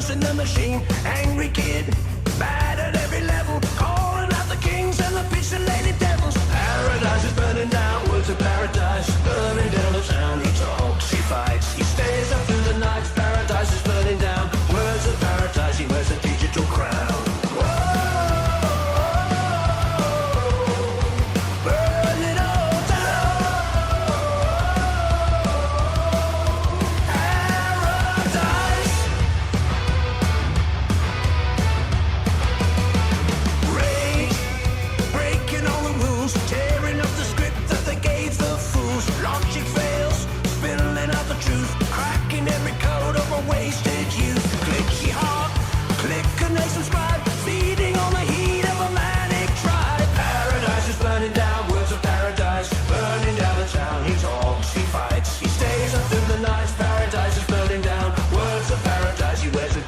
ghost in the machine, angry kid, bad at every level, calling out the kings and the pixelated devils. Paradise is burning down, words of paradise, burning down the town. He talks, he fights, he stays up through the night. Paradise is burning down, words of paradise, he wears a digital crown.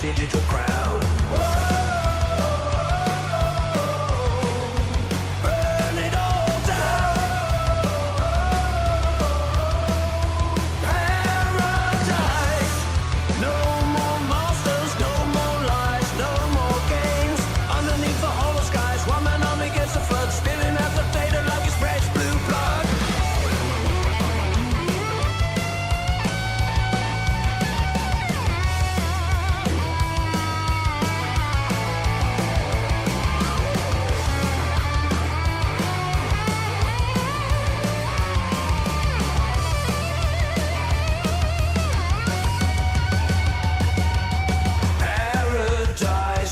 Digital crown. Burn it all down. Paradise. No more monsters, no more lies, no more games. Underneath the hollow skies, one man army against the flood, spilling out the data like it's fresh blue blood.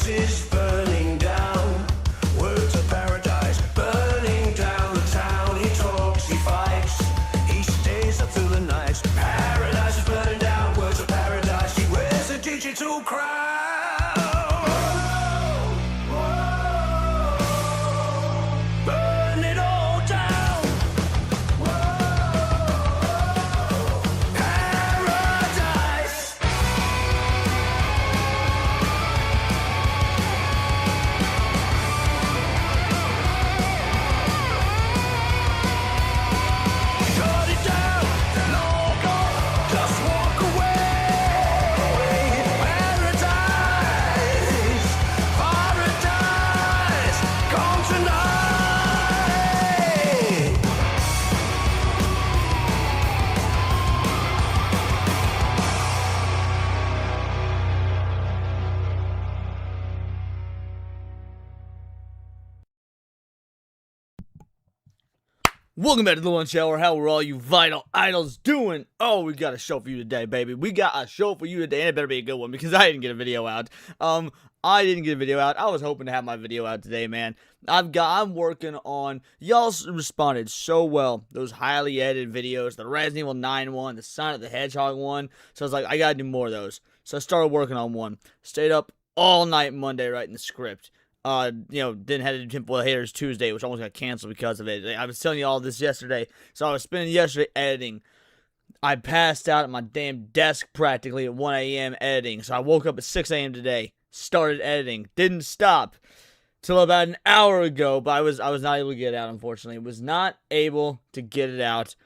Is burning down, words of paradise, burning down the town. He talks, he fights, he stays up through the nights. Paradise is burning down, words of paradise, he wears a digital crown. Burn it all down. Paradise. Welcome back to the Lunch Hour. How are all you vital idols doing? Oh, we got a show for you today, baby. We got a show for you today, and it better be a good one because I didn't get a video out. I was hoping to have my video out today, man. I'm working on, y'all responded so well. Those highly edited videos, the Resident Evil 9 one, the Sonic the Hedgehog one. So I was like, I gotta do more of those. So I started working on one. Stayed up all night Monday writing the script. Didn't have to do Tinfoil Haters Tuesday, which almost got canceled because of it. I was telling you all this yesterday, so I was spending yesterday editing. I passed out at my damn desk practically at 1 a.m. editing, so I woke up at 6 a.m. today, started editing, didn't stop till about an hour ago, but I was not able to get it out, unfortunately. Was not able to get it out,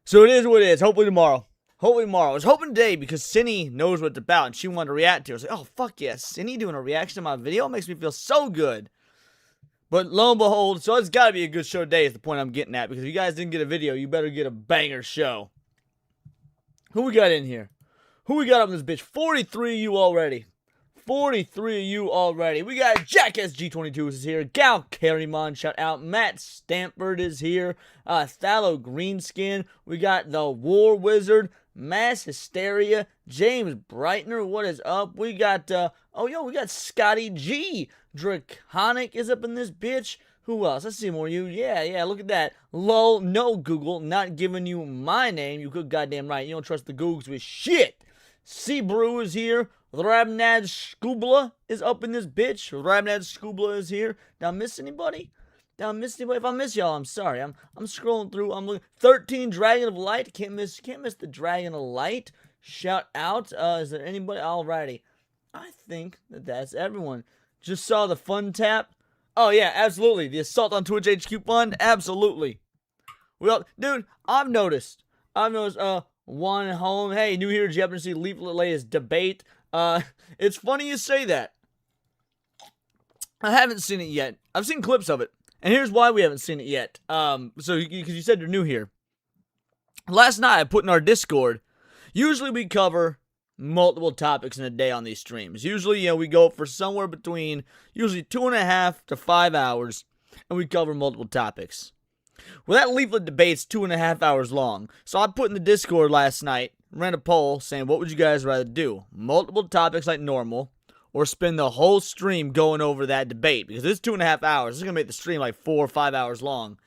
so it is what it is. Hopefully tomorrow. I was hoping today because Cindy knows what it's about and she wanted to react to it. I was like, oh, fuck yes. Cindy doing a reaction to my video makes me feel so good. But lo and behold, so it's got to be a good show today is the point I'm getting at. Because if you guys didn't get a video, you better get a banger show. Who we got in here? Who we got up in this bitch? 43 of you already. 43 of you already. We got Jack SG22 is here. Gal Carrymon, shout out. Matt Stanford is here. Thallow Greenskin. We got the War Wizard. Mass Hysteria, James Breitner, what is up? We got, we got Scotty G. Draconic is up in this bitch. Who else? Let's see more of you. Yeah, look at that. Lol, no Google, not giving you my name. You could goddamn right. You don't trust the Googles with shit. C-Brew is here. Rabnad Skubla is up in this bitch. Rabnad Skubla is here. Did I miss anybody? If I miss y'all, I'm sorry. I'm scrolling through. I'm looking. 13 Dragon of Light. Can't miss the Dragon of Light. Shout out. Is there anybody? Alrighty. I think that's everyone. Just saw the fun tap. Oh yeah, absolutely. The Assault on Twitch HQ fund. Absolutely. Well, dude, I've noticed. One home. Hey, new here. Did you happen to see Leaflet latest debate? It's funny you say that. I haven't seen it yet. I've seen clips of it. And here's why we haven't seen it yet. Because you said you're new here. Last night I put in our Discord, usually we cover multiple topics in a day on these streams. Usually, we go for somewhere between usually 2.5 to 5 hours, and we cover multiple topics. Well, that leaflet debate's 2.5 hours long. So I put in the Discord last night, ran a poll saying, what would you guys rather do? Multiple topics like normal, or spend the whole stream going over that debate? Because it's 2.5 hours. This is going to make the stream like 4 or 5 hours long.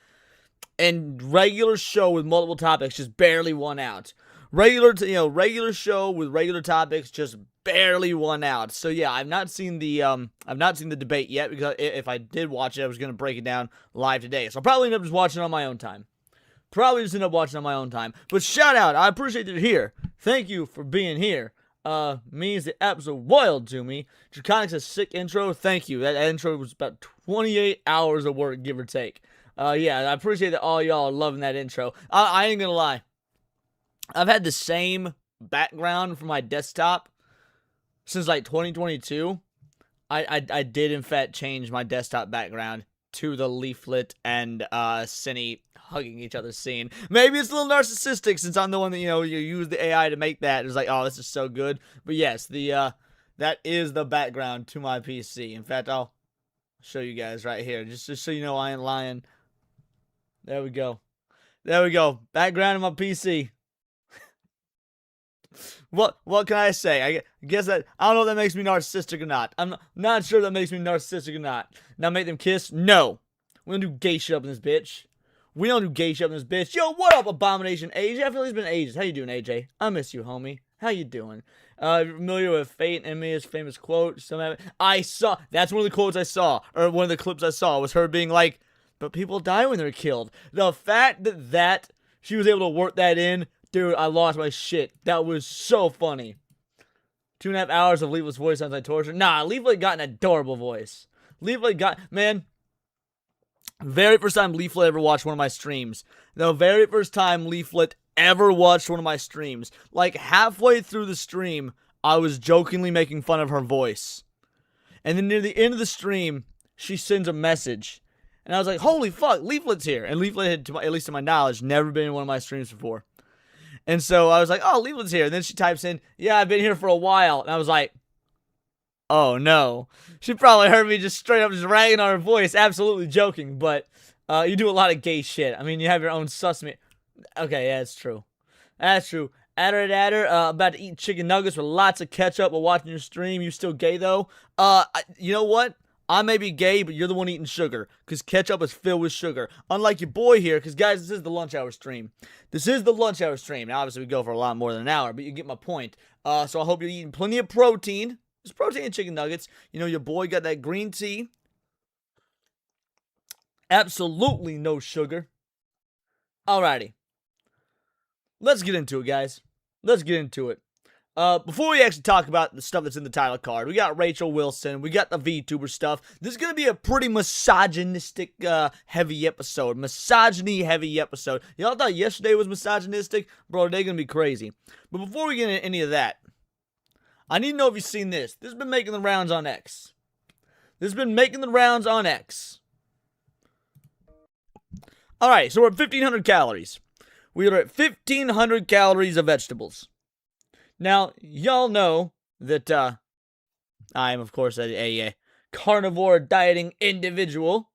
And regular show with multiple topics just barely won out. Regular show with regular topics just barely won out. So yeah, I've not seen the debate yet, because if I did watch it, I was gonna break it down live today. So I'll probably end up just watching it on my own time. But shout out, I appreciate that you're here. Thank you for being here. Means the absolute wild to me. Draconic's a sick intro. Thank you. That intro was about 28 hours of work, give or take. Yeah, I appreciate that all y'all are loving that intro. I ain't gonna lie. I've had the same background for my desktop since like 2022. I did in fact change my desktop background to the leaflet and Cinny hugging each other scene. Maybe it's a little narcissistic since I'm the one that you use the AI to make that. It's like, oh, this is so good. But yes, that is the background to my PC. In fact, I'll show you guys right here, just so you know I ain't lying. There we go. Background of my PC. What can I say? I guess that, I don't know if that makes me narcissistic or not. I'm not sure that makes me narcissistic or not. Now make them kiss? No. We don't do gay shit up in this bitch. Yo, what up, Abomination AJ? I feel like it's been ages. How you doing, AJ? I miss you, homie. How you doing? Familiar with Fate and Mia's famous quote? That's one of the quotes I saw, or one of the clips I saw, was her being like, but people die when they're killed. The fact that she was able to work that in, dude, I lost my shit. That was so funny. 2.5 hours of Leaflet's voice sounds like torture. Nah, Leaflet got an adorable voice. Man, very first time Leaflet ever watched one of my streams. The very first time Leaflet ever watched one of my streams. Like, halfway through the stream, I was jokingly making fun of her voice. And then near the end of the stream, she sends a message. And I was like, holy fuck, Leaflet's here. And Leaflet had, at least to my knowledge, never been in one of my streams before. And so I was like, oh, Leaflet's here. And then she types in, yeah, I've been here for a while. And I was like, oh no. She probably heard me just straight up just ragging on her voice. Absolutely joking. But you do a lot of gay shit. I mean, you have your own sussman. Okay, yeah, it's true. That's true. Adder, about to eat chicken nuggets with lots of ketchup while watching your stream. You still gay, though? You know what? I may be gay, but you're the one eating sugar, because ketchup is filled with sugar. Unlike your boy here, because, guys, this is the lunch hour stream. Now, obviously, we go for a lot more than an hour, but you get my point. So I hope you're eating plenty of protein. There's protein in chicken nuggets. Your boy got that green tea. Absolutely no sugar. Alrighty. Let's get into it, guys. Before we actually talk about the stuff that's in the title card, we got Rachel Wilson, we got the VTuber stuff. This is going to be a pretty misogynistic heavy episode. Y'all thought yesterday was misogynistic? Bro, today going to be crazy. But before we get into any of that, I need to know if you've seen this. This has been making the rounds on X. Alright, so we're at 1,500 calories. We are at 1,500 calories of vegetables. Now, y'all know that I am, of course, a carnivore dieting individual.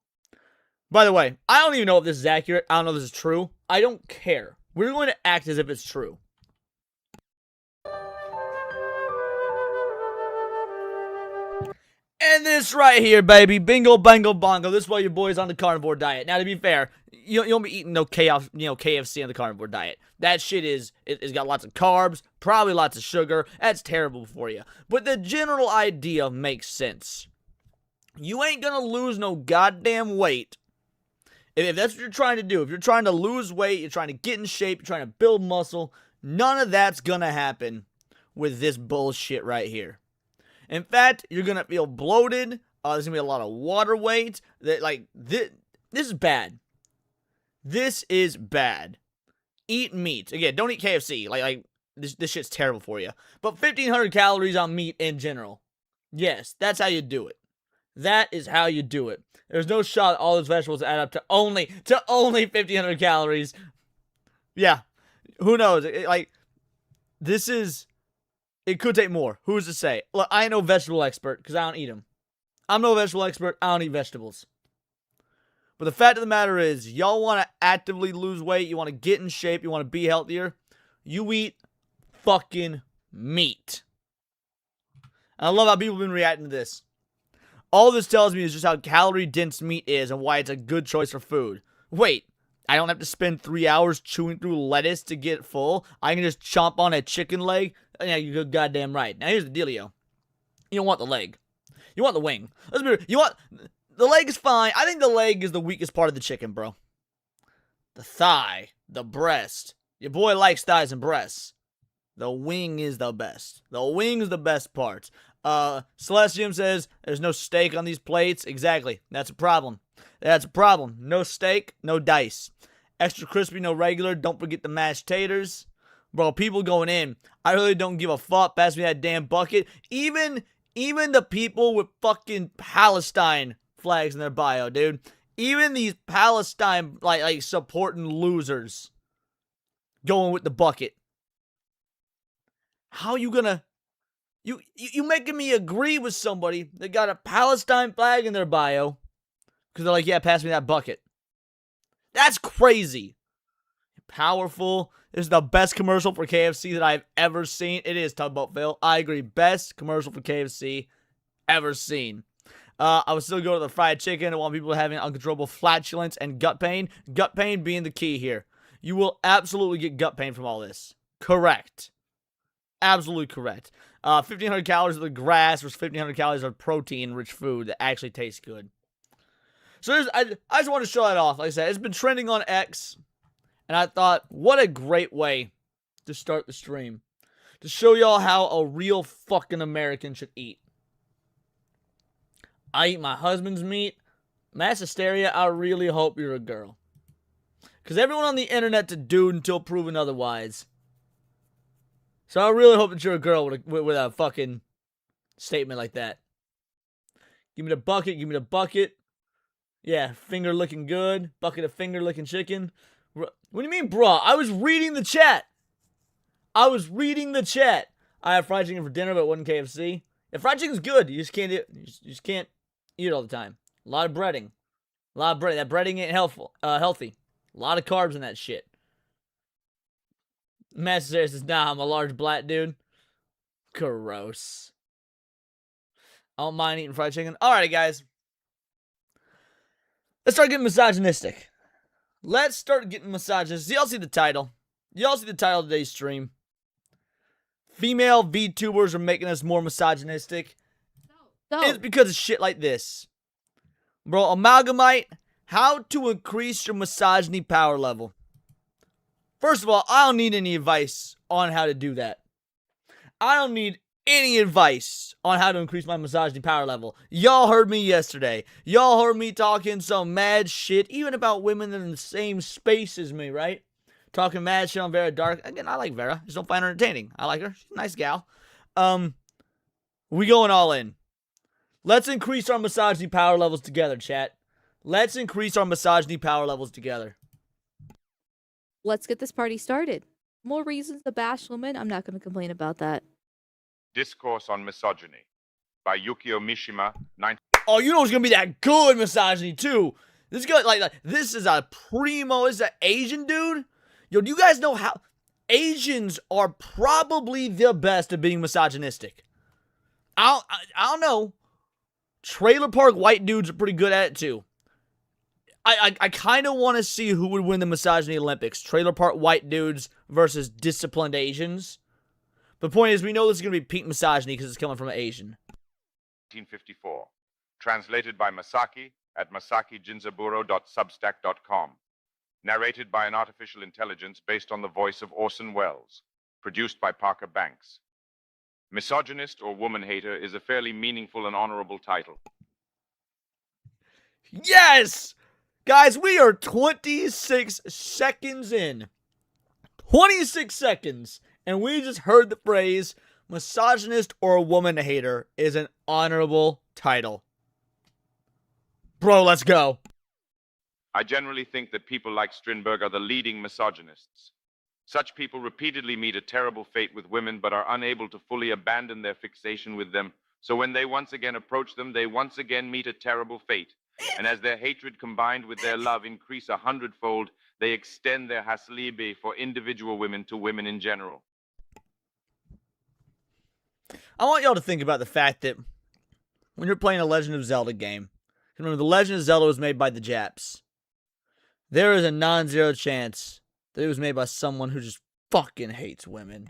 By the way, I don't even know if this is accurate. I don't know if this is true. I don't care. We're going to act as if it's true. And this right here, baby, bingo, bango, bongo. This is why your boy's on the carnivore diet. Now, to be fair, you don't be eating no KFC on the carnivore diet. That shit it's got lots of carbs, probably lots of sugar. That's terrible for you. But the general idea makes sense. You ain't gonna lose no goddamn weight. If that's what you're trying to do, if you're trying to lose weight, you're trying to get in shape, you're trying to build muscle, none of that's gonna happen with this bullshit right here. In fact, you're gonna feel bloated. There's gonna be a lot of water weight. This is bad. This is bad. Eat meat. Again, don't eat KFC. this shit's terrible for you. But 1,500 calories on meat in general. Yes, that's how you do it. That is how you do it. There's no shot all those vegetables add up to only 1,500 calories. Yeah, who knows? It could take more. Who's to say? Look, I ain't no vegetable expert because I don't eat them. I'm no vegetable expert. I don't eat vegetables. But the fact of the matter is, y'all want to actively lose weight, you want to get in shape, you want to be healthier, you eat fucking meat. And I love how people have been reacting to this. All this tells me is just how calorie-dense meat is and why it's a good choice for food. Wait, I don't have to spend 3 hours chewing through lettuce to get full? I can just chomp on a chicken leg? Yeah, you're goddamn right. Now here's the dealio. You don't want the leg. You want the wing. Let's be real. You want... The leg is fine. I think the leg is the weakest part of the chicken, bro. The thigh. The breast. Your boy likes thighs and breasts. The wing is the best. The wing is the best part. Celestium says there's no steak on these plates. Exactly. That's a problem. That's a problem. No steak, no dice. Extra crispy, no regular. Don't forget the mashed taters. Bro, people going in. I really don't give a fuck. Pass me that damn bucket. Even the people with fucking Palestine flags in their bio, dude. Even these Palestine, like supporting losers going with the bucket. How you gonna... You making me agree with somebody that got a Palestine flag in their bio because they're like, yeah, pass me that bucket. That's crazy. Powerful. This is the best commercial for KFC that I've ever seen. It is Tugboat Phil. I agree. Best commercial for KFC ever seen. I would still go to the fried chicken. I want people having uncontrollable flatulence and gut pain. Gut pain being the key here. You will absolutely get gut pain from all this. Correct. Absolutely correct. 1,500 calories of the grass versus 1,500 calories of protein-rich food that actually tastes good. So I just want to show that off. Like I said, it's been trending on X, and I thought, what a great way to start the stream. To show y'all how a real fucking American should eat. I eat my husband's meat. Mass hysteria, I really hope you're a girl. Because everyone on the internet's a dude until proven otherwise. So I really hope that you're a girl with a fucking statement like that. Give me the bucket, give me the bucket. Yeah, finger looking good. Bucket of finger looking chicken. What do you mean, bruh? I was reading the chat. I have fried chicken for dinner, but it wasn't KFC. If fried chicken's good, you just can't eat it all the time. A lot of breading. That breading ain't healthy. A lot of carbs in that shit. Master Sarah says, nah, I'm a large black dude. Gross. I don't mind eating fried chicken. Alrighty, guys. Let's start getting misogynistic. Y'all see the title. Y'all see the title of today's stream. Female VTubers are making us more misogynistic. No. It's because of shit like this. Bro, Amalgamite, how to increase your misogyny power level. First of all, I don't need any advice on how to do that. I don't need any advice on how to increase my misogyny power level. Y'all heard me yesterday. Y'all heard me talking some mad shit, even about women that are in the same space as me, right? Talking mad shit on Vera Dark. Again, I like Vera. Just don't find her entertaining. I like her. She's a nice gal. We going all in. Let's increase our misogyny power levels together, chat. Let's increase our misogyny power levels together. Let's get this party started. More reasons to bash women. I'm not going to complain about that. Discourse on Misogyny by Yukio Mishima. Oh, you know it's going to be that good misogyny, too. This guy, this is a primo. This is an Asian dude. Yo, do you guys know how Asians are probably the best at being misogynistic? I don't know. Trailer park white dudes are pretty good at it, too. I kind of want to see who would win the misogyny Olympics. Trailer park white dudes versus disciplined Asians. The point is, we know this is going to be peak misogyny because it's coming from an Asian. 1954. Translated by Masaki at masakijinzaburo.substack.com. Narrated by an artificial intelligence based on the voice of Orson Welles. Produced by Parker Banks. Misogynist or woman hater is a fairly meaningful and honorable title. Yes! Guys, we are 26 seconds in. 26 seconds. And we just heard the phrase, misogynist or a woman hater is an honorable title. Bro, let's go. I generally think that people like Strindberg are the leading misogynists. Such people repeatedly meet a terrible fate with women, but are unable to fully abandon their fixation with them. So when they once again approach them, they once again meet a terrible fate. And as their hatred combined with their love increase 100-fold, they extend their Hasliebe for individual women to women in general. I want y'all to think about the fact that when you're playing a Legend of Zelda game, remember the Legend of Zelda was made by the Japs. There is a non-zero chance that it was made by someone who just fucking hates women.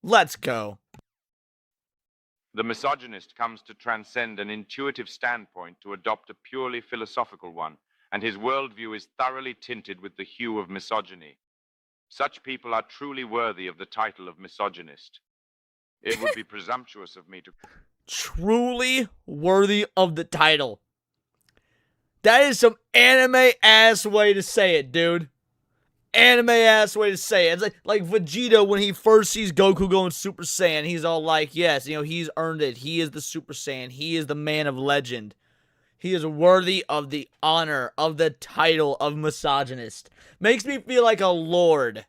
Let's go. The misogynist comes to transcend an intuitive standpoint to adopt a purely philosophical one, and his worldview is thoroughly tinted with the hue of misogyny. Such people are truly worthy of the title of misogynist. It would be presumptuous of me to... Truly worthy of the title. That is some anime-ass way to say it, dude. Anime-ass way to say it. It's like Vegeta when he first sees Goku going Super Saiyan. He's all like, yes, you know, he's earned it. He is the Super Saiyan. He is the man of legend. He is worthy of the honor of the title of misogynist. Makes me feel like a lord.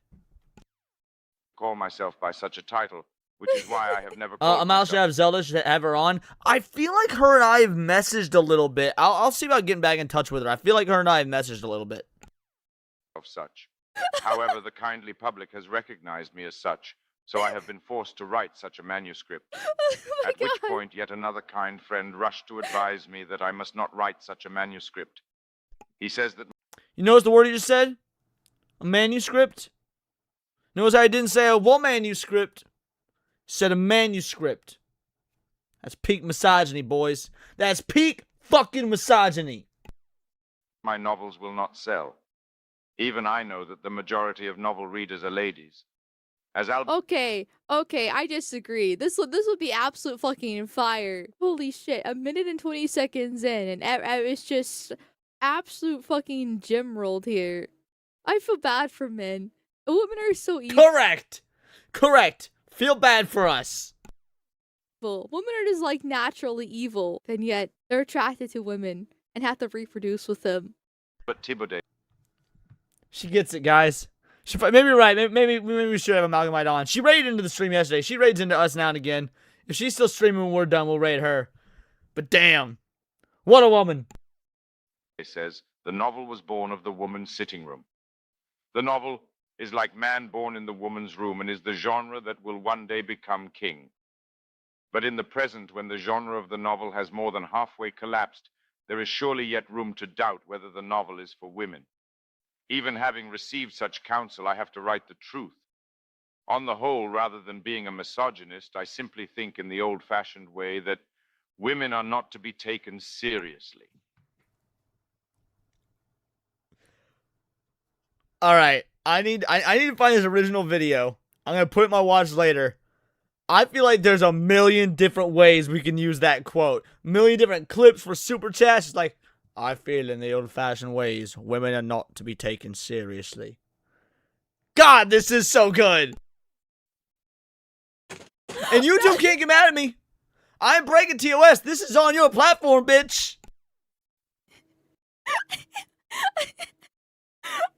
call myself by such a title, which is why I have never called Amal myself... should have Zelda, should have her on. I feel like her and I have messaged a little bit. I'll see about getting back in touch with her. I feel like her and I have messaged a little bit. ...of such. However, the kindly public has recognized me as such, so I have been forced to write such a manuscript. At which point, yet another kind friend rushed to advise me that I must not write such a manuscript. He says that... You notice the word he just said? A manuscript? Notice how I didn't say a what manuscript? Said a manuscript. That's peak misogyny, boys. That's peak fucking misogyny. ...my novels will not sell. Even I know that the majority of novel readers are ladies. As Okay, I disagree. This would be absolute fucking fire. Holy shit, a minute and 20 seconds in, and it's just absolute fucking gym rolled here. I feel bad for men. Women are so evil. Correct. Feel bad for us. Women are just like naturally evil, and yet they're attracted to women and have to reproduce with them. But Thibaudet... She gets it, guys. Maybe you're right. Maybe we should have Amalgamite on. She raided into the stream yesterday. She raids into us now and again. If she's still streaming when we're done, we'll raid her. But damn. What a woman. It says, the novel was born of the woman's sitting room. The novel is like man born in the woman's room and is the genre that will one day become king. But in the present, when the genre of the novel has more than halfway collapsed, there is surely yet room to doubt whether the novel is for women. Even having received such counsel, I have to write the truth. On the whole, rather than being a misogynist, I simply think in the old-fashioned way that women are not to be taken seriously. All right. I need to find this original video. I'm going to put it in my watch later. I feel like there's a million different ways we can use that quote. A million different clips for super chats. It's like, I feel in the old-fashioned ways, women are not to be taken seriously. God, this is so good. And YouTube can't get mad at me. I'm breaking TOS. This is on your platform, bitch.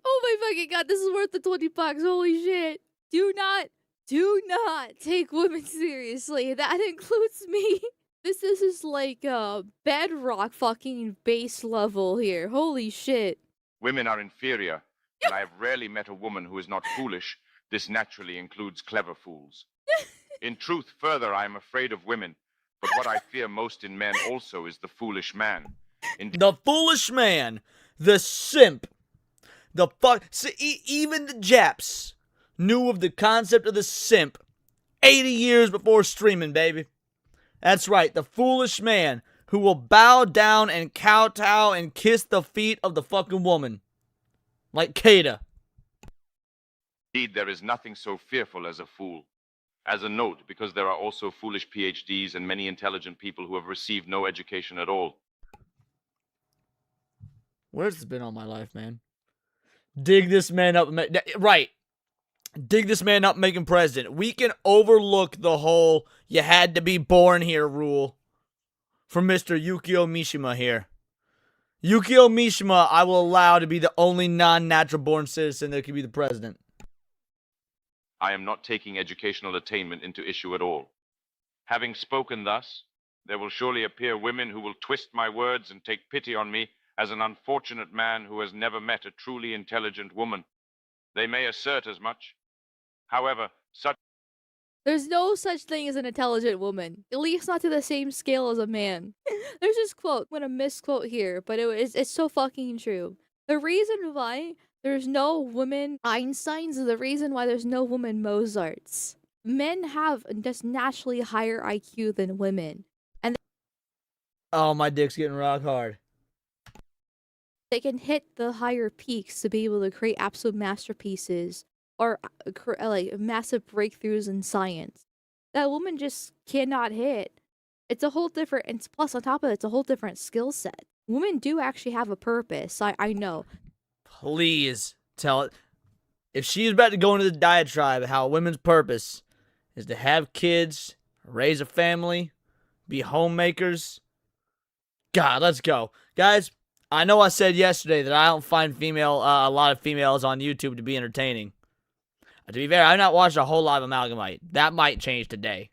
Oh my fucking god, this is worth the $20. Holy shit. Do not take women seriously. That includes me. This is like a bedrock fucking base level here. Holy shit. Women are inferior, and I have rarely met a woman who is not foolish. This naturally includes clever fools. In truth, further, I am afraid of women, but what I fear most in men also is the foolish man. The foolish man, the simp, the fuck. See, even the Japs knew of the concept of the simp 80 years before streaming, baby. That's right, the foolish man who will bow down and kowtow and kiss the feet of the fucking woman. Like Kata. Indeed, there is nothing so fearful as a fool. As a note, because there are also foolish PhDs and many intelligent people who have received no education at all. Where's this been all my life, man? Dig this man up. Right. dig this man up, make him president. We can overlook the whole "you had to be born here" rule from Mr. Yukio Mishima here. Yukio Mishima, I will allow to be the only non-natural born citizen that can be the president. I am not taking educational attainment into issue at all. Having spoken thus, there will surely appear women who will twist my words and take pity on me as an unfortunate man who has never met a truly intelligent woman. They may assert as much. However, There's no such thing as an intelligent woman, at least not to the same scale as a man. There's this quote, I'm gonna misquote here, but it's so fucking true. The reason why there's no women Einsteins is the reason why there's no women Mozarts. Men have just naturally higher IQ than women. And Oh, my dick's getting rock hard. they can hit the higher peaks to be able to create absolute masterpieces or like massive breakthroughs in science that woman just cannot hit. It's a whole different, and plus on top of it, it's a whole different skill set. Women do actually have a purpose. I know. Please tell it. If she's about to go into the diatribe of how women's purpose is to have kids, raise a family, be homemakers, God, let's go. Guys, I know I said yesterday that I don't find a lot of females on YouTube to be entertaining. To be fair, I've not watched a whole lot of Amalgamite. That might change today.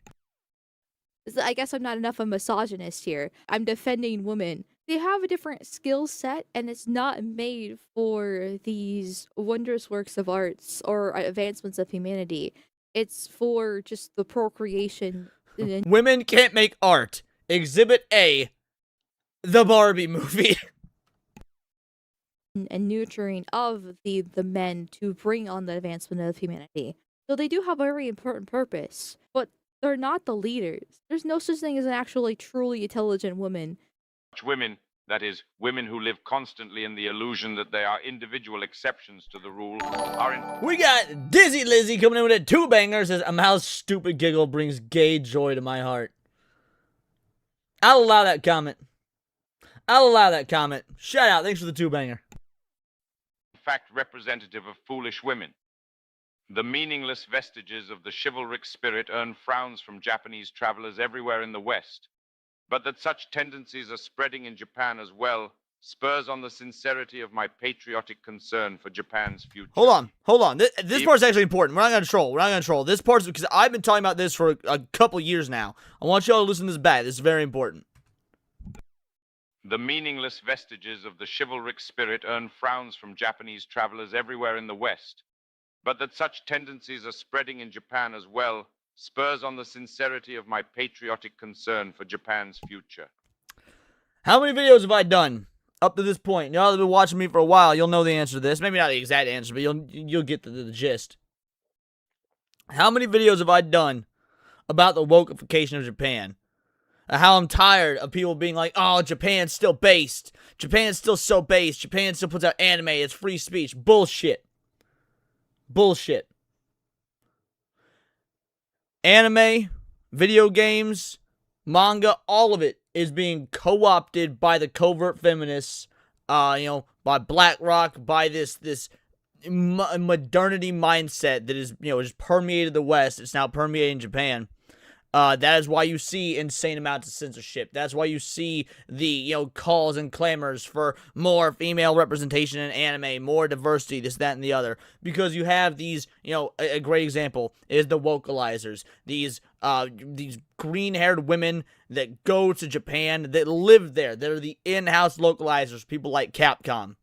I guess I'm not enough of a misogynist here. I'm defending women. They have a different skill set, and it's not made for these wondrous works of arts or advancements of humanity. It's for just the procreation. Women can't make art. Exhibit A, the Barbie movie. And nurturing of the men to bring on the advancement of humanity. So they do have a very important purpose, but they're not the leaders. There's no such thing as an actually truly intelligent woman. women, that is, women who live constantly in the illusion that they are individual exceptions to the rule, are in We got Dizzy Lizzy coming in with a 2-banger. Says, Amal's stupid giggle brings gay joy to my heart. I'll allow that comment. Shout out. Thanks for the 2-banger. fact representative of foolish women. The meaningless vestiges of the chivalric spirit earn frowns from Japanese travelers everywhere in the West. But that such tendencies are spreading in Japan as well spurs on the sincerity of my patriotic concern for Japan's future. Hold on. This part's actually important. We're not gonna troll. This part's because I've been talking about this for a couple years now. I want y'all to listen to this back. This is very important. The meaningless vestiges of the chivalric spirit earn frowns from Japanese travelers everywhere in the West. But that such tendencies are spreading in Japan as well spurs on the sincerity of my patriotic concern for Japan's future. How many videos have I done up to this point? Y'all have been watching me for a while. You'll know the answer to this. Maybe not the exact answer, but you'll get the gist. How many videos have I done about the wokeification of Japan? How I'm tired of people being like, oh, Japan's still based. Japan's still so based. Japan still puts out anime. It's free speech. Bullshit. Anime, video games, manga, all of it is being co-opted by the covert feminists, by BlackRock, by this modernity mindset that is, just permeated the West. It's now permeating Japan. That is why you see insane amounts of censorship. That's why you see the, calls and clamors for more female representation in anime, more diversity, this, that, and the other. Because you have these, a great example is the vocalizers. These green-haired women that go to Japan, that live there. They're the in-house localizers, people like Capcom.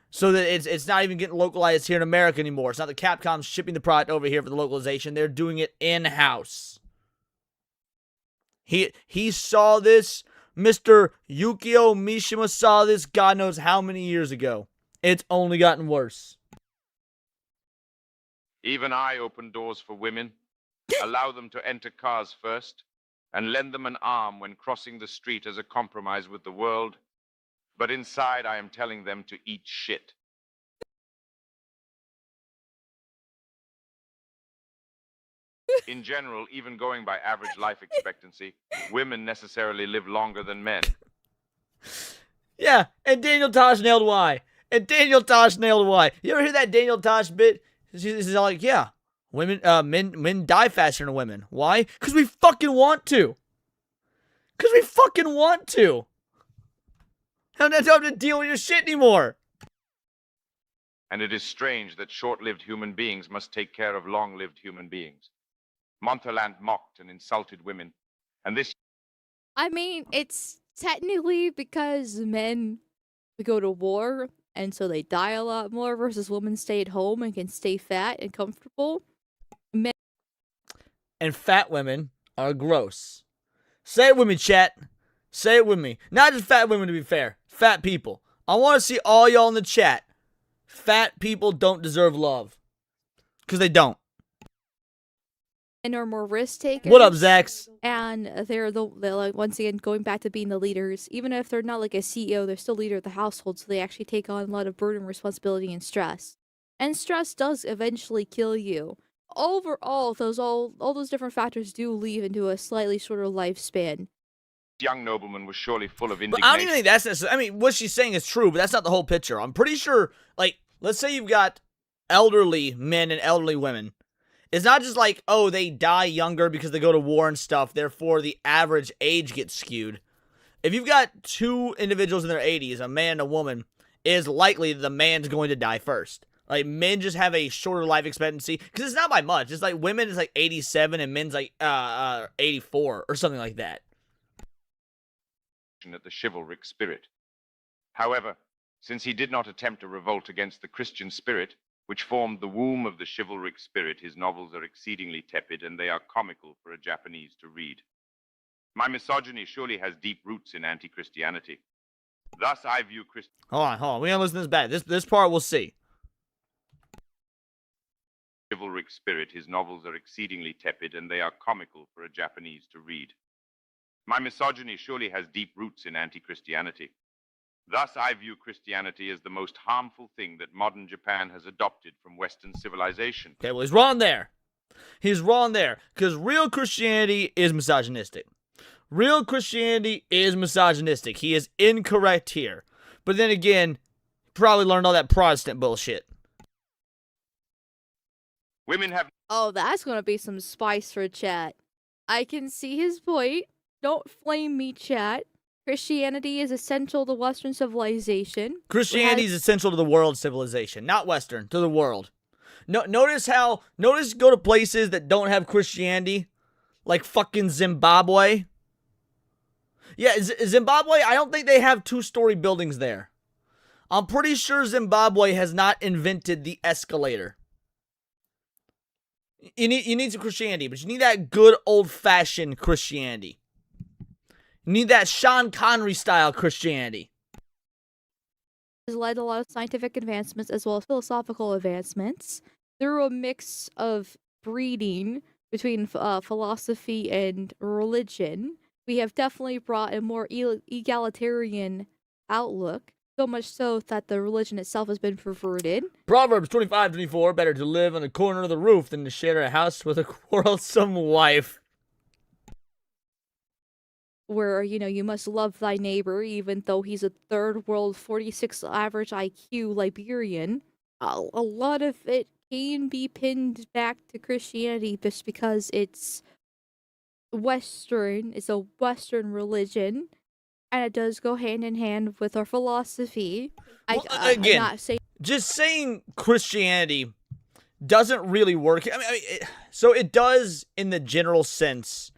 So that it's not even getting localized here in America anymore. It's not the Capcom shipping the product over here for the localization. They're doing it in-house. He saw this. Mr. Yukio Mishima saw this God knows how many years ago. It's only gotten worse. Even I open doors for women, allow them to enter cars first, and lend them an arm when crossing the street as a compromise with the world. But inside, I am telling them to eat shit. In general, even going by average life expectancy, women necessarily live longer than men. Yeah, and Daniel Tosh nailed why. You ever hear that Daniel Tosh bit? He's like, yeah, Men die faster than women. Why? Because we fucking want to. Because we fucking want to. I don't have to deal with your shit anymore. And it is strange that short-lived human beings must take care of long-lived human beings. Montherlant mocked and insulted women, and this... I mean, it's technically because men go to war, and so they die a lot more, versus women stay at home and can stay fat and comfortable. Men And fat women are gross. Say it with me, chat. Say it with me. Not just fat women, to be fair. Fat people. I want to see all y'all in the chat. Fat people don't deserve love. Because they don't. are more risk takers. What up, Zax? And they're like, once again, going back to being the leaders. Even if they're not like a CEO, they're still leader of the household, so they actually take on a lot of burden, responsibility, and stress. And stress does eventually kill you. Overall, all those different factors do lead into a slightly shorter lifespan. young nobleman was surely full of But indignation. I don't even think that's necessary. I mean, what she's saying is true, but that's not the whole picture. I'm pretty sure, like, let's say you've got elderly men and elderly women. It's not just like, oh, they die younger because they go to war and stuff, therefore the average age gets skewed. If you've got two individuals in their 80s, a man and a woman, it is likely the man's going to die first. Like, men just have a shorter life expectancy, because it's not by much. It's like women is like 87 and men's like 84 or something like that. At the chivalric spirit. However, since he did not attempt a revolt against the Christian spirit, which formed the womb of the chivalric spirit, his novels are exceedingly tepid, and they are comical for a Japanese to read. My misogyny surely has deep roots in anti-Christianity. Thus I view Hold on. We gotta listen to this back. This part we'll see. chivalric spirit, his novels are exceedingly tepid, and they are comical for a Japanese to read. My misogyny surely has deep roots in anti-Christianity. Thus, I view Christianity as the most harmful thing that modern Japan has adopted from Western civilization. Okay, well, he's wrong there. He's wrong there, because real Christianity is misogynistic. Real Christianity is misogynistic. He is incorrect here. But then again, probably learned all that Protestant bullshit. Women have Oh, that's gonna be some spice for chat. I can see his point. Don't flame me, chat. Christianity is essential to Western civilization. Christianity is essential to the world civilization, not Western, to the world. No, notice go to places that don't have Christianity, like fucking Zimbabwe. Yeah, Zimbabwe, I don't think they have two-story buildings there. I'm pretty sure Zimbabwe has not invented the escalator. You need some Christianity, but you need that good old-fashioned Christianity. You need that Sean Connery-style Christianity. Has led to a lot of scientific advancements as well as philosophical advancements through a mix of breeding between philosophy and religion. We have definitely brought a more egalitarian outlook, so much so that the religion itself has been perverted. Proverbs 25:24, better to live on the corner of the roof than to share a house with a quarrelsome wife. Where, you must love thy neighbor, even though he's a third world 46 average IQ Liberian. A lot of it can be pinned back to Christianity just because it's Western, it's a Western religion, and it does go hand in hand with our philosophy. Well, I'm not saying just saying Christianity doesn't really work. I mean, so it does in the general sense.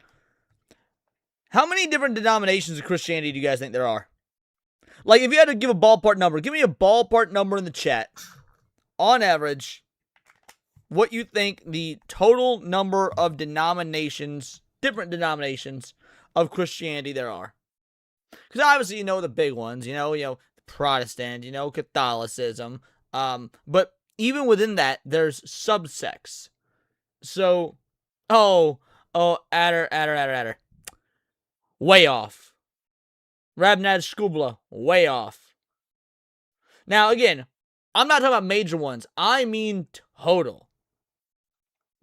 How many different denominations of Christianity do you guys think there are? Like, if you had to give a ballpark number, give me a ballpark number in the chat. On average, what you think the total number of denominations, different denominations of Christianity there are. Because obviously you know the big ones, Protestant, Catholicism. But even within that, there's subsects. So, adder. Way off. Rabnad Skubla, way off. Now, again, I'm not talking about major ones. I mean total.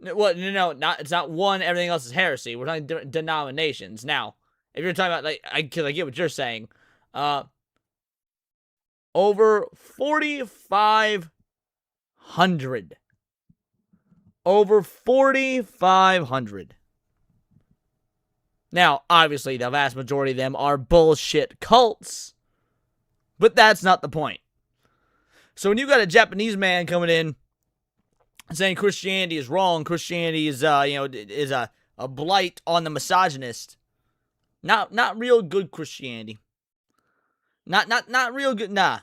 What? No, it's not one, everything else is heresy. We're talking different denominations. Now, if you're talking about, because I get what you're saying, over 4,500 Over 4,500. Now, obviously, the vast majority of them are bullshit cults, but that's not the point. So when you got a Japanese man coming in saying Christianity is wrong, Christianity is is a blight on the misogynist, not real good Christianity. Not real good. Nah.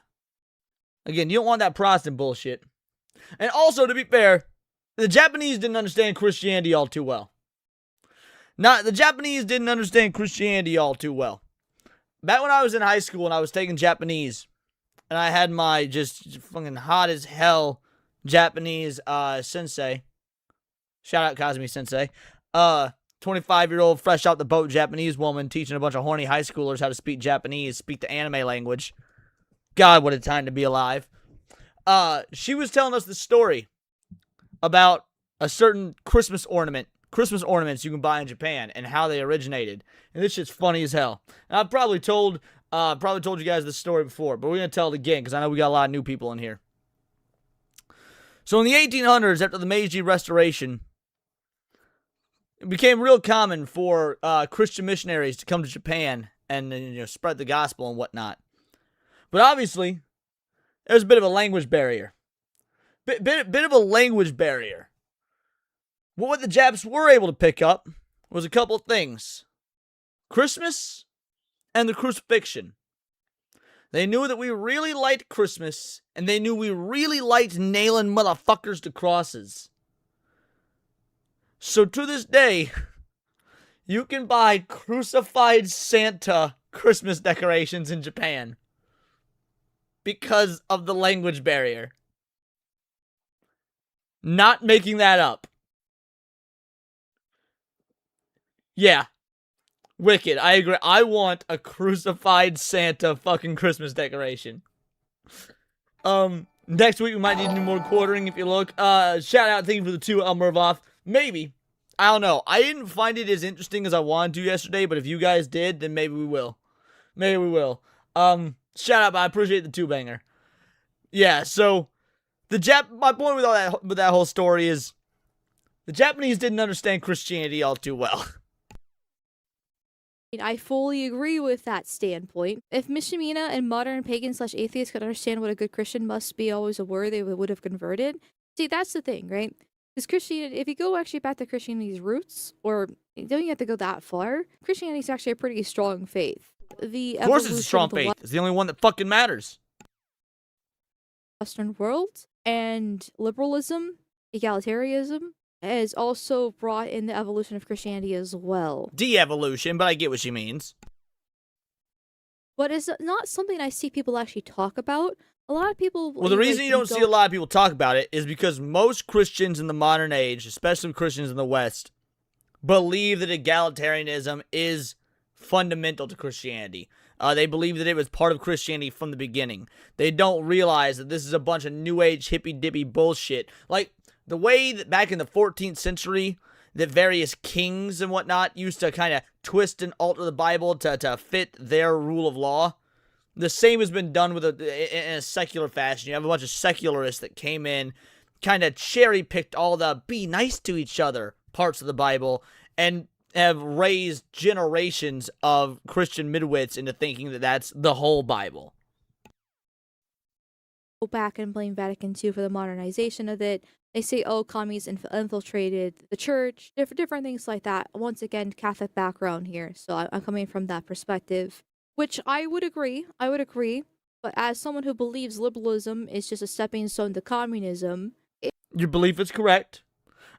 Again, you don't want that Protestant bullshit. And also, to be fair, the Japanese didn't understand Christianity all too well. The Japanese didn't understand Christianity all too well. Back when I was in high school and I was taking Japanese, and I had my just fucking hot as hell Japanese sensei. Shout out Kazumi sensei. 25-year-old fresh out the boat Japanese woman teaching a bunch of horny high schoolers how to speak Japanese, speak the anime language. God, what a time to be alive. She was telling us the story about a certain Christmas ornaments you can buy in Japan and how they originated. And this shit's funny as hell. And I've probably told you guys this story before, but we're going to tell it again because I know we got a lot of new people in here. So in the 1800s, after the Meiji Restoration, it became real common for Christian missionaries to come to Japan and spread the gospel and whatnot. But obviously, there's a bit of a language barrier. Bit of a language barrier. What the Japs were able to pick up was a couple of things. Christmas and the crucifixion. They knew that we really liked Christmas, and they knew we really liked nailing motherfuckers to crosses. So to this day, you can buy crucified Santa Christmas decorations in Japan because of the language barrier. Not making that up. Yeah. Wicked. I agree. I want a crucified Santa fucking Christmas decoration. Next week we might need to do more quartering if you look. Shout out, thank you for the 2 Elmervoff. Maybe. I don't know. I didn't find it as interesting as I wanted to yesterday, but if you guys did, then maybe we will. Maybe we will. Shout out, but I appreciate the 2-banger. Yeah, so my point with that whole story is the Japanese didn't understand Christianity all too well. I fully agree with that standpoint. If Mishimina and modern pagan/atheists could understand what a good Christian must be always aware, they would have converted. See, that's the thing, right? Because Christianity, if you go actually back to Christianity's roots, or you don't even have to go that far, Christianity is actually a pretty strong faith. Of course it's a strong faith. It's the only one that fucking matters. Western world and liberalism, egalitarianism, has also brought in the evolution of Christianity as well. De-evolution, but I get what she means. But it's not something I see people actually talk about. A lot of people... Well, the reason you don't see a lot of people talk about it is because most Christians in the modern age, especially Christians in the West, believe that egalitarianism is fundamental to Christianity. They believe that it was part of Christianity from the beginning. They don't realize that this is a bunch of New Age hippy-dippy bullshit. Like, the way that back in the 14th century, that various kings and whatnot used to kind of twist and alter the Bible to fit their rule of law, the same has been done in a secular fashion. You have a bunch of secularists that came in, kind of cherry-picked all the be nice to each other parts of the Bible, and have raised generations of Christian midwits into thinking that that's the whole Bible. Go back and blame Vatican II for the modernization of it. They say, oh, commies infiltrated the church, different things like that. Once again, Catholic background here, so I'm coming from that perspective, which I would agree. But as someone who believes liberalism is just a stepping stone to communism... Your belief is correct.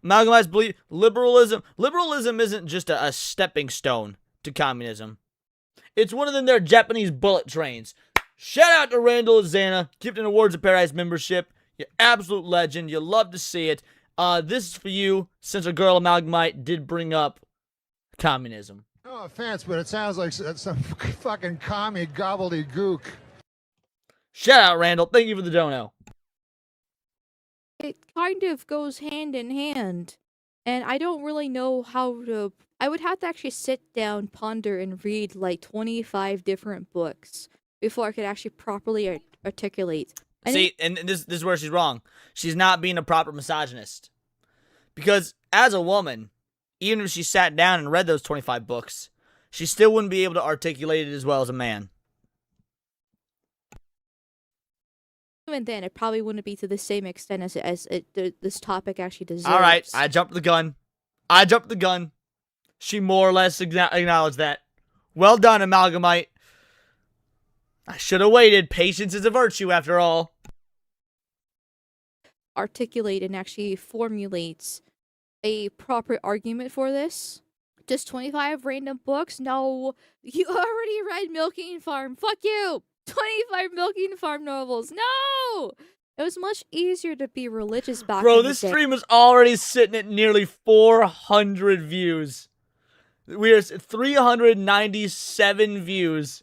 Amalgamized belief, liberalism isn't just a stepping stone to communism. It's one of them there Japanese bullet trains. Shout out to Randall Zana, gifted an Awards of Paradise membership. You're absolute legend. You love to see it. This is for you, since a girl Amalgamite did bring up communism. No offense, but it sounds like some fucking commie gobbledygook. Shout out, Randall. Thank you for the dono. It kind of goes hand in hand, and I don't really know how to... I would have to actually sit down, ponder, and read like 25 different books before I could actually properly articulate. See, and this is where she's wrong. She's not being a proper misogynist. Because as a woman, even if she sat down and read those 25 books, she still wouldn't be able to articulate it as well as a man. Even then, it probably wouldn't be to the same extent as this topic actually deserves. All right, I jumped the gun. She more or less acknowledged that. Well done, Amalgamite. I should have waited. Patience is a virtue, after all. Articulate and actually formulates a proper argument for this. Just 25 random books? No, you already read Milking Farm. Fuck you. 25 Milking Farm novels. No! It was much easier to be religious back Bro, in the this day. stream is already sitting at nearly 400 views. We are 397 views.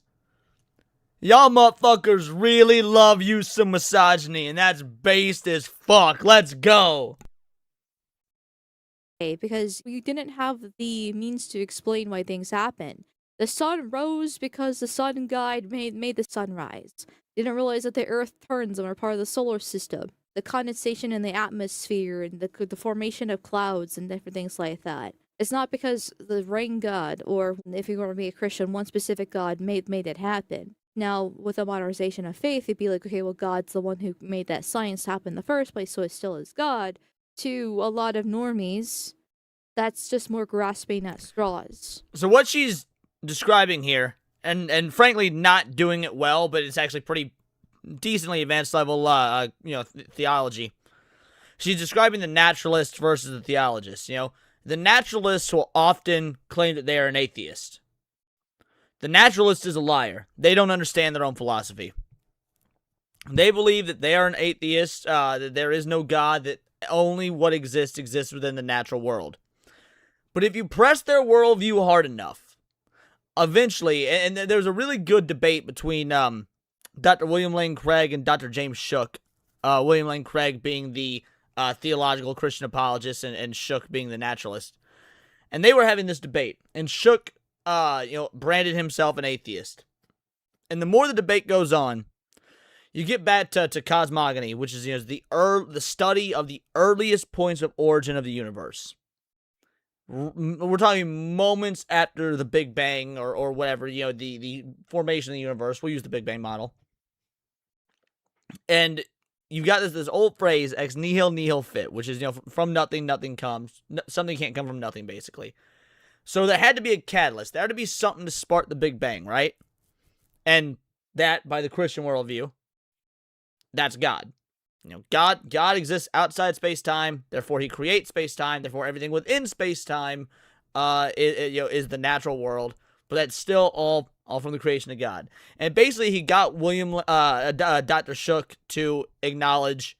Y'all motherfuckers really love you some misogyny, and that's based as fuck. Let's go. Because you didn't have the means to explain why things happen. The sun rose because the sun god made the sun rise. Didn't realize that the earth turns and we're part of the solar system. The condensation in the atmosphere and the formation of clouds and different things like that. It's not because the rain god, or if you want to be a Christian, one specific god made it happen. Now, with the modernization of faith, it'd be like, okay, well, God's the one who made that science happen in the first place, so it still is God. To a lot of normies, that's just more grasping at straws. So what she's describing here, and frankly not doing it well, but it's actually pretty decently advanced level, theology. She's describing the naturalist versus the theologist. The naturalists will often claim that they are an atheist. The naturalist is a liar. They don't understand their own philosophy. They believe that they are an atheist, that there is no God, that only what exists within the natural world. But if you press their worldview hard enough, eventually, and there's a really good debate between Dr. William Lane Craig and Dr. James Shook, William Lane Craig being the theological Christian apologist and Shook being the naturalist. And they were having this debate, and Shook branded himself an atheist. And the more the debate goes on, you get back to cosmogony, which is the study of the earliest points of origin of the universe. We're talking moments after the Big Bang or whatever, the formation of the universe. We'll use the Big Bang model. And you've got this old phrase, ex nihilo nihil fit, which is, from nothing, nothing comes. Something can't come from nothing, basically. So there had to be a catalyst. There had to be something to spark the Big Bang, right? And that, by the Christian worldview, that's God. God exists outside space-time, therefore he creates space-time, therefore everything within space-time is the natural world, but that's still all from the creation of God. And basically he got Dr. Shook to acknowledge,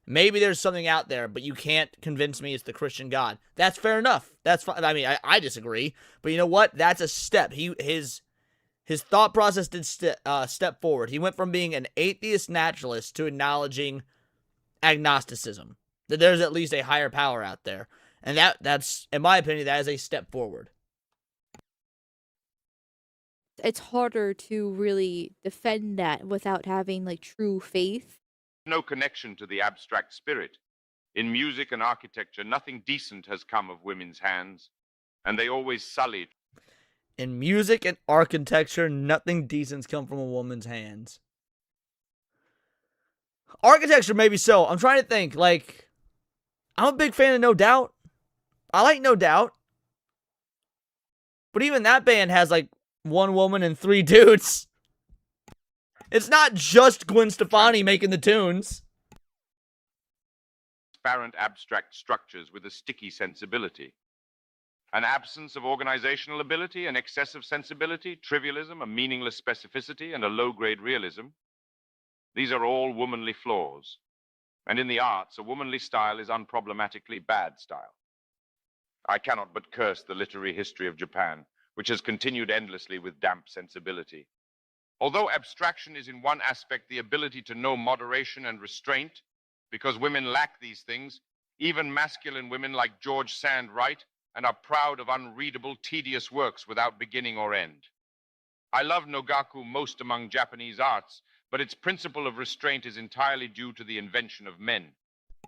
maybe there's something out there, but you can't convince me it's the Christian God. That's fair enough. That's fine. I mean, I disagree, but you know what? That's a step. His thought process did step forward. He went from being an atheist naturalist to acknowledging agnosticism, that there's at least a higher power out there. And that's, in my opinion, that is a step forward. It's harder to really defend that without having, true faith. No connection to the abstract spirit. In music and architecture, nothing decent has come of women's hands, and they always sully. In music and architecture, nothing decent's come from a woman's hands. Architecture, maybe so. I'm trying to think. I'm a big fan of No Doubt. I like No Doubt. But even that band has, one woman and 3 dudes. It's not just Gwen Stefani making the tunes. Transparent abstract structures with a sticky sensibility. An absence of organizational ability, an excessive sensibility, trivialism, a meaningless specificity, and a low-grade realism. These are all womanly flaws. And in the arts, a womanly style is unproblematically bad style. I cannot but curse the literary history of Japan, which has continued endlessly with damp sensibility. Although abstraction is in one aspect the ability to know moderation and restraint, because women lack these things, even masculine women like George Sand write and are proud of unreadable, tedious works without beginning or end. I love Nogaku most among Japanese arts, but its principle of restraint is entirely due to the invention of men.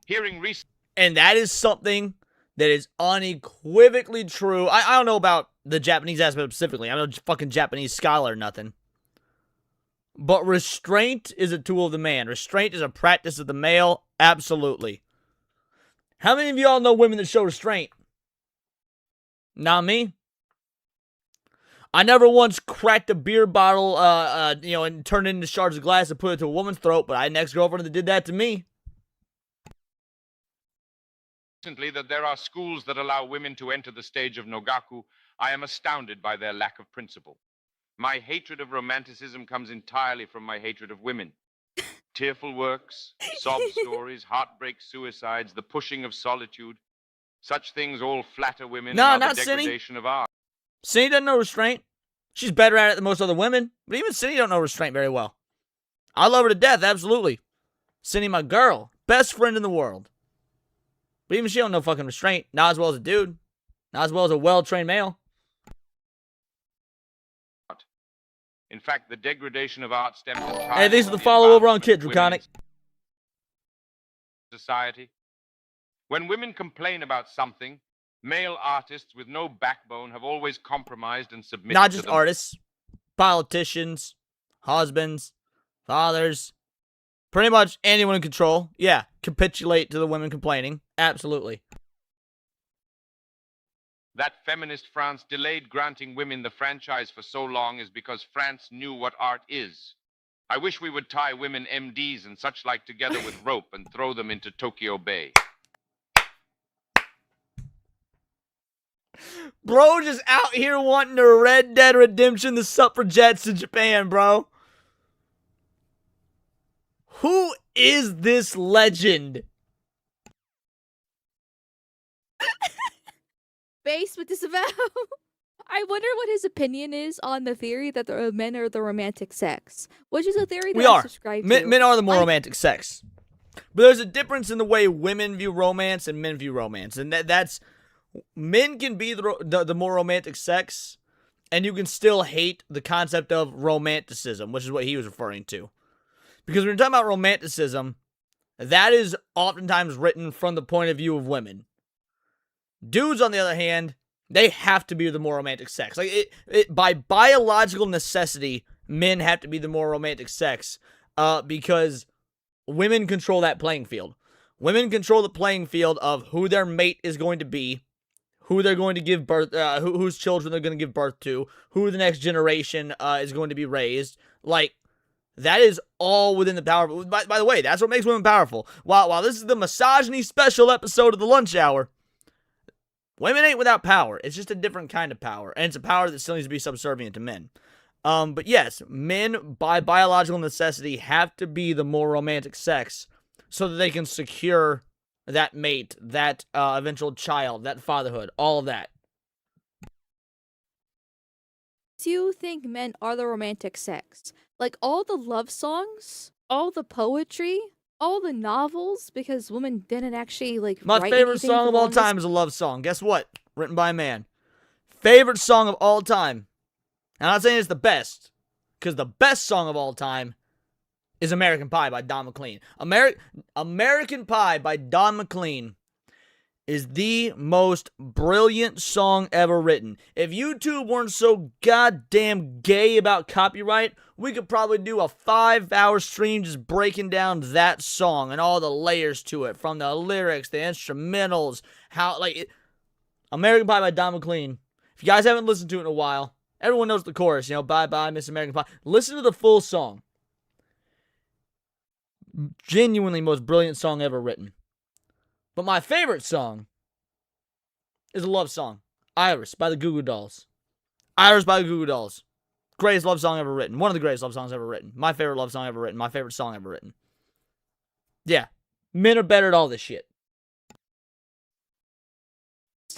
Hearing recent... And that is something that is unequivocally true. I don't know about the Japanese aspect specifically. I'm no fucking Japanese scholar or nothing. But restraint is a tool of the man. Restraint is a practice of the male. Absolutely. How many of y'all know women that show restraint? Not me. I never once cracked a beer bottle, and turned it into shards of glass and put it to a woman's throat, but I had an ex-girlfriend that did that to me. Recently, that there are schools that allow women to enter the stage of Nogaku, I am astounded by their lack of principle. My hatred of romanticism comes entirely from my hatred of women. Tearful works, sob stories, heartbreak suicides, the pushing of solitude. Such things all flatter women No, and are not the Cindy. degradation of art. Cindy doesn't know restraint. She's better at it than most other women. But even Cindy don't know restraint very well. I love her to death, absolutely. Cindy, my girl. Best friend in the world. But even she don't know fucking restraint. Not as well as a dude. Not as well as a well-trained male. In fact, the degradation of art stems entirely Hey, these are from the follow over on advancement Kid of Draconic. women in society. When women complain about something, male artists with no backbone have always compromised and submitted Not to just them. artists. Politicians. Husbands. Fathers. Pretty much anyone in control. Yeah, capitulate to the women complaining. Absolutely. That feminist France delayed granting women the franchise for so long is because France knew what art is. I wish we would tie women MDs and such like together with rope and throw them into Tokyo Bay. Bro just out here wanting to Red Dead Redemption the suffragettes in Japan, bro. Who is this legend? Base with disavow. I wonder what his opinion is on the theory that the men are the romantic sex, which is a theory that We I are. subscribe to. Men are the more I- romantic sex. But there's a difference in the way women view romance and men view romance. And that's... Men can be the more romantic sex, and you can still hate the concept of romanticism, which is what he was referring to. Because when you're talking about romanticism, that is oftentimes written from the point of view of women. Dudes, on the other hand, they have to be the more romantic sex. Like, by biological necessity, men have to be the more romantic sex, because women control that playing field. Women control the playing field of who their mate is going to be, who they're going to give birth, whose children they're going to give birth to, who the next generation is going to be raised. Like, that is all within the power. By the way, that's what makes women powerful. While this is the misogyny special episode of the lunch hour, women ain't without power. It's just a different kind of power, and it's a power that still needs to be subservient to men. But yes, men, by biological necessity, have to be the more romantic sex so that they can secure that mate, that eventual child, that fatherhood, all of that. Do you think men are the romantic sex? Like all the love songs, all the poetry, all the novels, because women didn't actually My write favorite anything song for of the all longest- time is a love song. Guess what? Written by a man. Favorite song of all time. I'm not saying it's the best, because the best song of all time is American Pie by Don McLean. American Pie by Don McLean is the most brilliant song ever written. If YouTube weren't so goddamn gay about copyright, we could probably do a 5-hour stream just breaking down that song and all the layers to it, from the lyrics, the instrumentals, American Pie by Don McLean. If you guys haven't listened to it in a while, everyone knows the chorus, bye bye Miss American Pie. Listen to the full song. Genuinely most brilliant song ever written. But my favorite song is a love song. Iris by the Goo Goo Dolls. Iris by the Goo Goo Dolls. Greatest love song ever written. One of the greatest love songs ever written. My favorite love song ever written. My favorite song ever written. Yeah. Men are better at all this shit.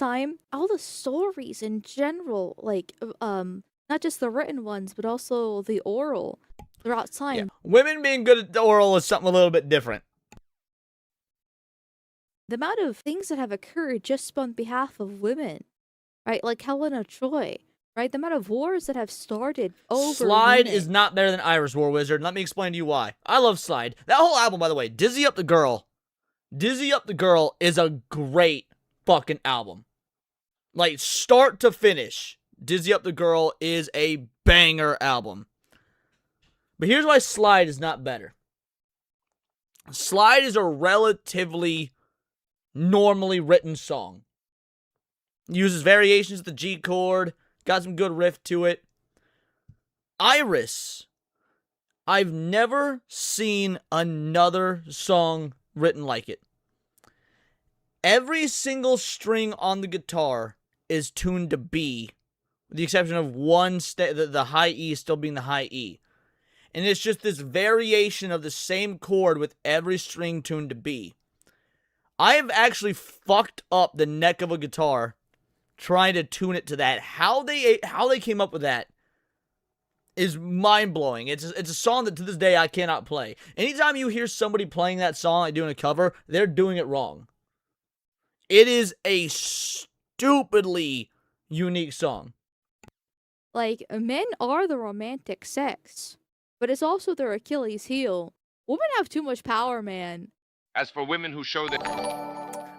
time, all the stories in general, not just the written ones, but also the oral throughout time. Yeah. Women being good at the oral is something a little bit different. The amount of things that have occurred just on behalf of women, right? Like Helena Troy, right? The amount of wars that have started over Slide women. is not better than Iris War Wizard. Let me explain to you why. I love Slide. That whole album, by the way, Dizzy Up the Girl. Dizzy Up the Girl is a great fucking album. Like, start to finish, Dizzy Up the Girl is a banger album. But here's why Slide is not better. Slide is a relatively normally written song. Uses variations of the G chord, got some good riff to it. Iris, I've never seen another song written like it. Every single string on the guitar is tuned to B, with the exception of one, the high E still being the high E. And it's just this variation of the same chord with every string tuned to B. I have actually fucked up the neck of a guitar trying to tune it to that. How they came up with that is mind-blowing. It's a song that to this day I cannot play. Anytime you hear somebody playing that song, like doing a cover, they're doing it wrong. It is a stupidly unique song. Like, men are the romantic sex, but it's also their Achilles heel. Women have too much power, man. As for women who show that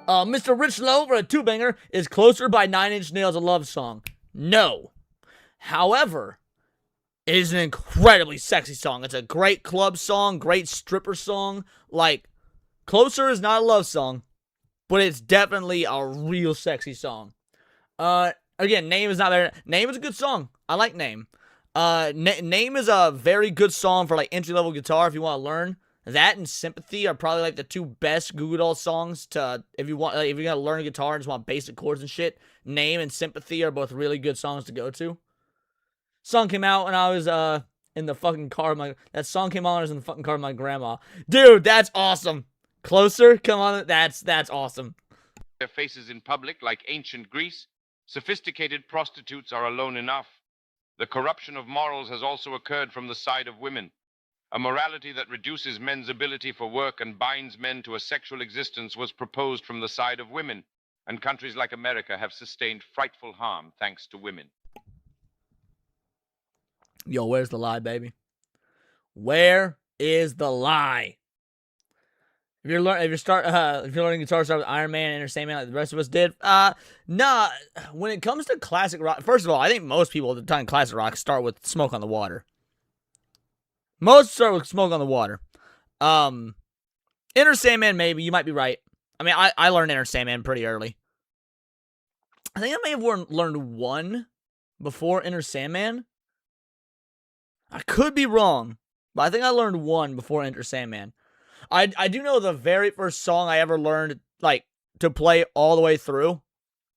Mr. Rich Lowe for a two-banger is Closer by 9 Inch Nails a love song. No. However, it is an incredibly sexy song. It's a great club song, great stripper song. Like, Closer is not a love song, but it's definitely a real sexy song. Again, Name is not better. Name is a good song. I like Name. Name is a very good song for like entry-level guitar if you want to learn. That and Sympathy are probably like the two best Goo Goo Dolls songs to if you want if you're gonna learn guitar and just want basic chords and shit. Name and Sympathy are both really good songs to go to. Song came out when I was in the fucking car. That song came on when I was in the fucking car with my grandma. Dude, that's awesome. Closer, come on, that's awesome. their faces in public like ancient Greece, sophisticated prostitutes are alone enough. The corruption of morals has also occurred from the side of women. A morality that reduces men's ability for work and binds men to a sexual existence was proposed from the side of women, and countries like America have sustained frightful harm thanks to women. Yo, where's the lie, baby? Where is the lie? If you're learning guitar, start with Iron Man, Enter Sandman like the rest of us did. Nah. When it comes to classic rock, first of all, I think most people at the time classic rock start with Smoke on the Water. Most start with Smoke on the Water. Enter Sandman, maybe. You might be right. I mean, I learned Enter Sandman pretty early. I think I may have learned one before Enter Sandman. I could be wrong, but I think I learned one before Enter Sandman. I do know the very first song I ever learned, like, to play all the way through.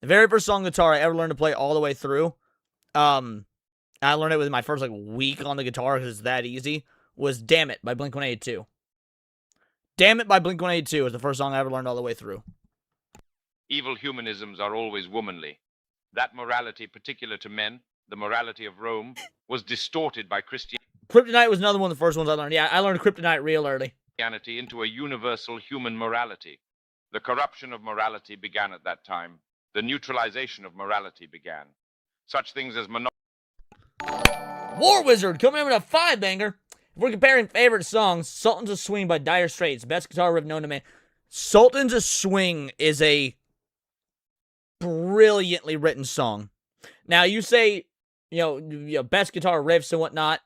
The very first song guitar I ever learned to play all the way through. I learned it within my first, like, week on the guitar because it's that easy. Was Damn It by Blink-182. Damn It by Blink-182 was the first song I ever learned all the way through. Evil humanisms are always womanly. That morality particular to men, the morality of Rome, was distorted by Kryptonite was another one of the first ones I learned. Yeah, I learned Kryptonite real early. Christianity into a universal human morality. The corruption of morality began at that time. The neutralization of morality began. Such things as War Wizard coming in with a 5-banger. If we're comparing favorite songs, Sultans of Swing by Dire Straits, best guitar riff known to man. Sultans of Swing is a brilliantly written song. Now you say, you know, best guitar riffs and whatnot.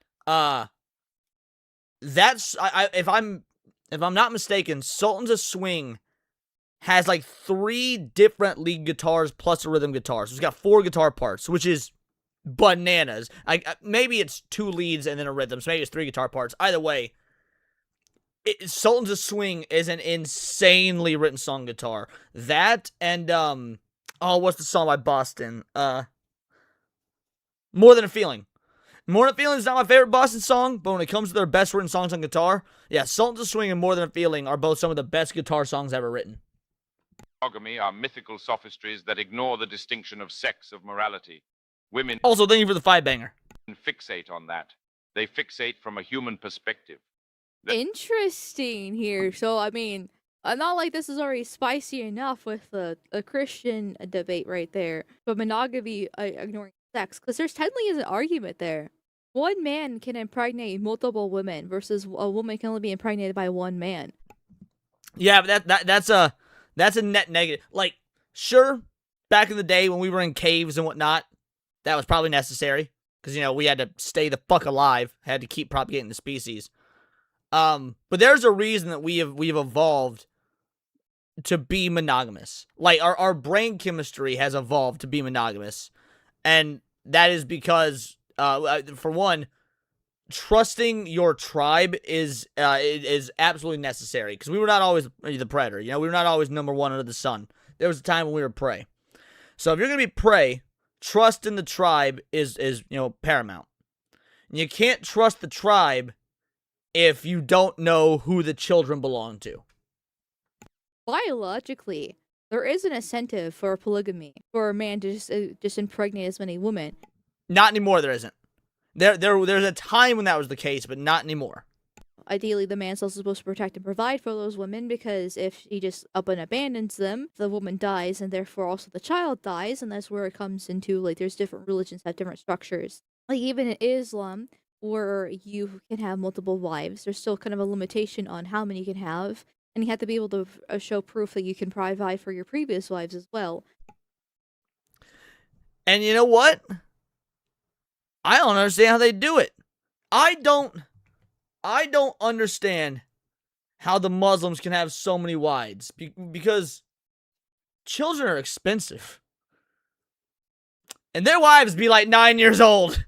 That's if I'm not mistaken, Sultans of Swing has like 3 different lead guitars plus a rhythm guitar. So it's got 4 guitar parts, which is bananas. Maybe it's 2 leads and then a rhythm, so maybe it's 3 guitar parts. Either way, Sultans of Swing is an insanely written song guitar. That and what's the song by Boston? More Than a Feeling. More Than a Feeling is not my favorite Boston song, but when it comes to their best written songs on guitar, yeah, Sultans of Swing and More Than a Feeling are both some of the best guitar songs ever written. monogamy are mythical sophistries that ignore the distinction of sex of morality. Women Also, thank you for the 5-banger. fixate on that. They fixate from a human perspective. Interesting here. So, I mean, not like this is already spicy enough with a Christian debate right there. But monogamy ignoring sex. Because there's technically is an argument there. One man can impregnate multiple women versus a woman can only be impregnated by one man. Yeah, but that's a net negative. Like, Sure, back in the day when we were in caves and whatnot, that was probably necessary. Because, you know, we had to stay the fuck alive. Had to keep propagating the species. But there's a reason that we've evolved to be monogamous. Like, our brain chemistry has evolved to be monogamous. And that is because, for one, trusting your tribe is absolutely necessary. Because we were not always the predator. You know, we were not always number one under the sun. There was a time when we were prey. So if you're going to be prey, trust in the tribe is you know, paramount. And you can't trust the tribe if you don't know who the children belong to. Biologically, there is an incentive for polygamy for a man to just impregnate as many women. Not anymore, there isn't. There's a time when that was the case, but not anymore. Ideally, the man's also supposed to protect and provide for those women, because if he just up and abandons them, the woman dies, and therefore also the child dies, and that's where it comes into, like, there's different religions have different structures. Like, even in Islam, where you can have multiple wives, there's still kind of a limitation on how many you can have, and you have to be able to show proof that you can provide for your previous wives as well. And you know what? I don't understand how they do it. I don't understand how the Muslims can have so many wives. Because children are expensive. And their wives be like 9 years old.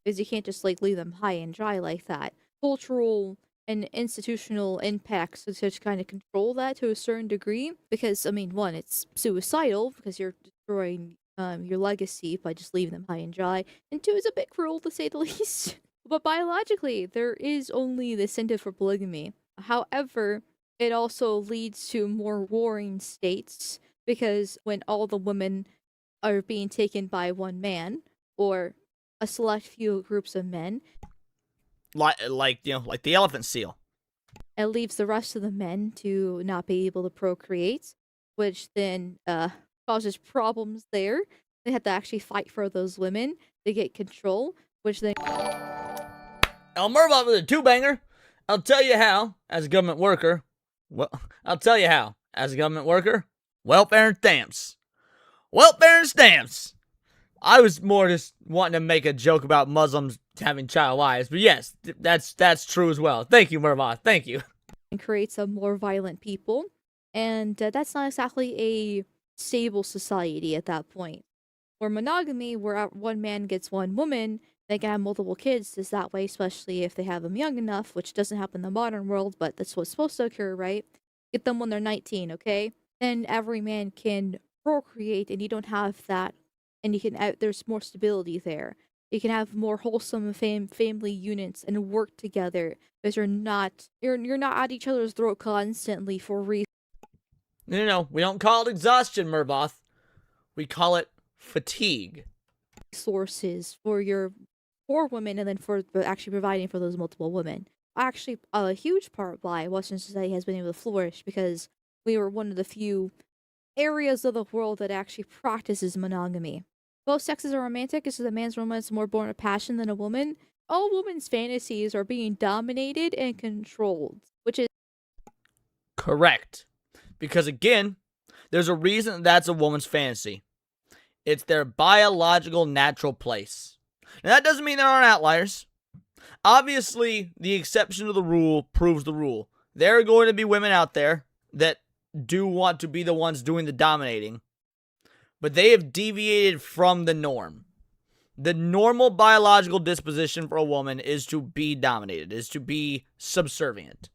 Because you can't just, like, leave them high and dry like that. Cultural and institutional impacts to just kind of control that to a certain degree. Because, I mean, one, it's suicidal because you're destroying your legacy by just leaving them high and dry. And two, it's a bit cruel to say the least. But biologically, there is only the incentive for polygamy. However, it also leads to more warring states, because when all the women are being taken by one man, or a select few groups of men, like you know, like the elephant seal. it leaves the rest of the men to not be able to procreate, which then causes problems there. They have to actually fight for those women to get control, which then... El Murdoch with a two-banger. I'll tell you how, as a government worker. Well, I'll tell you how, as a government worker. Welfare and stamps. Welfare and stamps. I was more just wanting to make a joke about Muslims having child wives, but yes, that's true as well. Thank you, Murdoch. Thank you. And creates a more violent people, and that's not exactly a stable society at that point. Or monogamy, where one man gets one woman, they can have multiple kids, is that way, especially if they have them young enough, which doesn't happen in the modern world, but that's what's supposed to occur, right? Get them when they're 19, okay? Then every man can procreate, and you don't have that, and you can there's more stability there. You can have more wholesome family units and work together, because you're not at each other's throat constantly for reasons. No, we don't call it exhaustion, Murboth. We call it fatigue. Sources for women, and then for actually providing for those multiple women. Actually, a huge part why Western society has been able to flourish, because we were one of the few areas of the world that actually practices monogamy. Both sexes are romantic, so the man's romance is more born of passion than a woman. All women's fantasies are being dominated and controlled, which is correct. Because again, there's a reason that's a woman's fantasy. It's their biological natural place. Now, that doesn't mean there aren't outliers. Obviously, the exception to the rule proves the rule. There are going to be women out there that do want to be the ones doing the dominating, but they have deviated from the norm. The normal biological disposition for a woman is to be dominated, is to be subservient.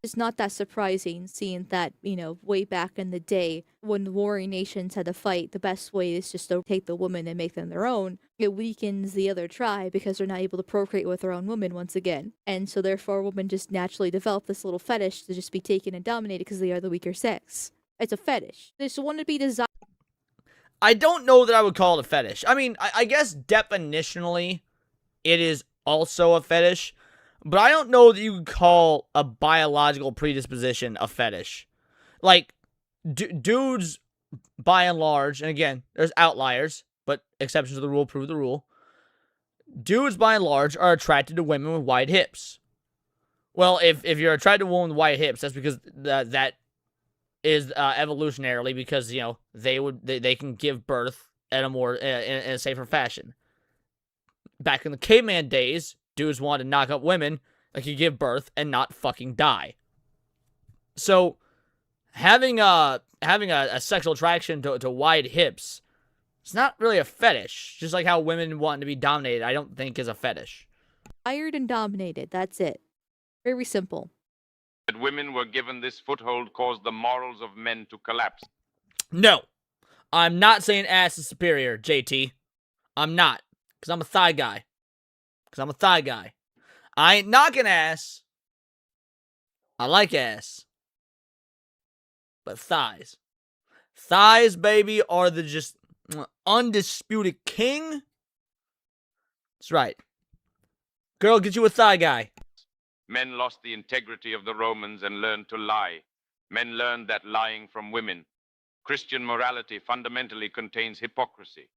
It's not that surprising, seeing that, way back in the day when the warring nations had to fight, the best way is just to take the woman and make them their own. It weakens the other tribe because they're not able to procreate with their own woman once again. And so therefore women just naturally develop this little fetish to just be taken and dominated because they are the weaker sex. It's a fetish. They just want to be desired. I don't know that I would call it a fetish. I mean, I guess definitionally it is also a fetish. But I don't know that you could call a biological predisposition a fetish. Like, dudes, by and large, and again, there's outliers, but exceptions to the rule prove the rule. Dudes, by and large, are attracted to women with wide hips. Well, if you're attracted to a woman with wide hips, that's because that is evolutionarily because, you know, they can give birth at a more in a safer fashion. Back in the caveman days, dudes wanted to knock up women that could give birth and not fucking die. So having a sexual attraction to wide hips, it's not really a fetish. Just like how women want to be dominated, I don't think is a fetish. Fired and dominated. That's it. Very simple. That women were given this foothold caused the morals of men to collapse. No, I'm not saying ass is superior, JT. I'm not, because I'm a thigh guy. I ain't knocking ass. I like ass. But thighs. Thighs, baby, are the just undisputed king. That's right. Girl, get you a thigh guy. Men lost the integrity of the Romans and learned to lie. Men learned that lying from women. Christian morality fundamentally contains hypocrisy.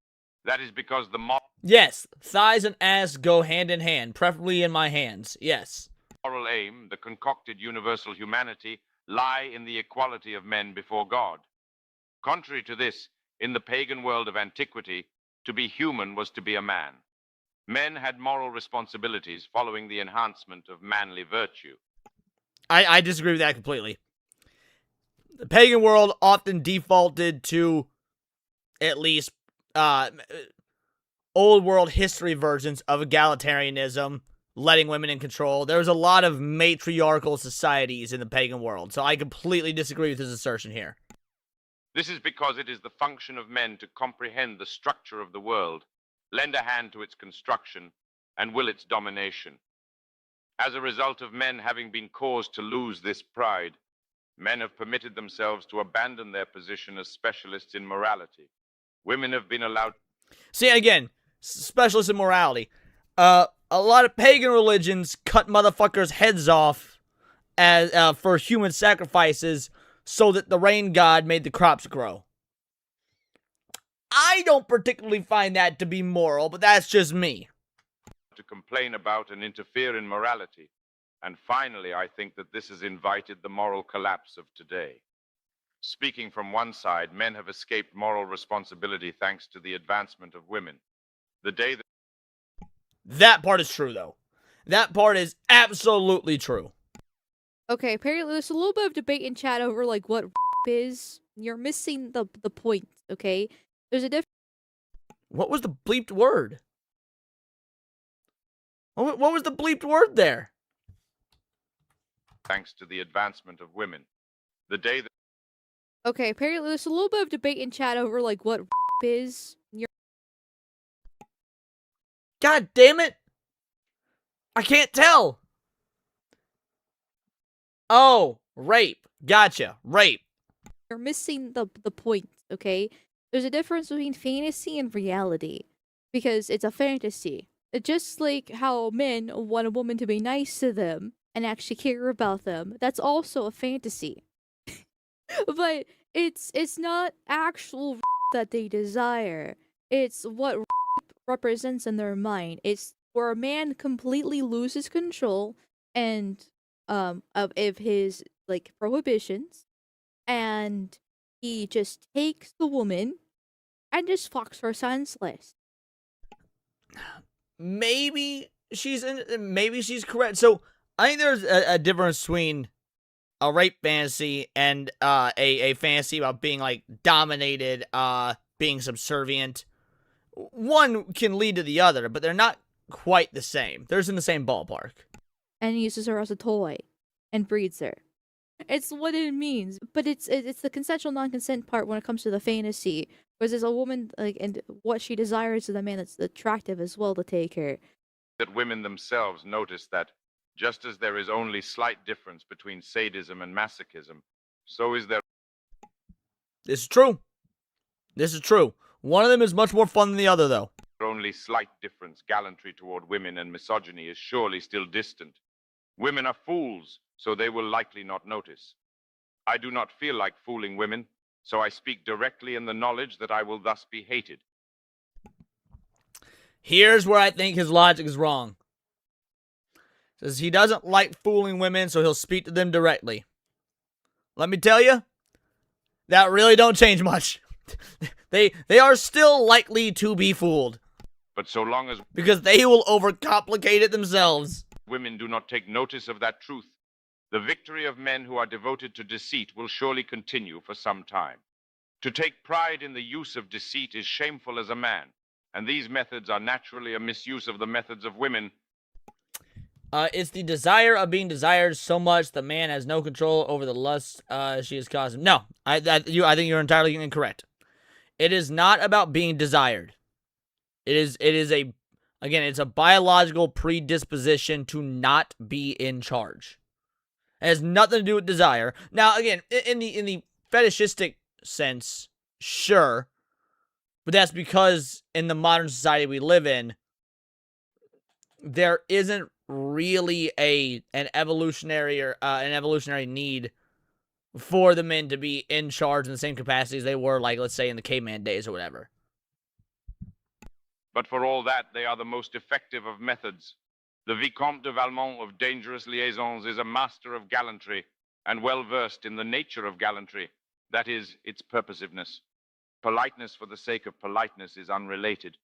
That is because the Yes, thighs and ass go hand in hand, preferably in my hands. Yes. moral aim, the concocted universal humanity, lie in the equality of men before God. Contrary to this, in the pagan world of antiquity, to be human was to be a man. Men had moral responsibilities following the enhancement of manly virtue. I disagree with that completely. The pagan world often defaulted to at least old world history versions of egalitarianism, letting women in control. There's a lot of matriarchal societies in the pagan world, so I completely disagree with his assertion here. This is because it is the function of men to comprehend the structure of the world, lend a hand to its construction, and will its domination. As a result of men having been caused to lose this pride, men have permitted themselves to abandon their position as specialists in morality. Women have been allowed... See, again, specialists in morality. A lot of pagan religions cut motherfuckers' heads off as for human sacrifices so that the rain god made the crops grow. I don't particularly find that to be moral, but that's just me. to complain about and interfere in morality. And finally, I think that this has invited the moral collapse of today. Speaking from one side, men have escaped moral responsibility thanks to the advancement of women. The day that That part is true, though. That part is absolutely true. Okay, apparently there's a little bit of debate in chat over like what is. You're missing the point, okay? There's a difference. What was the bleeped word? What was the bleeped word there? thanks to the advancement of women. The day that Okay, apparently there's a little bit of debate in chat over like what is. You're God damn it! I can't tell. Oh, rape. Gotcha. Rape. missing the point, okay? There's a difference between fantasy and reality because it's a fantasy. Just like how men want a woman to be nice to them and actually care about them, that's also a fantasy. But it's not actual that they desire. It's what represents in their mind. It's where a man completely loses control and of his like prohibitions, and he just takes the woman and just fucks her senseless. Maybe she's correct. So I think there's a difference between a rape fantasy and a fantasy about being like dominated, being subservient. One can lead to the other, but they're not quite the same. They're in the same ballpark. And he uses her as a toy and breeds her. It's what it means, but it's the consensual non-consent part when it comes to the fantasy. Whereas there's a woman like and what she desires is a man that's attractive as well to take her. that women themselves notice that just as there is only slight difference between sadism and masochism, so is there This is true. This is true. One of them is much more fun than the other, though. only slight difference. Gallantry toward women and misogyny is surely still distant. Women are fools, so they will likely not notice. I do not feel like fooling women, so I speak directly in the knowledge that I will thus be hated. Here's where I think his logic is wrong. Says he doesn't like fooling women, so he'll speak to them directly. Let me tell you, that really don't change much. They are still likely to be fooled. But so long as Because they will overcomplicate it themselves. women do not take notice of that truth, the victory of men who are devoted to deceit will surely continue for some time. To take pride in the use of deceit is shameful as a man, and these methods are naturally a misuse of the methods of women. It's the desire of being desired so much the man has no control over the lust she has caused him. No, I think you're entirely incorrect. It is not about being desired. It's a biological predisposition to not be in charge. It has nothing to do with desire. Now, again, in the fetishistic sense, sure, but that's because in the modern society we live in, there isn't really an evolutionary need for the men to be in charge in the same capacity as they were, like, let's say, in the caveman days or whatever. But for all that, they are the most effective of methods. The Vicomte de Valmont of Dangerous Liaisons is a master of gallantry and well-versed in the nature of gallantry, that is, its purposiveness. Politeness for the sake of politeness is unrelated.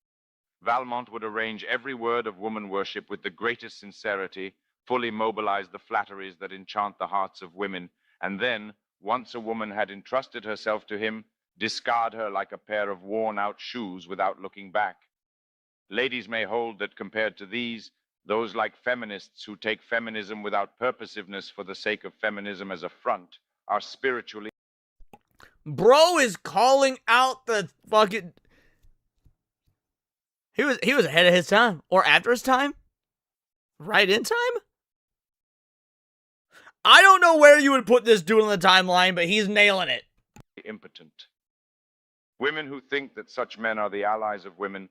Valmont would arrange every word of woman worship with the greatest sincerity, fully mobilize the flatteries that enchant the hearts of women, and then, once a woman had entrusted herself to him, discard her like a pair of worn-out shoes without looking back. Ladies may hold that compared to these, those like feminists who take feminism without purposiveness for the sake of feminism as a front are spiritually... Bro is calling out the fucking... He was ahead of his time. Or after his time? Right in time? I don't know where you would put this dude on the timeline, but he's nailing it. impotent. Women who think that such men are the allies of women...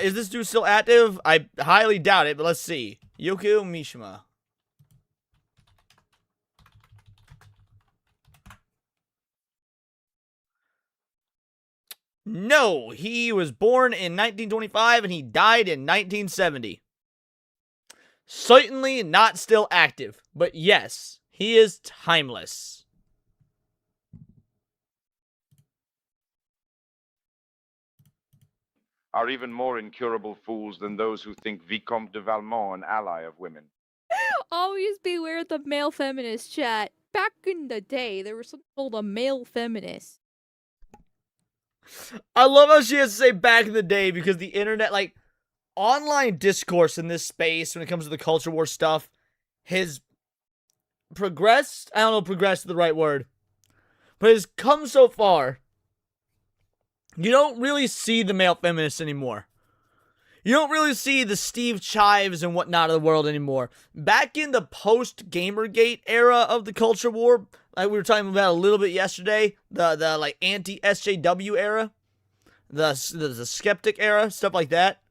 Is this dude still active? I highly doubt it, but let's see. Yoko Mishima. No, he was born in 1925 and he died in 1970. Certainly not still active, but yes, he is timeless. are even more incurable fools than those who think Vicomte de Valmont an ally of women. Always beware the male feminist chat. Back in the day, there was something called a male feminist. I love how she has to say back in the day because the internet, like, online discourse in this space when it comes to the culture war stuff has progressed. I don't know if progressed is the right word, but has come so far. You don't really see the male feminists anymore. You don't really see the Steve Chives and whatnot of the world anymore. Back in the post-Gamergate era of the culture war, like we were talking about a little bit yesterday, the like anti-SJW era, the skeptic era, stuff like that.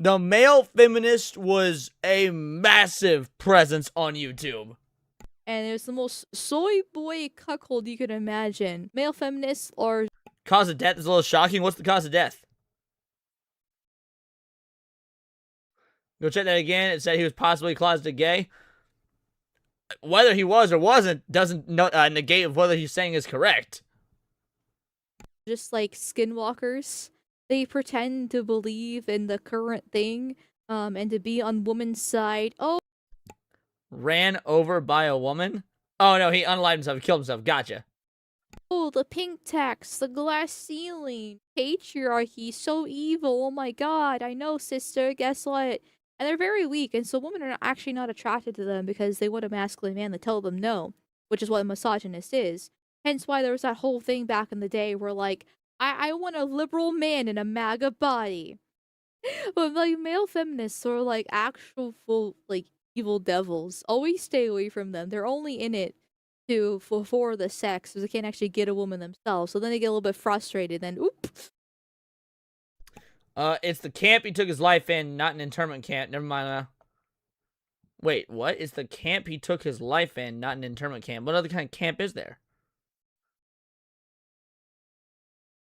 The male feminist was a massive presence on YouTube. And it was the most soy boy cuckold you could imagine. Male feminists are... Cause of death is a little shocking. What's the cause of death? Go check that again. It said he was possibly closeted gay. Whether he was or wasn't doesn't negate whether he's saying is correct. just like skinwalkers. They pretend to believe in the current thing, and to be on woman's side. Oh, Ran over by a woman? Oh no, he unalived himself. He killed himself. Gotcha. the pink tax, the glass ceiling, patriarchy, so evil. Oh my god, I know, sister. Guess what? And they're very weak, and so women are actually not attracted to them because they want a masculine man to tell them no, which is what a misogynist is. Hence why there was that whole thing back in the day where, like, I want a liberal man in a MAGA body. But, like, male feminists are, like, actual full, like, evil devils. Always stay away from them. They're only in it for the sex, because they can't actually get a woman themselves. So then they get a little bit frustrated, then, oop. It's the camp he took his life in, not an internment camp. Never mind. Wait, what? It's the camp he took his life in, not an internment camp. What other kind of camp is there?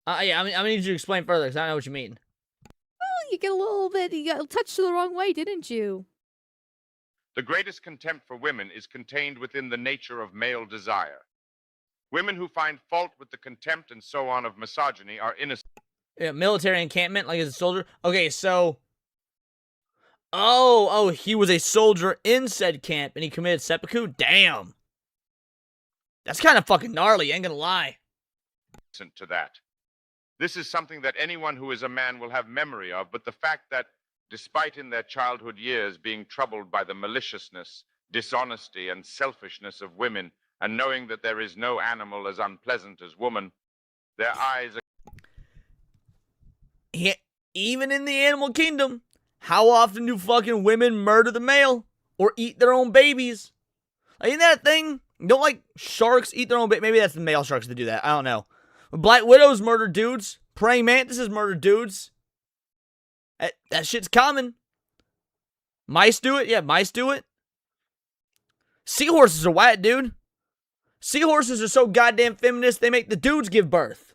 Yeah, I need you to explain further, because I don't know what you mean. You get a little bit, you got touched the wrong way, didn't you? The greatest contempt for women is contained within the nature of male desire. Women who find fault with the contempt and so on of misogyny are innocent. Yeah, military encampment, like as a soldier. Okay, so. Oh, he was a soldier in said camp and he committed seppuku? Damn. That's kind of fucking gnarly, ain't gonna lie. To that. This is something that anyone who is a man will have memory of, but the fact that, despite in their childhood years being troubled by the maliciousness, dishonesty, and selfishness of women, and knowing that there is no animal as unpleasant as woman, their eyes are... Yeah, even in the animal kingdom, how often do fucking women murder the male? Or eat their own babies? Like, isn't that a thing? Don't, like, sharks eat their own babies? Maybe that's the male sharks that do that. I don't know. Black widows murder dudes. Praying mantises murder dudes. That shit's common. Mice do it? Yeah, mice do it. Seahorses are whack, dude. Seahorses are so goddamn feminist, they make the dudes give birth.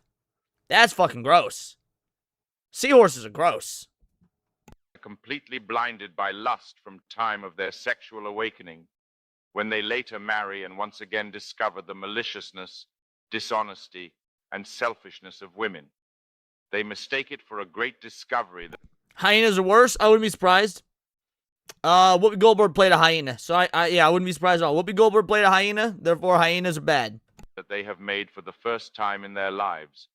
That's fucking gross. Seahorses are gross. Completely blinded by lust from time of their sexual awakening, when they later marry and once again discover the maliciousness, dishonesty, and selfishness of women. They mistake it for a great discovery. Hyenas are worse? I wouldn't be surprised. Whoopi Goldberg played a hyena, so I wouldn't be surprised at all. Whoopi Goldberg played a hyena, therefore hyenas are bad. That they have made for the first time in their lives,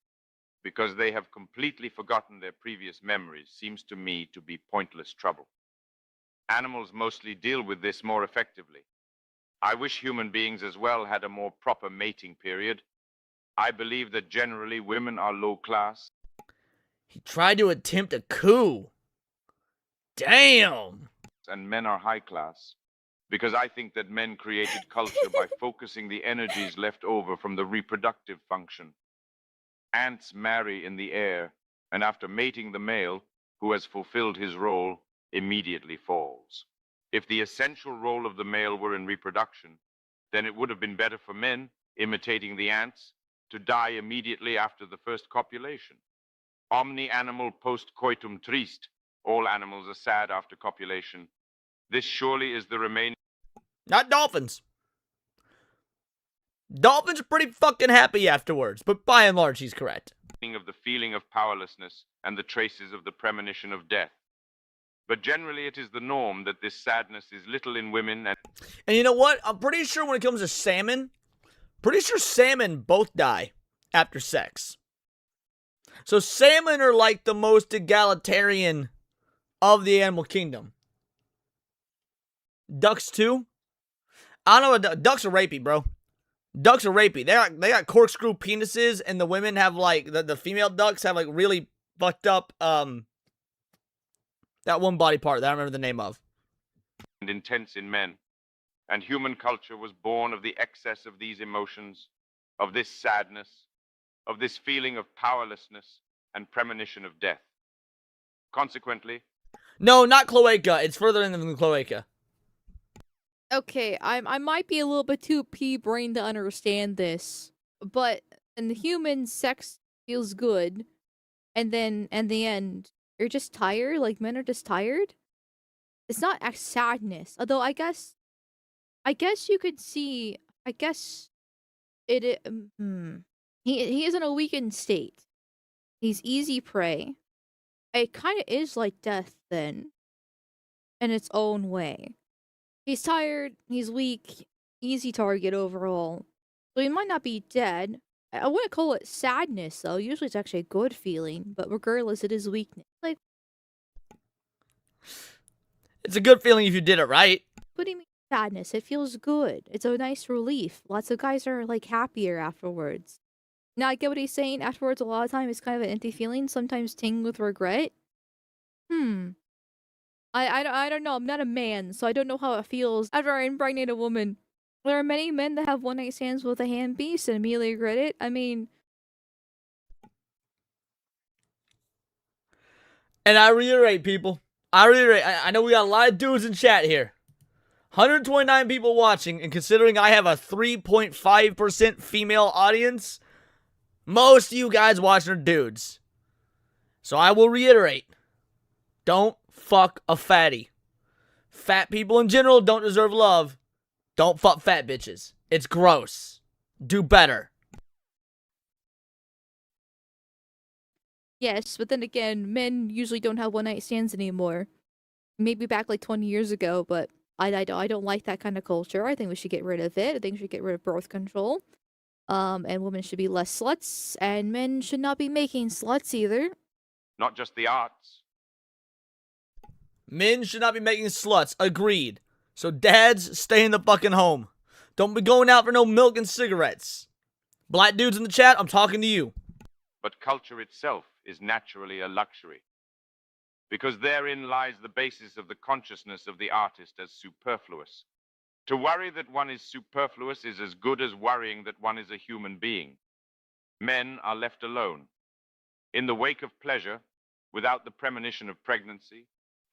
because they have completely forgotten their previous memories, seems to me to be pointless trouble. Animals mostly deal with this more effectively. I wish human beings as well had a more proper mating period. I believe that generally women are low class. He tried to attempt a coup. Damn. And men are high class, because I think that men created culture by focusing the energies left over from the reproductive function. Ants marry in the air, and after mating the male, who has fulfilled his role, immediately falls. If the essential role of the male were in reproduction, then it would have been better for men, imitating the ants, to die immediately after the first copulation. Omni animal post coitum trist. All animals are sad after copulation. This surely is the remaining... Not dolphins. Dolphins are pretty fucking happy afterwards, but by and large, he's correct. ...of the feeling of powerlessness and the traces of the premonition of death. But generally it is the norm that this sadness is little in women And you know what? I'm pretty sure when it comes to salmon, pretty sure salmon both die after sex. So salmon are like the most egalitarian of the animal kingdom. Ducks too? I don't know. Ducks are rapey, bro. Ducks are rapey. They got corkscrew penises, and the women have like the female ducks have like really fucked up that one body part that I don't remember the name of. And intense in men. And human culture was born of the excess of these emotions, of this sadness, of this feeling of powerlessness and premonition of death. Consequently... No, not cloaca. It's further in than the cloaca. Okay, I might be a little bit too pea-brained to understand this, but in the human, sex feels good, and then in the end, you're just tired. Like men are just tired. It's not sadness, although I guess you could see. I guess it. He is in a weakened state. He's easy prey. It kind of is like death then, in its own way. He's tired, he's weak, easy target overall. So he might not be dead. I wouldn't call it sadness, though. Usually it's actually a good feeling, but regardless, it is weakness. Like, it's a good feeling if you did it right. what do you mean sadness? It feels good. It's a nice relief. Lots of guys are, like, happier afterwards. Now, I get what he's saying. Afterwards, a lot of time, it's kind of an empty feeling, sometimes tinged with regret. I don't know. I'm not a man, so I don't know how it feels after I impregnate a woman. There are many men that have one-night stands with a hand beast and immediately regret it. I mean... And I reiterate, people. I know we got a lot of dudes in chat here. 129 people watching, and considering I have a 3.5% female audience, most of you guys watching are dudes. So I will reiterate. Don't fuck a fatty. Fat people in general don't deserve love. Don't fuck fat bitches. It's gross. Do better. Yes, but then again, men usually don't have one night stands anymore. Maybe back like 20 years ago, but I don't like that kind of culture. I think we should get rid of it. I think we should get rid of birth control. And women should be less sluts, and men should not be making sluts either. Not just the arts. Men should not be making sluts. Agreed. So dads, stay in the fucking home. Don't be going out for no milk and cigarettes. Black dudes in the chat, I'm talking to you. But culture itself is naturally a luxury, because therein lies the basis of the consciousness of the artist as superfluous. To worry that one is superfluous is as good as worrying that one is a human being. Men are left alone. In the wake of pleasure, without the premonition of pregnancy,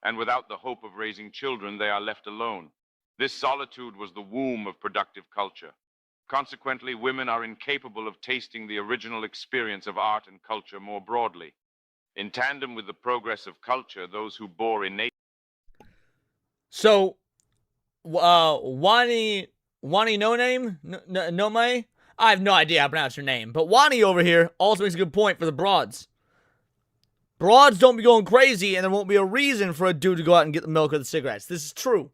and without the hope of raising children, they are left alone. This solitude was the womb of productive culture. Consequently, women are incapable of tasting the original experience of art and culture more broadly. In tandem with the progress of culture, those who bore innate... So, Wani no name? No May? I have no idea how to pronounce your name, but Wani over here also makes a good point for the broads. Broads don't be going crazy, and there won't be a reason for a dude to go out and get the milk or the cigarettes. This is true.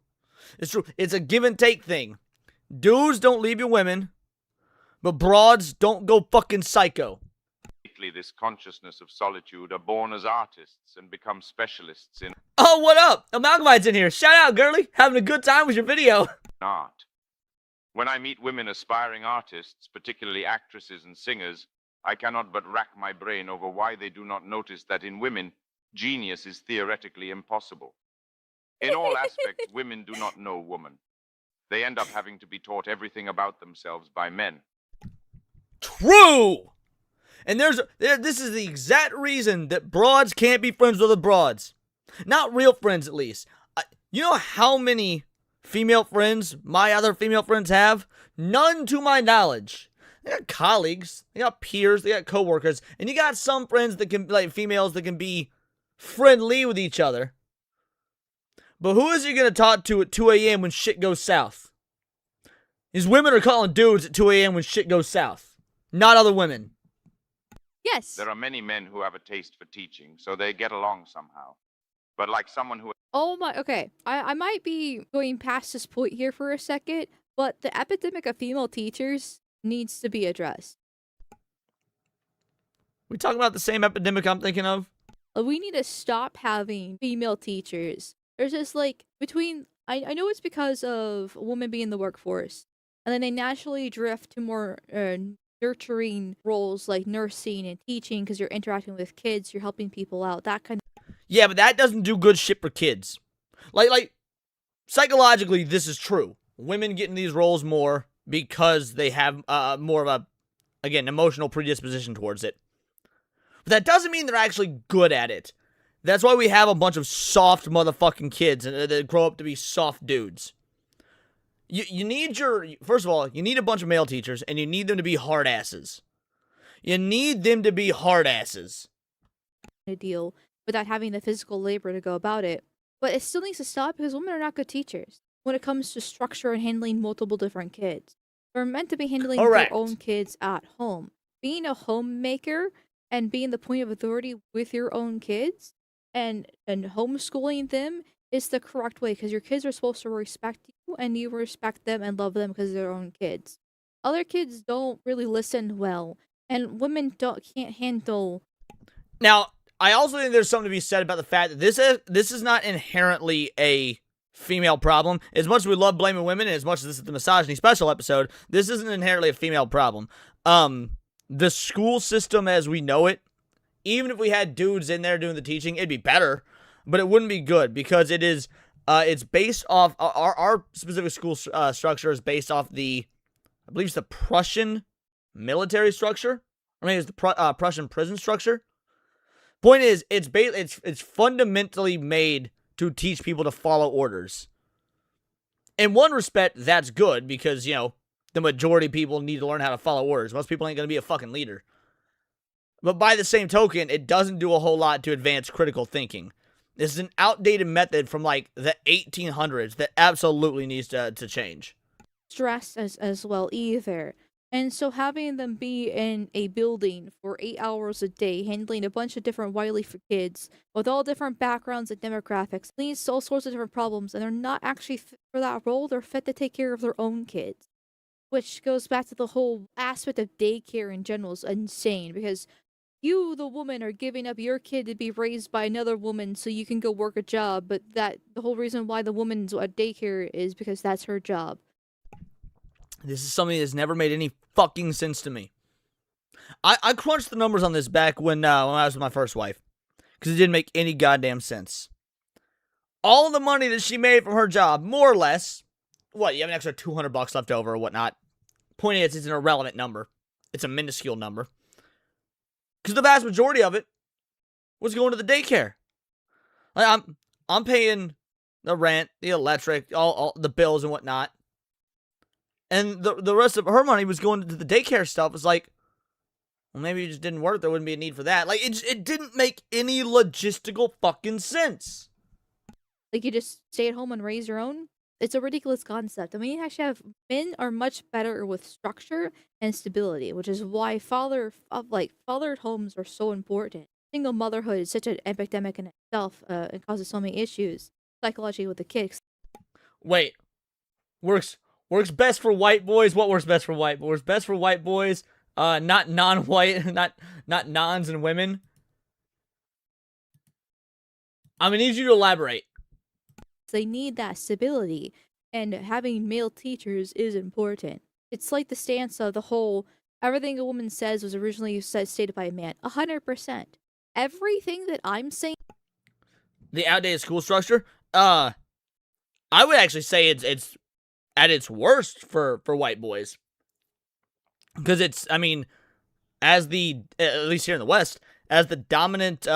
It's true. It's a give and take thing. Dudes don't leave your women, but broads don't go fucking psycho. This consciousness of solitude are born as artists and become specialists in Oh, what up? Amalgamite's in here. Shout out, girly. Having a good time with your video. art. When I meet women aspiring artists, particularly actresses and singers, I cannot but rack my brain over why they do not notice that in women, genius is theoretically impossible. In all aspects, women do not know woman. They end up having to be taught everything about themselves by men. True! And this is the exact reason that broads can't be friends with other broads. Not real friends, at least. You know how many female friends my other female friends have? None to my knowledge. They got colleagues, they got peers, they got coworkers, and you got some friends that can, like females, that can be friendly with each other. But who is you gonna talk to at 2 a.m. when shit goes south? These women are calling dudes at 2 a.m. when shit goes south. Not other women. Yes. There are many men who have a taste for teaching, so they get along somehow. But like someone who... Oh my, okay. I might be going past this point here for a second, but the epidemic of female teachers needs to be addressed. We talking about the same epidemic I'm thinking of? We need to stop having female teachers. There's just like, between, I know it's because of women being in the workforce, and then they naturally drift to more nurturing roles like nursing and teaching because you're interacting with kids, you're helping people out, that kind of... Yeah, but that doesn't do good shit for kids. Like, psychologically, this is true. Women get in these roles more because they have more of a, again, emotional predisposition towards it. But that doesn't mean they're actually good at it. That's why we have a bunch of soft motherfucking kids that grow up to be soft dudes. You need first of all, you need a bunch of male teachers, and you need them to be hard asses. You need them to be hard asses. Deal without having the physical labor to go about it. But it still needs to stop because women are not good teachers when it comes to structure and handling multiple different kids. They're meant to be handling Correct. their own kids at home. Being a homemaker and being the point of authority with your own kids and homeschooling them is the correct way because your kids are supposed to respect you and you respect them and love them because they're their own kids. Other kids don't really listen well, and women can't handle... Now, I also think there's something to be said about the fact that this is not inherently a female problem. As much as we love blaming women, and as much as this is the misogyny special episode, this isn't inherently a female problem. The school system as we know it, even if we had dudes in there doing the teaching, it'd be better, but it wouldn't be good because it is, it's based off, our specific school structure is based off I believe it's the Prussian military structure. I mean, it's the Prussian prison structure. Point is, it's fundamentally made to teach people to follow orders. In one respect, that's good because, you know, the majority of people need to learn how to follow orders. Most people ain't going to be a fucking leader. But by the same token, it doesn't do a whole lot to advance critical thinking. This is an outdated method from, like, the 1800s that absolutely needs to change. Stress as well either. And so having them be in a building for 8 hours a day, handling a bunch of different wily for kids with all different backgrounds and demographics, leads to all sorts of different problems, and they're not actually fit for that role. They're fit to take care of their own kids, which goes back to the whole aspect of daycare in general is insane because you, the woman, are giving up your kid to be raised by another woman so you can go work a job, but that the whole reason why the woman's at daycare is because that's her job. This is something that's never made any fucking sense to me. I crunched the numbers on this back when I was with my first wife, because it didn't make any goddamn sense. All the money that she made from her job, more or less, what, you have an extra $200 left over or whatnot. Point is, it's an irrelevant number. It's a minuscule number. Because the vast majority of it was going to the daycare. Like, I'm paying the rent, the electric, all the bills and whatnot. And the rest of her money was going to the daycare stuff. It's like, well, maybe it just didn't work. There wouldn't be a need for that. Like, it didn't make any logistical fucking sense. Like, you just stay at home and raise your own? It's a ridiculous concept. I mean, you actually have men are much better with structure and stability, which is why fathered homes are so important. Single motherhood is such an epidemic in itself. It causes so many issues psychologically with the kids. Wait, works best for white boys. What works best for white boys? Best for white boys, not non-white, not nons and women. I'm gonna need you to elaborate. They need that stability, and having male teachers is important. It's like the stance of the whole everything a woman says was originally stated by a man. 100%. Everything that I'm saying. The outdated school structure. I would actually say it's at its worst for white boys, because it's, I mean, at least here in the West, as the dominant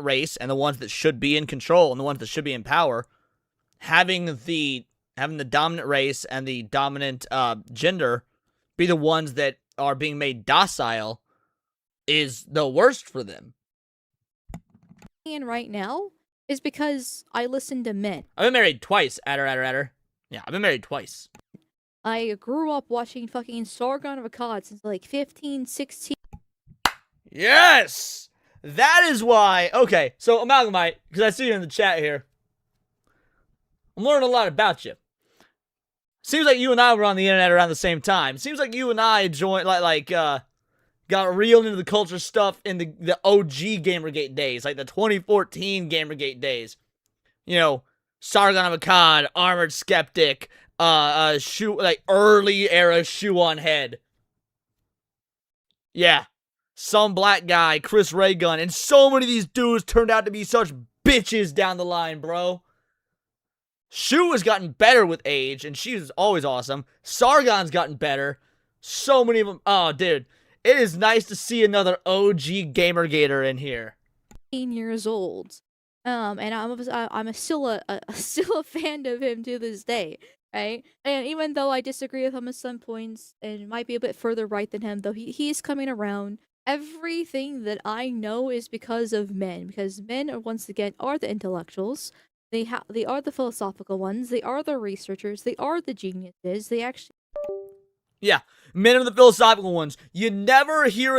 race and the ones that should be in control and the ones that should be in power, having the dominant race and the dominant gender be the ones that are being made docile is the worst for them. And right now is because I listen to men. I've been married twice. Adder. Yeah, I've been married twice. I grew up watching fucking Sargon of Akkad since like 15, 16. Yes! That is why. Okay, so Amalgamite, because I see you in the chat here. I'm learning a lot about you. Seems like you and I were on the internet around the same time. Seems like you and I joined, got reeled into the culture stuff in the OG Gamergate days, like the 2014 Gamergate days. You know, Sargon of Akkad, Armored Skeptic, early era shoe on head. Yeah. Some black guy, Chris Raygun, and so many of these dudes turned out to be such bitches down the line, bro. Shu has gotten better with age, and she's always awesome. Sargon's gotten better. So many of them. Oh, dude. It is nice to see another OG Gamergator in here. 18 years old. And I'm still a fan of him to this day, right? And even though I disagree with him at some points and might be a bit further right than him, though he's coming around. Everything that I know is because of men, because men are once again are the intellectuals. They are the philosophical ones. They are the researchers. They are the geniuses. They actually. Yeah, men are the philosophical ones. You never hear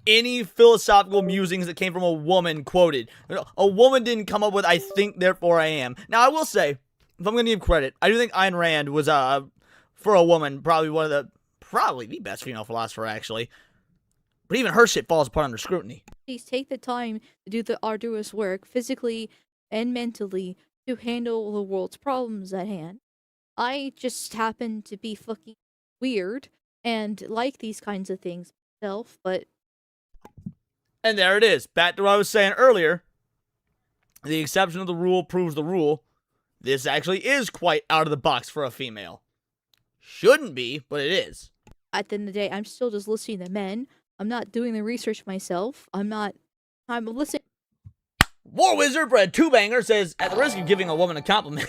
any philosophical musings that came from a woman quoted. A woman didn't come up with "I think, therefore I am." Now, I will say, if I'm going to give credit, I do think Ayn Rand was for a woman probably the best female philosopher actually. But even her shit falls apart under scrutiny. Please take the time to do the arduous work, physically and mentally, to handle the world's problems at hand. I just happen to be fucking weird and like these kinds of things myself, but... And there it is. Back to what I was saying earlier. The exception of the rule proves the rule. This actually is quite out of the box for a female. Shouldn't be, but it is. At the end of the day, I'm still just listening to men. I'm not doing the research myself. I'm listening. War Wizard Bread 2-Banger says, at the risk of giving a woman a compliment.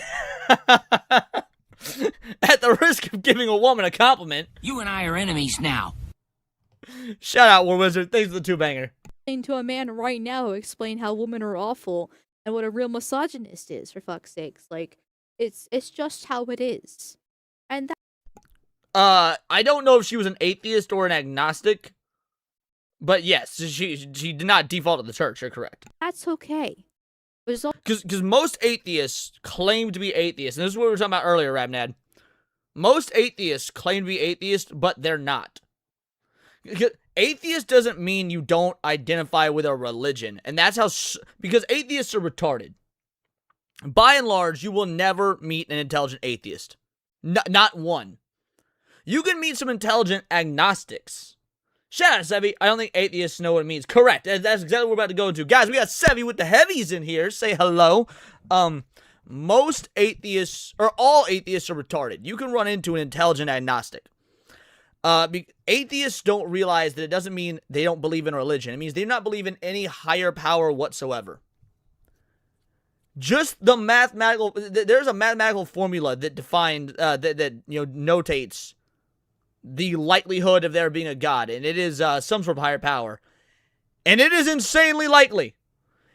At the risk of giving a woman a compliment. You and I are enemies now. Shout out, War Wizard. Thanks for the 2-Banger. To a man right now explain how women are awful and what a real misogynist is, for fuck's sakes. Like, it's just how it is. And that. I don't know if she was an atheist or an agnostic, but yes, she did not default to the church. You're correct. That's okay. Because most atheists claim to be atheists, and this is what we were talking about earlier, Rabnad. Most atheists claim to be atheists, but they're not. Atheist doesn't mean you don't identify with a religion, and that's how, because atheists are retarded. By and large, you will never meet an intelligent atheist. Not one. You can meet some intelligent agnostics. Shout out, Sevi. I don't think atheists know what it means. Correct. That's exactly what we're about to go into. Guys, we got Sevi with the heavies in here. Say hello. Most atheists, or all atheists, are retarded. You can run into an intelligent agnostic. Atheists don't realize that it doesn't mean they don't believe in religion. It means they do not believe in any higher power whatsoever. Just the mathematical, there's a mathematical formula that defines, that notates the likelihood of there being a God, and it is some sort of higher power, and it is insanely likely.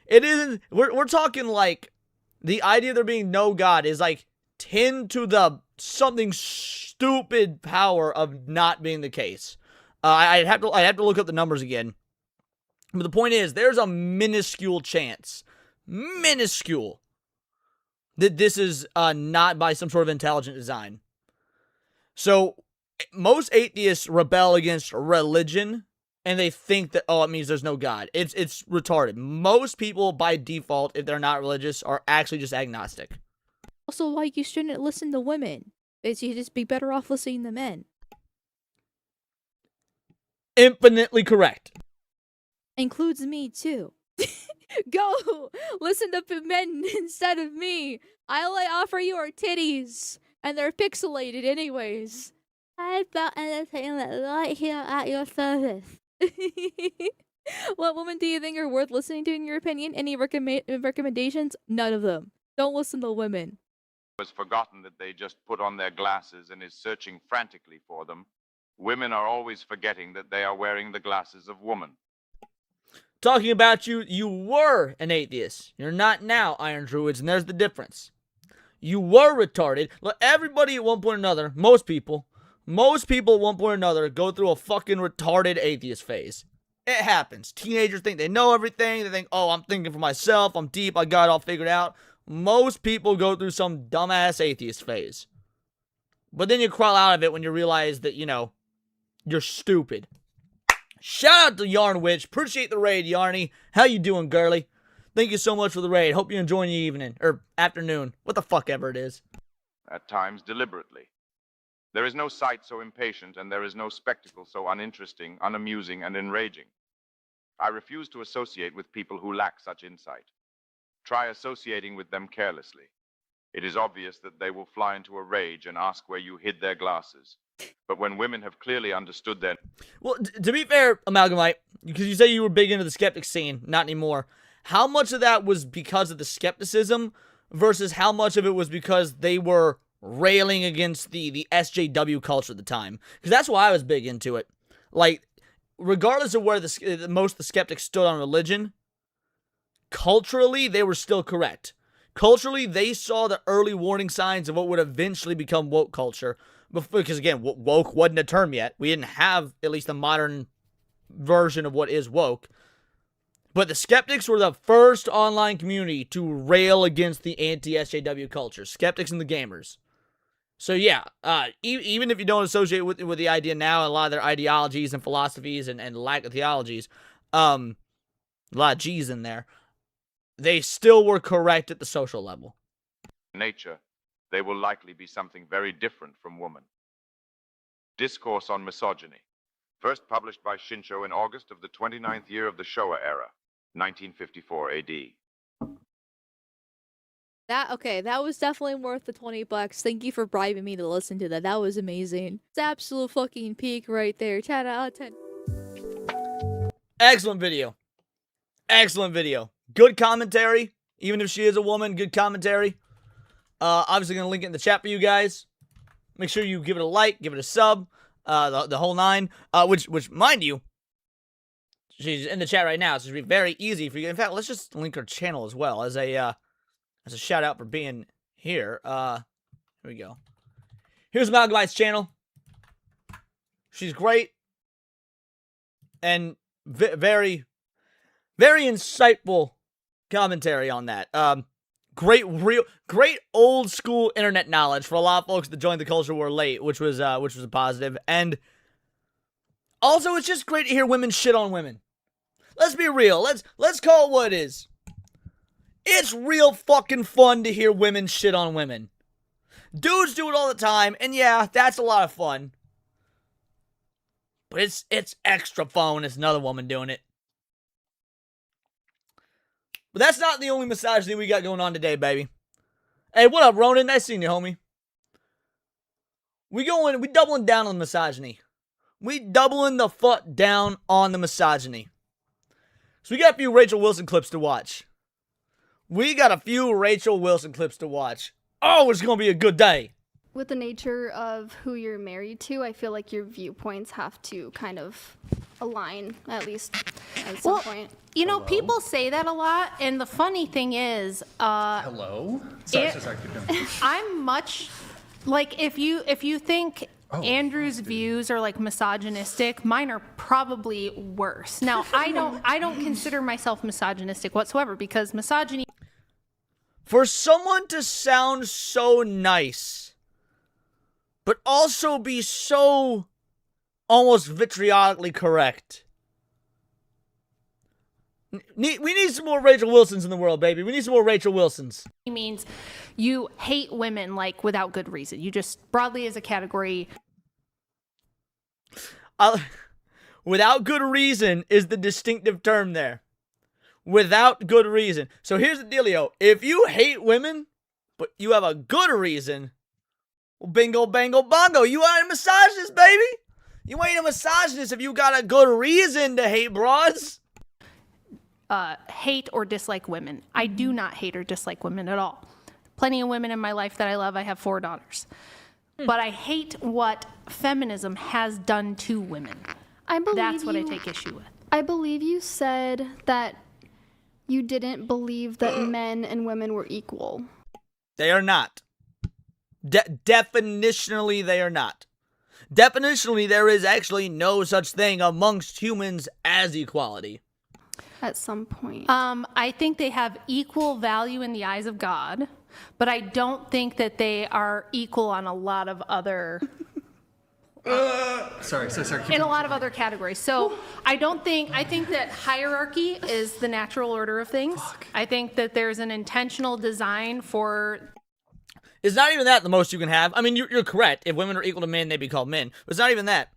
It isn't. We're talking like the idea of there being no God is like 10 to the something stupid power of not being the case. I'd have to look up the numbers again, but the point is there's a minuscule chance, that this is not by some sort of intelligent design. So most atheists rebel against religion, and they think that, it means there's no God. It's retarded. Most people, by default, if they're not religious, are actually just agnostic. Also, like, you shouldn't listen to women. You just be better off listening to men. Infinitely correct. Includes me, too. Go! Listen to men instead of me. All I offer you are titties. And they're pixelated anyways. I felt entertainment right here at your service. What women do you think are worth listening to in your opinion? Any recommendations? None of them. Don't listen to women. Has forgotten that they just put on their glasses and is searching frantically for them. Women are always forgetting that they are wearing the glasses of woman. Talking about you, you were an atheist. You're not now, Iron Druids, and there's the difference. You were retarded. Look, everybody at one point or another, most people at one point or another go through a fucking retarded atheist phase. It happens. Teenagers think they know everything. They think, I'm thinking for myself. I'm deep. I got it all figured out. Most people go through some dumbass atheist phase. But then you crawl out of it when you realize that, you're stupid. Shout out to Yarn Witch. Appreciate the raid, Yarny. How you doing, girly? Thank you so much for the raid. Hope you're enjoying your evening. Or afternoon. What the fuck ever it is. At times deliberately. There is no sight so impatient, and there is no spectacle so uninteresting, unamusing, and enraging. I refuse to associate with people who lack such insight. Try associating with them carelessly. It is obvious that they will fly into a rage and ask where you hid their glasses. But when women have clearly understood their... Well, to be fair, Amalgamite, because you say you were big into the skeptic scene, not anymore. How much of that was because of the skepticism versus how much of it was because they were railing against the SJW culture at the time? Because that's why I was big into it. Like, regardless of where most of the skeptics stood on religion, culturally, they were still correct. Culturally, they saw the early warning signs of what would eventually become woke culture. Because, again, woke wasn't a term yet. We didn't have at least a modern version of what is woke. But the skeptics were the first online community to rail against the anti-SJW culture. Skeptics and the gamers. So, yeah, even if you don't associate with the idea now, a lot of their ideologies and philosophies and lack of theologies, a lot of G's in there, they still were correct at the social level. nature, they will likely be something very different from woman. Discourse on Misogyny, first published by Shinsho in August of the 29th year of the Showa era, 1954 AD. That was definitely worth the $20. Thank you for bribing me to listen to that. That was amazing. It's absolute fucking peak right there. 10 out of 10. Excellent video. Excellent video. Good commentary. Even if she is a woman, good commentary. Obviously gonna link it in the chat for you guys. Make sure you give it a like, give it a sub, the whole nine. Which mind you, she's in the chat right now, so it'll be very easy for you. In fact, let's just link her channel as well as a shout out for being here. Here we go. Here's Malgamite's channel. She's great. And very, very insightful commentary on that. Great old school internet knowledge for a lot of folks that joined the culture war late, which was a positive. And also, it's just great to hear women shit on women. Let's be real. Let's call it what it is. It's real fucking fun to hear women shit on women. Dudes do it all the time, and yeah, that's a lot of fun. But it's extra fun when it's another woman doing it. But that's not the only misogyny we got going on today, baby. Hey, what up, Ronan? Nice seeing you, homie. We doubling down on the misogyny. We doubling the fuck down on the misogyny. So we got a few Rachel Wilson clips to watch. Oh, it's gonna be a good day. With the nature of who you're married to, I feel like your viewpoints have to kind of align, at least at some point. You know, people say that a lot, and the funny thing is, Hello? Sorry, keep going. I'm much like if you think Andrew's views are like misogynistic, mine are probably worse. Now, I don't consider myself misogynistic whatsoever because misogyny. For someone to sound so nice, but also be so almost vitriolically correct. We need some more Rachel Wilsons in the world, baby. We need some more Rachel Wilsons. Means you hate women like without good reason. You just broadly as a category. Without good reason is the distinctive term there. Without good reason. So here's the dealio. If you hate women, but you have a good reason, well, bingo, bango, bongo. You ain't a misogynist, baby. You ain't a misogynist if you got a good reason to hate broads. Hate or dislike women. I do not hate or dislike women at all. Plenty of women in my life that I love. I have 4 daughters. But I hate what feminism has done to women. That's what I take issue with. I believe you said that you didn't believe that men and women were equal. They are not. Definitionally, they are not. Definitionally, there is actually no such thing amongst humans as equality. At some point. I think they have equal value in the eyes of God, but I don't think that they are equal on a lot of other... Sorry. In a lot of other categories. So I think that hierarchy is the natural order of things. I think that there's an intentional design for... It's not even that the most you can have. I mean, you're correct. If women are equal to men, they'd be called men. But it's not even that.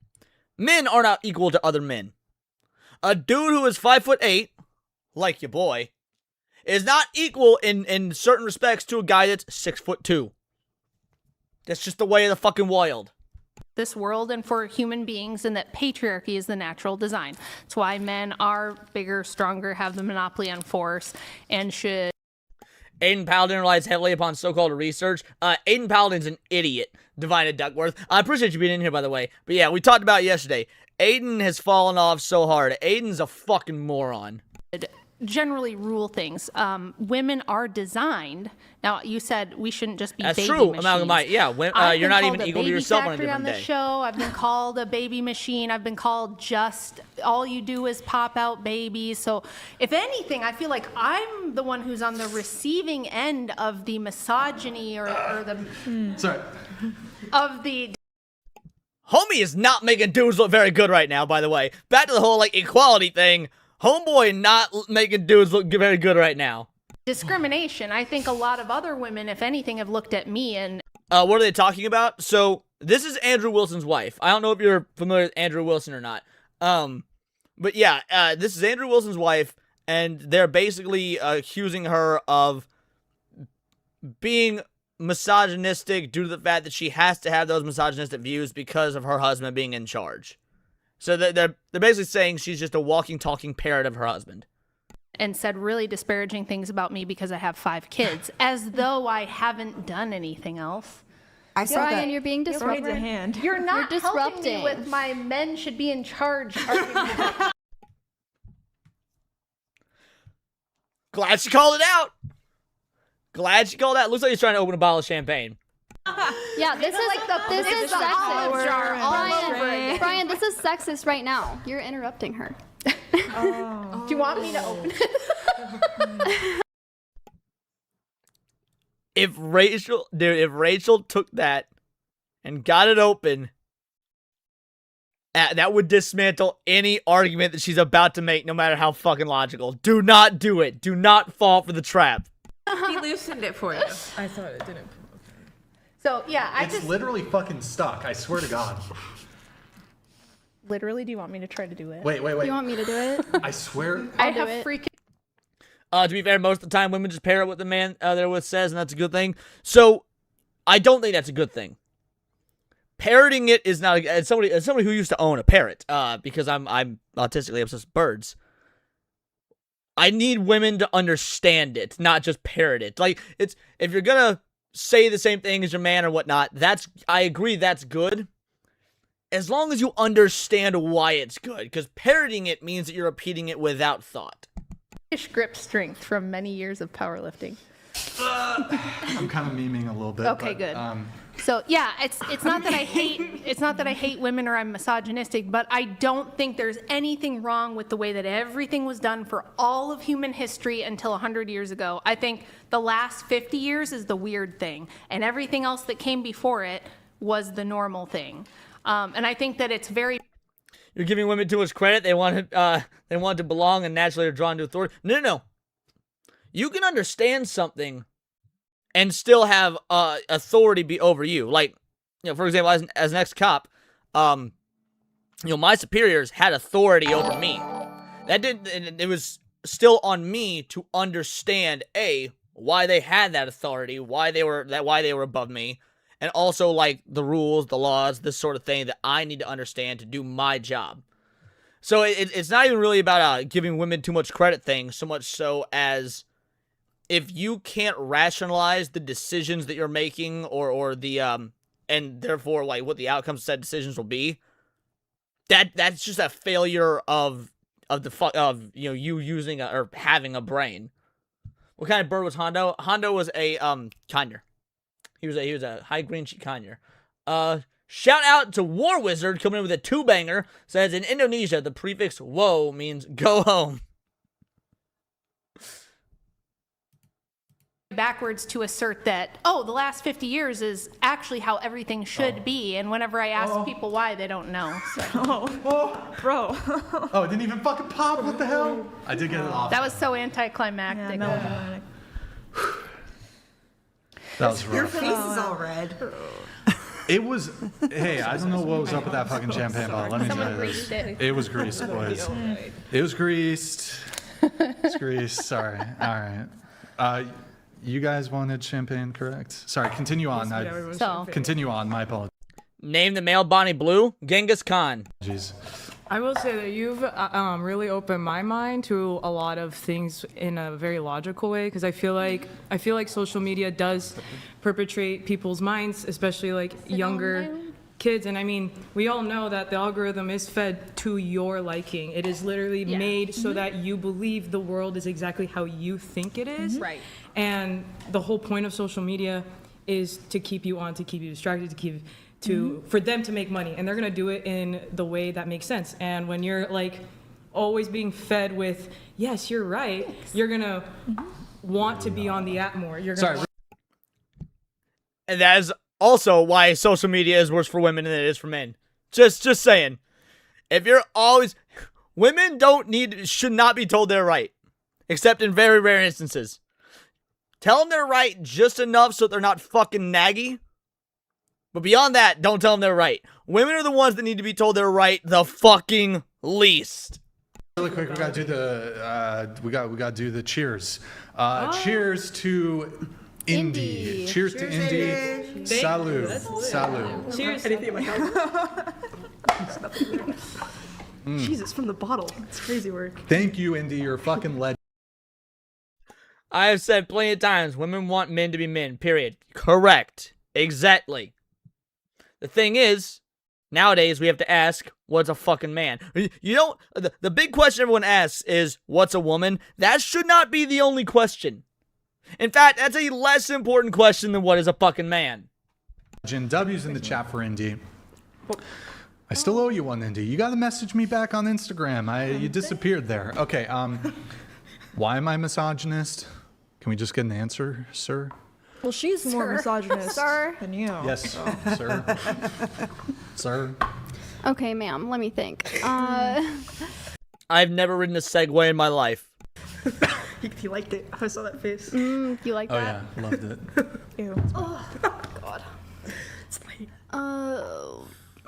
Men are not equal to other men. A dude who is 5'8", like your boy, is not equal in certain respects to a guy that's 6'2". That's just the way of the fucking wild. This world and for human beings, and that patriarchy is the natural design. That's why men are bigger, stronger, have the monopoly on force, and should... Aiden Paladin relies heavily upon so-called research. Aiden Paladin's an idiot, Divine and Duckworth. I appreciate you being in here, by the way. But yeah, we talked about it yesterday. Aiden has fallen off so hard. Aiden's a fucking moron. Generally rule things. Women are designed. Now, you said we shouldn't just be That's baby true, machines. Amalgamite. Yeah, you're not even equal to yourself on a different on the day. show. I've been called a baby machine. I've been called just all you do is pop out babies. So, if anything, I feel like I'm the one who's on the receiving end of the misogyny or the Sorry. of the. Homie is not making dudes look very good right now, by the way. Back to the whole, equality thing. Homeboy not making dudes look very good right now. Discrimination. I think a lot of other women, if anything, have looked at me and... What are they talking about? So, this is Andrew Wilson's wife. I don't know if you're familiar with Andrew Wilson or not. But yeah, this is Andrew Wilson's wife, and they're basically accusing her of being misogynistic due to the fact that she has to have those misogynistic views because of her husband being in charge. So they're basically saying she's just a walking, talking parrot of her husband. And said really disparaging things about me because I have 5 kids, as though I haven't done anything else. I saw Ryan, that. you're being disruptive. a hand. You're not You're helping disrupting. me with my men should be in charge argument. Glad she called it out. Looks like he's trying to open a bottle of champagne. Yeah, this is sexist. Brian, this is sexist right now. You're interrupting her. Do you want me to open it? If Rachel took that and got it open, that would dismantle any argument that she's about to make, no matter how fucking logical. Do not do it. Do not fall for the trap. He loosened it for you. I thought it didn't. So yeah, It's literally fucking stuck. I swear to God. Literally, do you want me to try to do it? Wait. You want me to do it? I swear. I have freaking. To be fair, most of the time women just parrot what the man they're with says, and that's a good thing. So, I don't think that's a good thing. Parroting it is not. As somebody who used to own a parrot, because I'm autistically obsessed with birds. I need women to understand it, not just parrot it. Like, it's if you're gonna say the same thing as your man or whatnot, I agree that's good. As long as you understand why it's good, because parroting it means that you're repeating it without thought. Grip strength from many years of powerlifting. I'm kind of memeing a little bit. Okay, good. So yeah, it's not that I hate women or I'm misogynistic, but I don't think there's anything wrong with the way that everything was done for all of human history until 100 years ago. I think the last 50 years is the weird thing, and everything else that came before it was the normal thing. And I think that it's very. You're giving women too much credit. They want to belong and naturally are drawn to authority. No. You can understand something and still have authority be over you. Like, for example, as an ex-cop, my superiors had authority over me. It was still on me to understand why they had that authority, why they were above me. And also, like, the rules, the laws, this sort of thing that I need to understand to do my job. So it's not even really about giving women too much credit thing, so much so as if you can't rationalize the decisions that you're making or the, and therefore, like, what the outcomes of said decisions will be, that's just a failure of you using or having a brain. What kind of bird was Hondo? Hondo was a, conure. He was a high green sheet conure. Shout out to War Wizard coming in with a 2-banger. Says in Indonesia, the prefix "wo" means go home. Backwards to assert that, the last 50 years is actually how everything should be. And whenever I ask people why, they don't know. So. Bro. It didn't even fucking pop. What the hell? I did get it off. That was so anticlimactic. Yeah, That was rough. Your face is all red. It was. Hey, I don't know what was up with that fucking champagne bottle. Let me tell you this. It was greased, boys. It was greased. It's greased. Sorry. All right. You guys wanted champagne, correct? Sorry. Continue on. Continue on. My apologies. Name the male Bonnie Blue. Genghis Khan. Jeez. I will say that you've really opened my mind to a lot of things in a very logical way, because I feel like social media does perpetrate people's minds, especially like younger kids. And I mean, we all know that the algorithm is fed to your liking. It is literally made so that you believe the world is exactly how you think it is. Right. And the whole point of social media is to keep you on, to keep you distracted, for them to make money, and they're gonna do it in the way that makes sense. And when you're like always being fed with, yes, you're right, you're gonna want to be on the app more. You're gonna And that is also why social media is worse for women than it is for men. Just saying. If you're always, women should not be told they're right, except in very rare instances. Tell them they're right just enough so they're not fucking naggy. But beyond that, don't tell them they're right. Women are the ones that need to be told they're right the fucking least. Really quick, we gotta do the we gotta do the cheers. Cheers to Indy. Cheers to Indy. Salud. Salud. cheers. Jesus, from the bottle. It's crazy work. Thank you, Indy. You're a fucking legend. I have said plenty of times, women want men to be men, period. Correct. Exactly. The thing is, nowadays we have to ask, what's a fucking man? You don't, the big question everyone asks is, what's a woman? That should not be the only question. In fact, that's a less important question than what is a fucking man. W's in the chat for Indy. I still owe you one, Indy. You got to message me back on Instagram. You disappeared there. Okay. Why am I misogynist? Can we just get an answer, sir? Well, she's more misogynist than you. Yes, sir. Sir. Okay, ma'am. Let me think. I've never ridden a Segway in my life. He liked it. I saw that face. You like Oh that? yeah, loved it. Ew. Oh, God. It's late.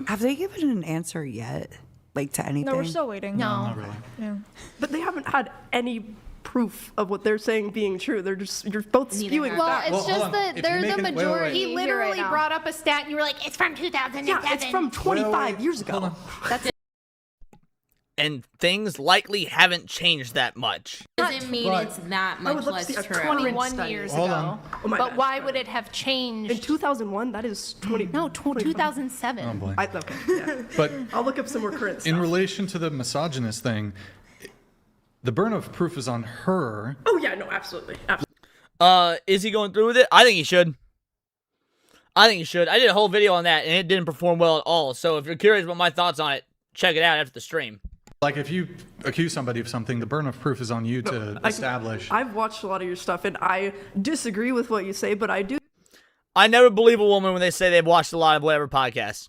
Have they given an answer yet? Like to anything? No, we're still waiting. No. Not really. Yeah. But they haven't had any proof of what they're saying being true. They're just, you're both spewing Well, facts. it's Well, just hold on. that If they're you're the making- wait, wait, wait. majority. He here literally right now. brought up a stat and you were like, it's from 2007. Yeah, it's from 25 years Hold ago. on. And things likely haven't changed that much. Doesn't mean But- it's that I much would love to less see a true. 21 study. years Hold ago. on. Oh my But bad. why would it have In changed? 2001, that is 20. No, 2007. Oh boy. Okay, yeah. But I'll look up some more current stuff. in relation to the misogynist thing, the burden of proof is on her. Oh yeah, no, absolutely. Is he going through with it? I think he should. I did a whole video on that, and it didn't perform well at all. So if you're curious about my thoughts on it, check it out after the stream. Like if you accuse somebody of something, the burden of proof is on you to establish. I've watched a lot of your stuff, and I disagree with what you say, but I do. I never believe a woman when they say they've watched a lot of whatever podcasts.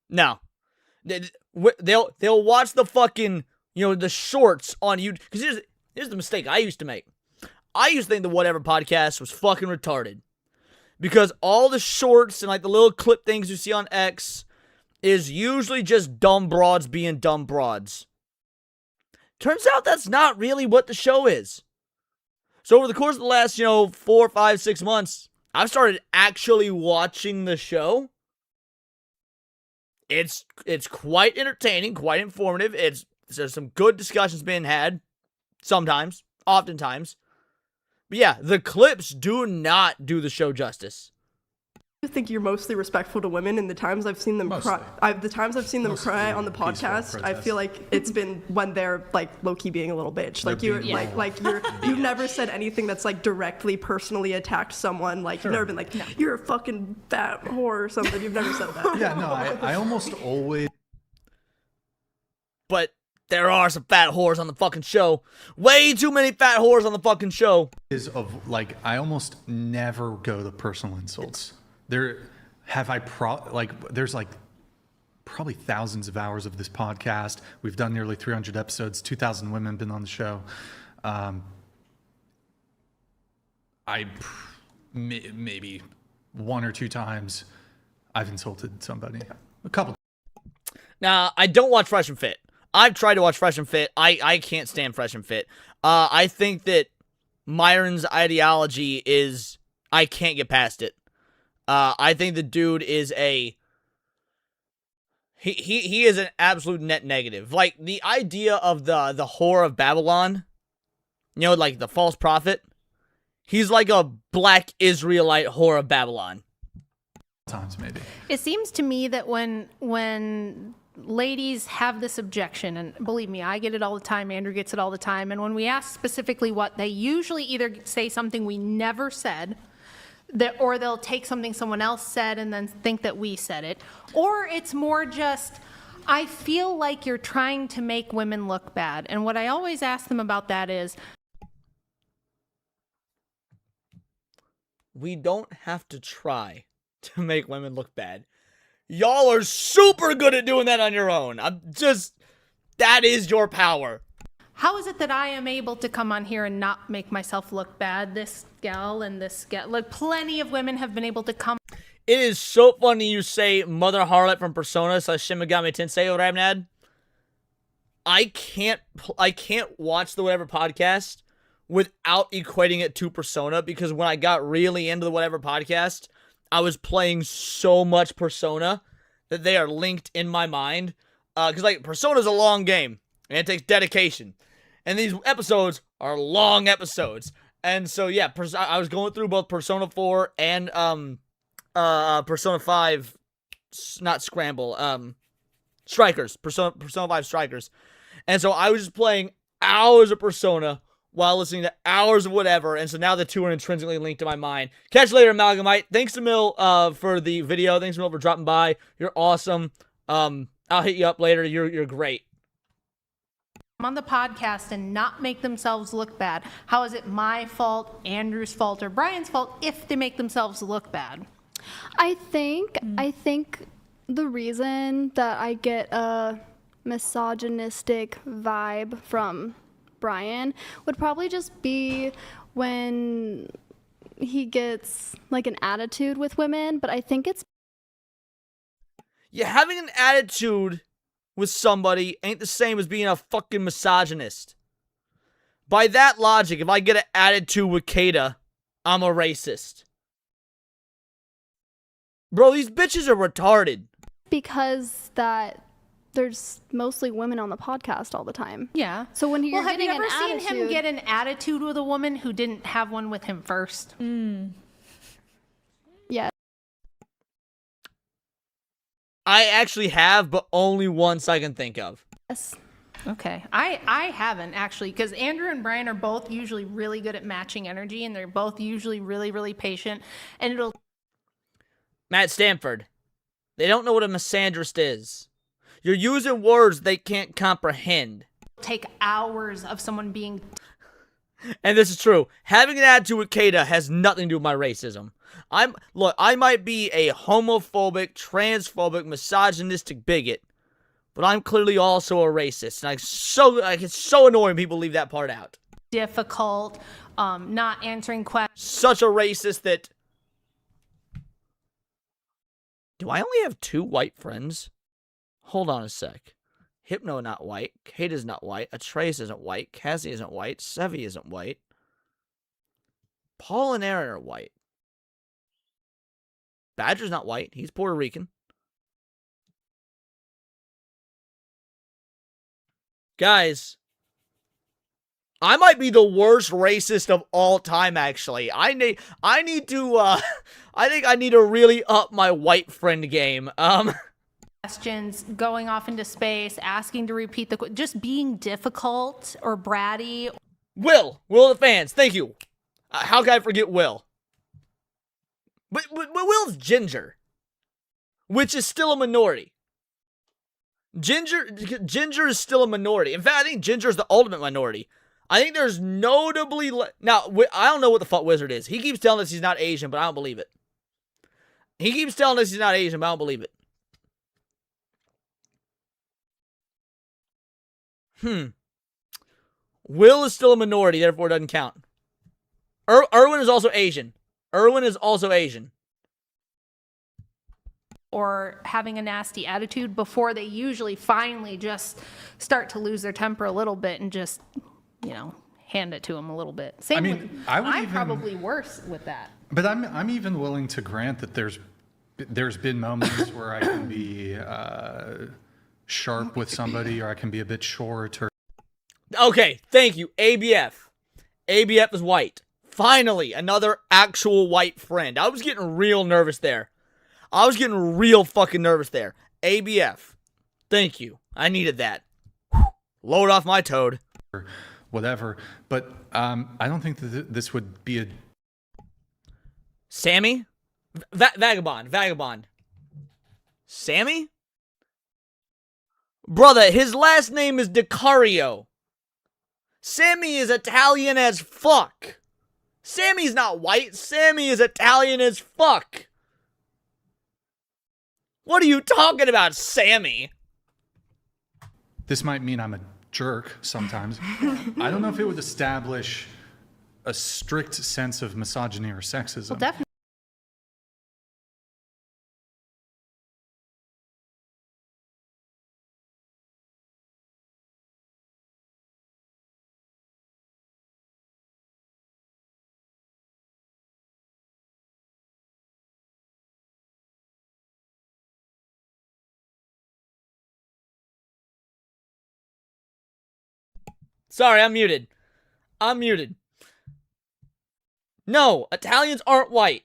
No. They'll watch the fucking, the shorts on YouTube. Because here's the mistake I used to make. I used to think the whatever podcast was fucking retarded. Because all the shorts and like the little clip things you see on X is usually just dumb broads being dumb broads. Turns out that's not really what the show is. So over the course of the last, 4, 5, 6 months, I've started actually watching the show. It's quite entertaining, quite informative. There's some good discussions being had. Sometimes, oftentimes. But yeah, the clips do not do the show justice. I think you're mostly respectful to women, and the times I've seen them cry, cry on the podcast, I feel like it's been when they're like low-key being a little bitch. Like you've never said anything that's like directly personally attacked someone. Like you've never been like, you're a fucking fat whore or something. You've never said that. Yeah, no, I almost always. But there are some fat whores on the fucking show. Way too many fat whores on the fucking show. I almost never go to personal insults. There's probably thousands of hours of this podcast. We've done nearly 300 episodes. 2,000 women been on the show. Maybe 1 or 2 times I've insulted somebody. A couple. Now, I don't watch Fresh and Fit. I've tried to watch Fresh and Fit. I can't stand Fresh and Fit. I think that Myron's ideology is, I can't get past it. I think the dude is he is an absolute net negative. Like, the idea of the whore of Babylon, like the false prophet, he's like a black Israelite whore of Babylon. Times maybe. It seems to me that when ladies have this objection, and believe me, I get it all the time, Andrew gets it all the time, and when we ask specifically what, they usually either say something we never said, or they'll take something someone else said and then think that we said it, or it's more just, I feel like you're trying to make women look bad. And what I always ask them about that is, we don't have to try to make women look bad. Y'all are super good at doing that on your own. That is your power. how is it that I am able to come on here and not make myself look bad? This gal and this gal, like plenty of women have been able to come. It is so funny you say Mother Harlot from Persona / Shin Megami Tensei, Rabnad. I can't watch the Whatever podcast without equating it to Persona, because when I got really into the Whatever podcast, I was playing so much Persona that they are linked in my mind. Because like Persona's a long game and it takes dedication, and these episodes are long episodes. And so yeah, I was going through both Persona 4 and Persona 5, not Scramble, Strikers, Persona 5 Strikers. And so I was just playing hours of Persona while listening to hours of whatever, and so now the two are intrinsically linked to my mind. Catch you later, Amalgamite. Thanks to Mill for the video. Thanks to Mill for dropping by. You're awesome. I'll hit you up later. You're great. On the podcast and not make themselves look bad. How is it my fault, Andrew's fault, or Brian's fault if they make themselves look bad? I think the reason that I get a misogynistic vibe from Brian would probably just be when he gets like an attitude with women, but I think it's Having an attitude with somebody ain't the same as being a fucking misogynist. By that logic, if I get an attitude with Kata, I'm a racist. Bro, these bitches are retarded. because that there's mostly women on the podcast all the time. Yeah. So when you're have you getting ever an seen him attitude- get an attitude with a woman who didn't have one with him first? Yeah. I actually have, but only once I can think of. Yes. Okay. I haven't actually, because Andrew and Brian are both usually really good at matching energy, and they're both usually really, really patient. And it'll Matt Stanford. They don't know what a misandrist is. You're using words they can't comprehend. take hours of someone being And this is true. Having an attitude with Kata has nothing to do with my racism. I might be a homophobic, transphobic, misogynistic bigot, but I'm clearly also a racist. And it's so annoying when people leave that part out. difficult, not answering questions. Such a racist that... Do I only have 2 white friends? Hold on a sec. Hypno not white, Kata's not white, Atreus isn't white, Cassie isn't white, Sevi isn't white. Paul and Aaron are white. Badger's not white, he's Puerto Rican. Guys, I might be the worst racist of all time, actually. I think I need to really up my white friend game. Questions, going off into space, asking to repeat just being difficult or bratty. Will the fans, thank you. How can I forget Will? But Will's ginger, which is still a minority. Ginger is still a minority. In fact, I think ginger is the ultimate minority. I think there's notably now. I don't know what the fuck Wizard is. He keeps telling us he's not Asian, but I don't believe it. He keeps telling us he's not Asian, but I don't believe it. Will is still a minority, therefore it doesn't count. Erwin is also Asian. Or having a nasty attitude before they usually finally just start to lose their temper a little bit and just, hand it to them a little bit. I'm probably worse with that. But I'm even willing to grant that there's been moments where I can be sharp with somebody, or I can be a bit short. Or okay, thank you, ABF. ABF is white. Finally, another actual white friend. I was getting real nervous there. ABF. Thank you. I needed that. Load off my toad. Whatever. But I don't think that this would be a... Sammy? Vagabond. Sammy? Brother, his last name is DiCario. Sammy is Italian as fuck. Sammy's not white. Sammy is Italian as fuck. What are you talking about, Sammy? This might mean I'm a jerk sometimes. I don't know if it would establish a strict sense of misogyny or sexism. Well, definitely. Sorry, I'm muted. No, Italians aren't white.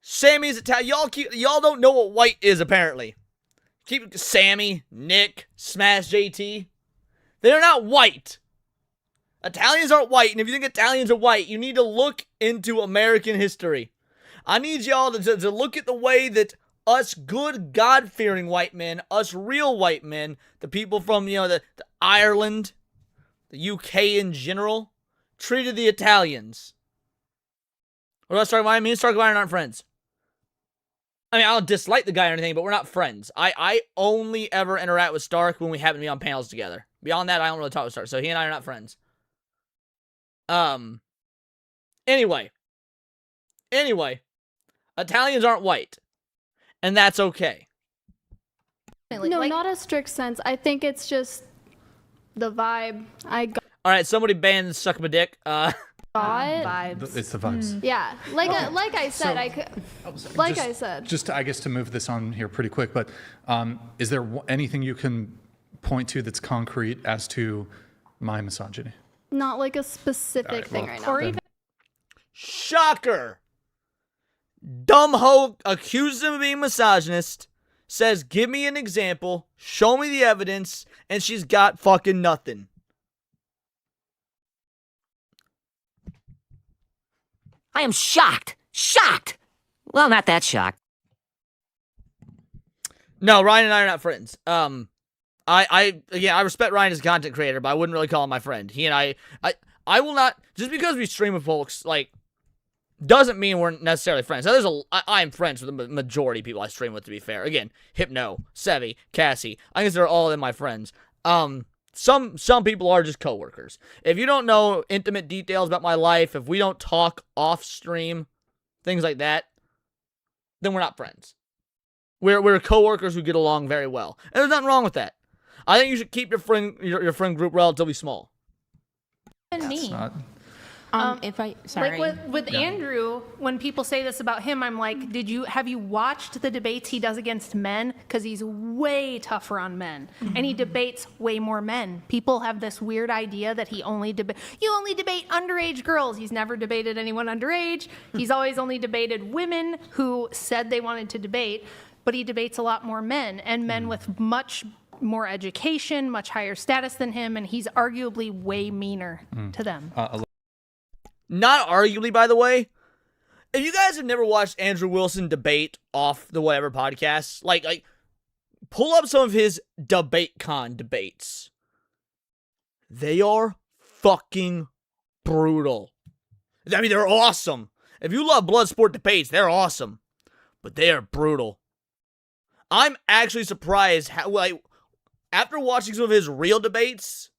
Sammy's Italian. Y'all don't know what white is, apparently. Keep Sammy, Nick, Smash JT. They're not white. Italians aren't white, and if you think Italians are white, you need to look into American history. I need y'all to look at the way that us good, God-fearing white men, us real white men, the people from, the Ireland, the UK in general, treated the Italians. What do I start by? Me and Stark and Iron aren't friends. I mean, I don't dislike the guy or anything, but we're not friends. I only ever interact with Stark when we happen to be on panels together. Beyond that, I don't really talk with Stark, so he and I are not friends. Anyway, Italians aren't white, and that's okay. No, not a strict sense. I think it's just the vibe I got. All right, somebody ban suck my dick. Vibes. It's the vibes. Yeah, like I said, Just I guess to move this on here pretty quick, but is there anything you can point to that's concrete as to my misogyny? Not like a specific thing right now. Or even Shocker! Dumb hoe accuses him of being misogynist, says, give me an example, show me the evidence, and she's got fucking nothing. I am shocked. Shocked. Well, not that shocked. No, Ryan and I are not friends. I respect Ryan as a content creator, but I wouldn't really call him my friend. He and I will not, just because we stream with folks, like, doesn't mean we're necessarily friends. Now, I'm friends with the majority of people I stream with, to be fair. Again, Hypno, Sevi, Cassie, I consider all of them my friends. Some people are just coworkers. If you don't know intimate details about my life, if we don't talk off stream, things like that, then we're not friends. We're coworkers who get along very well, and there's nothing wrong with that. I think you should keep your friend group relatively small. and me. Not, Like with Andrew, when people say this about him, I'm like, have you watched the debates he does against men? Because he's way tougher on men, and he debates way more men. People have this weird idea that you only debate underage girls. He's never debated anyone underage. He's always only debated women who said they wanted to debate, but he debates a lot more men, and men with much more education, much higher status than him, and he's arguably way meaner to them. Not arguably, by the way. If you guys have never watched Andrew Wilson debate off the whatever podcast, like pull up some of his DebateCon debates. They are fucking brutal. I mean, they're awesome. If you love Bloodsport debates, they're awesome. But they are brutal. I'm actually surprised how, after watching some of his real debates,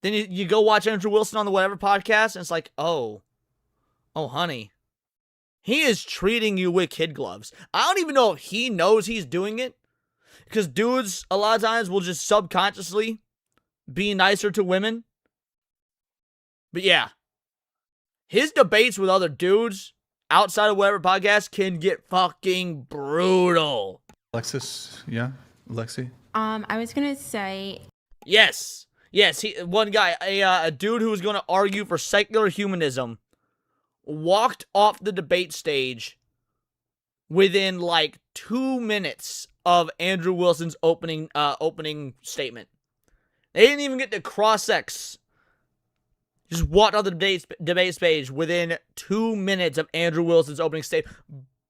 then you go watch Andrew Wilson on the whatever podcast, and it's like, oh, honey, he is treating you with kid gloves. I don't even know if he knows he's doing it, because dudes a lot of times will just subconsciously be nicer to women. But yeah, his debates with other dudes outside of whatever podcast can get fucking brutal. Alexis, yeah, Lexi. I was gonna say yes. One guy, a dude who was going to argue for secular humanism, walked off the debate stage within 2 minutes of Andrew Wilson's opening statement. They didn't even get to cross-ex. Just walked off the debate stage within 2 minutes of Andrew Wilson's opening statement.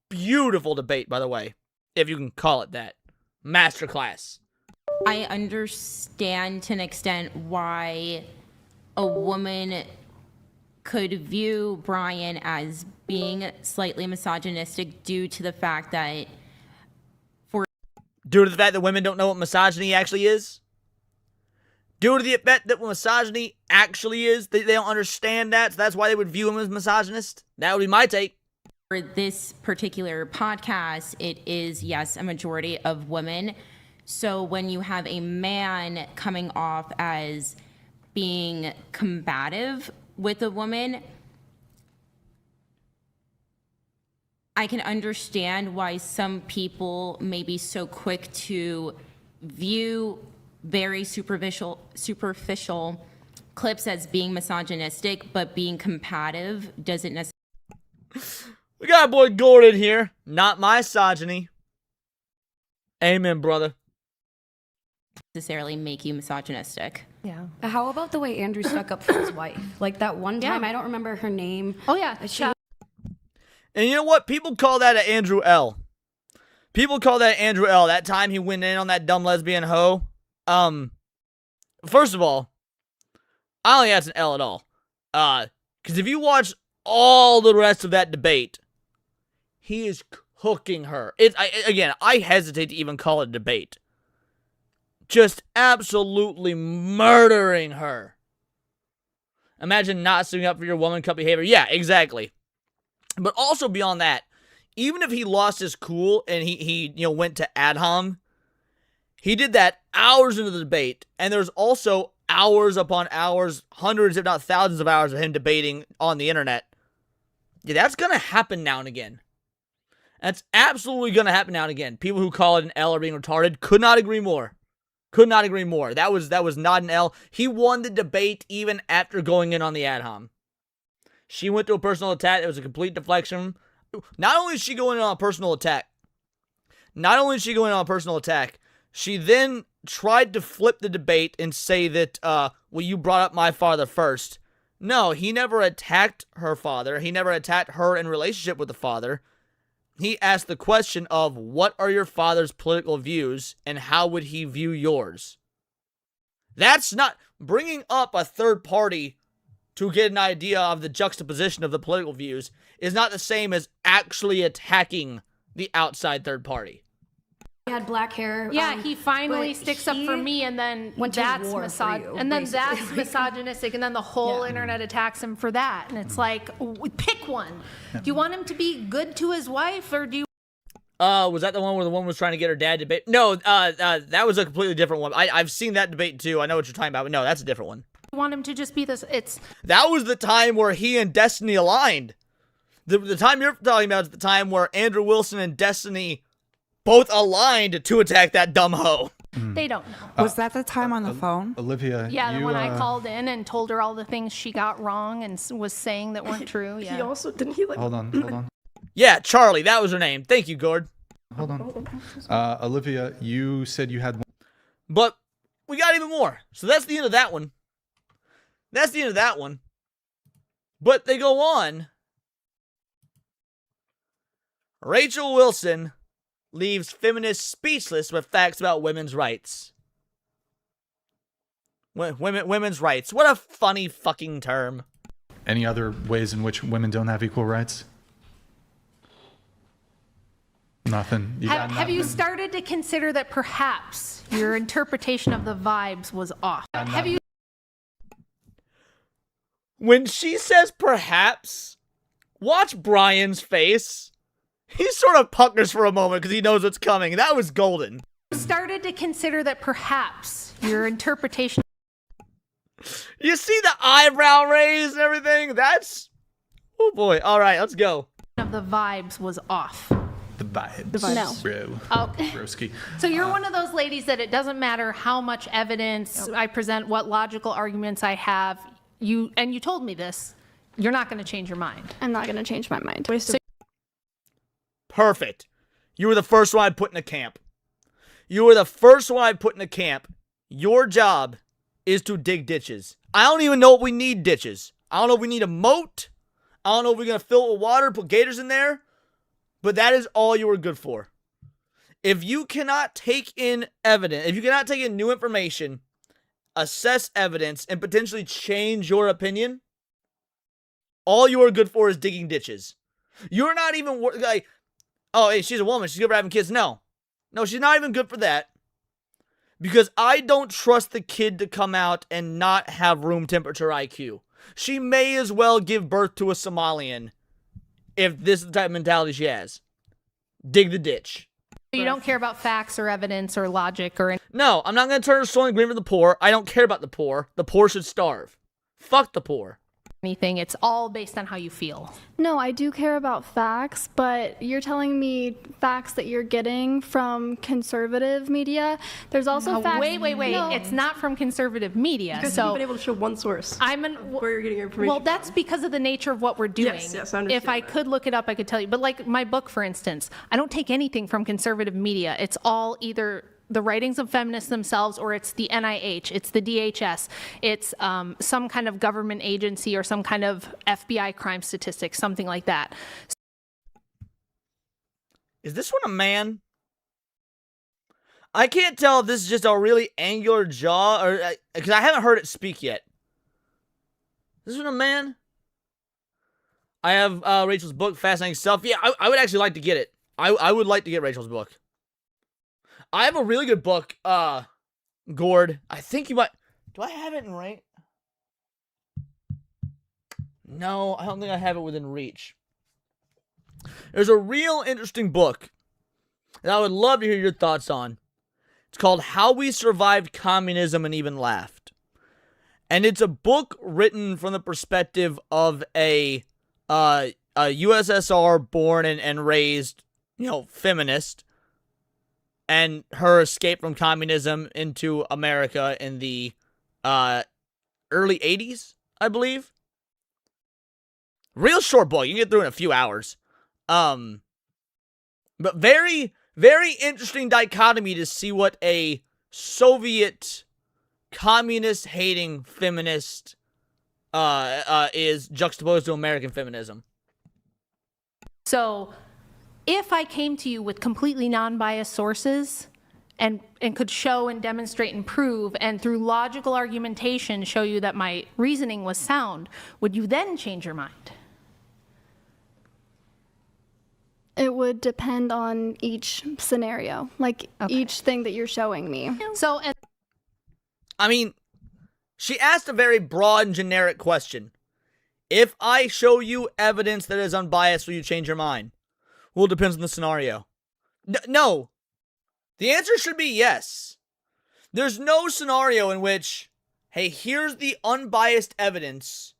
Beautiful debate, by the way, if you can call it that. Masterclass. I understand to an extent why a woman could view Brian as being slightly misogynistic due to the fact that women don't know what misogyny actually is? Due to the fact that misogyny actually is, they don't understand that, so that's why they would view him as misogynist? That would be my take. For this particular podcast, it is, yes, a majority of women. So when you have a man coming off as being combative with a woman, I can understand why some people may be so quick to view very superficial clips as being misogynistic, but being combative doesn't necessarily. We got boy Gordon here. Not misogyny. Amen, brother. necessarily make you misogynistic. Yeah. How about the way Andrew stuck up for his wife? Like that one time, I don't remember her name. Oh yeah. And you know what? People call that an Andrew L. People call that Andrew L. That time he went in on that dumb lesbian hoe. First of all, I don't think that's an L at all. Because if you watch all the rest of that debate, he is cooking her. I hesitate to even call it a debate. Just absolutely murdering her. Imagine not sticking up for your woman cup behavior. Yeah, exactly. But also beyond that, even if he lost his cool and he went to ad hom, he did that hours into the debate, and there's also hours upon hours, hundreds if not thousands of hours of him debating on the internet. Yeah, that's gonna happen now and again. That's absolutely gonna happen now and again. People who call it an L or being retarded could not agree more. Could not agree more. That was not an L. He won the debate even after going in on the ad hom. She went to a personal attack. It was a complete deflection. Not only is she going in on a personal attack, she then tried to flip the debate and say that, well, you brought up my father first. No, he never attacked her father. He never attacked her in relationship with the father. He asked the question of, what are your father's political views, and how would he view yours? That's not bringing up a third party to get an idea of the juxtaposition of the political views is not the same as actually attacking the outside third party. He had black hair. Yeah, he finally sticks up for me, and then that's that's misogynistic, and then the whole internet attacks him for that. And it's like, pick one. Do you want him to be good to his wife, or do you? Was that the one where the woman was trying to get her dad to debate? No, that was a completely different one. I've seen that debate too. I know what you're talking about, but no, that's a different one. You want him to just be this? That was the time where he and Destiny aligned. The time you're talking about is the time where Andrew Wilson and Destiny both aligned to attack that dumb hoe. They don't know. Was that the time on the phone? Olivia, yeah, when I called in and told her all the things she got wrong and was saying that weren't true. Yeah. He also didn't he like? Hold on. Yeah, Charlie, that was her name. Thank you, Gord. Hold on. Olivia, you said you had one. But we got even more. So that's the end of that one. But they go on. Rachel Wilson leaves feminists speechless with facts about women's rights. Women's rights. What a funny fucking term. Any other ways in which women don't have equal rights? Nothing. Have you started to consider that perhaps your interpretation of the vibes was off? Have you? When she says perhaps, watch Brian's face. He sort of puckers for a moment because he knows what's coming. That was golden. Started to consider that perhaps your interpretation. You see the eyebrow raise and everything? That's... Oh boy. All right, let's go. Of the vibes was off. The vibes. No. Bro. Oh. Broski. So you're one of those ladies that it doesn't matter how much evidence I present, what logical arguments I have. You told me this. You're not going to change your mind. I'm not going to change my mind. Perfect. You were the first one I put in a camp. Your job is to dig ditches. I don't even know if we need ditches. I don't know if we need a moat. I don't know if we're going to fill it with water, put gators in there. But that is all you were good for. If you cannot take in evidence, if you cannot take in new information, assess evidence, and potentially change your opinion, all you are good for is digging ditches. You're not even like, oh, hey, she's a woman. She's good for having kids. No, she's not even good for that. Because I don't trust the kid to come out and not have room temperature IQ. She may as well give birth to a Somalian if this is the type of mentality she has. Dig the ditch. You don't care about facts or evidence or logic or anything. No, I'm not going to turn a soil green for the poor. I don't care about the poor. The poor should starve. Fuck the poor. It's all based on how you feel. No, I do care about facts, but you're telling me facts that you're getting from conservative media. There's also facts. Wait. No. It's not from conservative media. Because you've been able to show one source. Where you're getting your information. Well, that's because of the nature of what we're doing. Yes, I understand. If I could look it up, I could tell you. But like my book, for instance, I don't take anything from conservative media. It's all either the writings of feminists themselves, or it's the NIH, it's the DHS, it's some kind of government agency or some kind of FBI crime statistics, something like that. Is this one a man? I can't tell if this is just a really angular jaw, or because I haven't heard it speak yet. Is this one a man? I have Rachel's book, Fascinating Stuff. Yeah, I would actually like to get it. I would like to get Rachel's book. I have a really good book, Gord. I think you might... Do I have it in rank? No, I don't think I have it within reach. There's a real interesting book that I would love to hear your thoughts on. It's called How We Survived Communism and Even Laughed. And it's a book written from the perspective of a USSR born and raised, feminist, and her escape from communism into America in the early 80s, I believe. Real short book. You can get through in a few hours. But very, very interesting dichotomy to see what a Soviet communist-hating feminist is juxtaposed to American feminism. So if I came to you with completely non-biased sources and could show and demonstrate and prove, and through logical argumentation show you that my reasoning was sound, would you then change your mind? It would depend on each scenario, like each thing that you're showing me. So, I mean, she asked a very broad and generic question. If I show you evidence that is unbiased, will you change your mind? Well, it depends on the scenario. No. The answer should be yes. There's no scenario in which, hey, here's the unbiased evidence.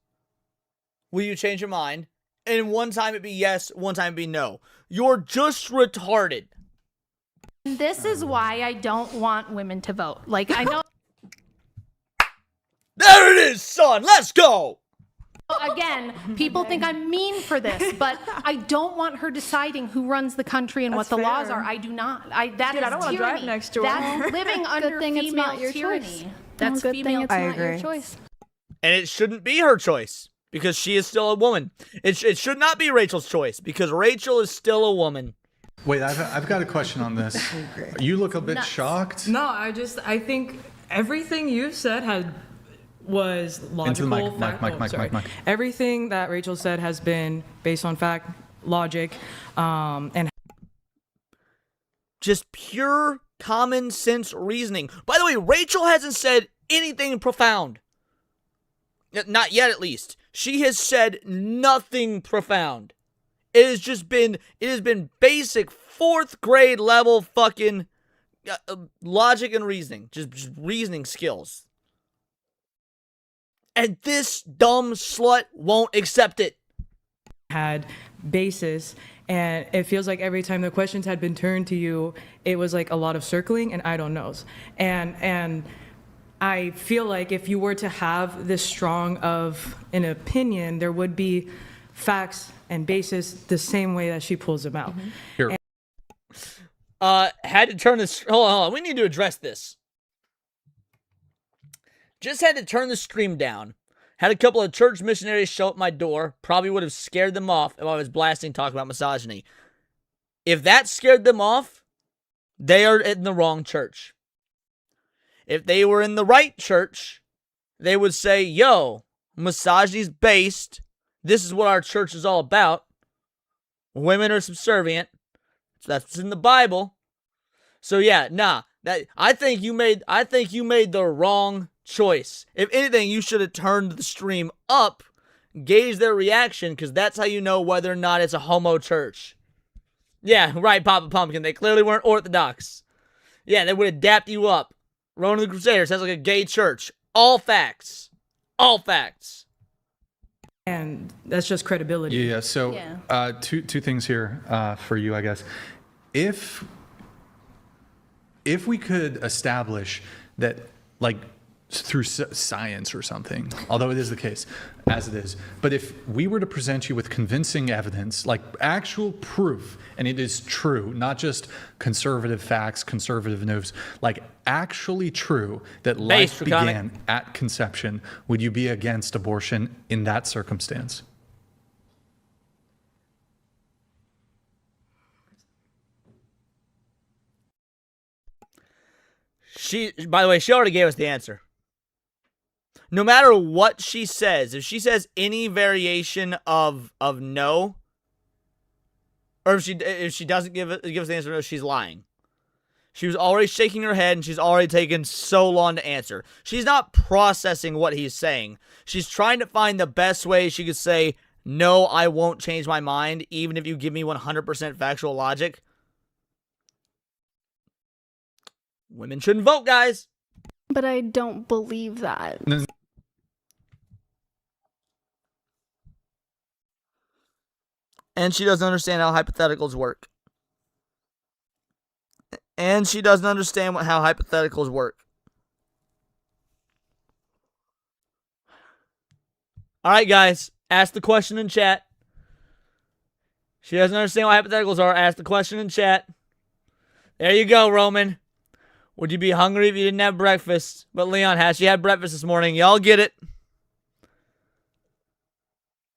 Will you change your mind? And one time it'd be yes, one time it'd be no. You're just retarded. This is why I don't want women to vote. Like, I know... There it is, son! Let's go! Again, people think I'm mean for this, but I don't want her deciding who runs the country and what the laws are. I do not. That Dude, is I don't want to drive next to her. That's living under Good thing it's female not your tyranny. choice. That's Good female thing it's not your choice. And it shouldn't be her choice, because she is still a woman. It should not be Rachel's choice, because Rachel is still a woman. Wait, I've got a question on this. You look a bit shocked. No, I think everything you said was logical. Into the mic. Everything that Rachel said has been based on fact, logic, and just pure common sense reasoning. By the way, Rachel hasn't said anything profound. Not yet, at least. She has said nothing profound. It has been basic 4th grade level fucking logic and reasoning. Just reasoning skills. And this dumb slut won't accept it. Had basis, and it feels like every time the questions had been turned to you, it was like a lot of circling and I don't knows. And I feel like if you were to have this strong of an opinion, there would be facts and basis the same way that she pulls them out. Here. Had to turn this. Hold on. We need to address this. Just had to turn the stream down. Had a couple of church missionaries show up my door. Probably would have scared them off if I was blasting talk about misogyny. If that scared them off, they are in the wrong church. If they were in the right church, they would say, yo, misogyny's based. This is what our church is all about. Women are subservient. So that's what's in the Bible. So yeah, nah. I think you made the wrong choice. If anything, you should have turned the stream up, gauge their reaction, because that's how you know whether or not it's a homo church. Yeah, right, Papa Pumpkin. They clearly weren't Orthodox. Yeah, they would adapt you up. Ronan the Crusader sounds like a gay church. All facts. All facts. And that's just credibility. Yeah, so two things here for you, I guess. If we could establish that, like, through science or something, although it is the case as it is. But if we were to present you with convincing evidence, like actual proof, and it is true, not just conservative facts, conservative news, like actually true that life began at conception, would you be against abortion in that circumstance? By the way, she already gave us the answer. No matter what she says, if she says any variation of no, or if she doesn't give us the answer, no, she's lying. She was already shaking her head, and she's already taken so long to answer. She's not processing what he's saying. She's trying to find the best way she could say, no, I won't change my mind, even if you give me 100% factual logic. Women shouldn't vote, guys. But I don't believe that. And she doesn't understand how hypotheticals work. And she doesn't understand how hypotheticals work. All right, guys. Ask the question in chat. She doesn't understand what hypotheticals are. Ask the question in chat. There you go, Roman. Would you be hungry if you didn't have breakfast? But Leon has. She had breakfast this morning. Y'all get it.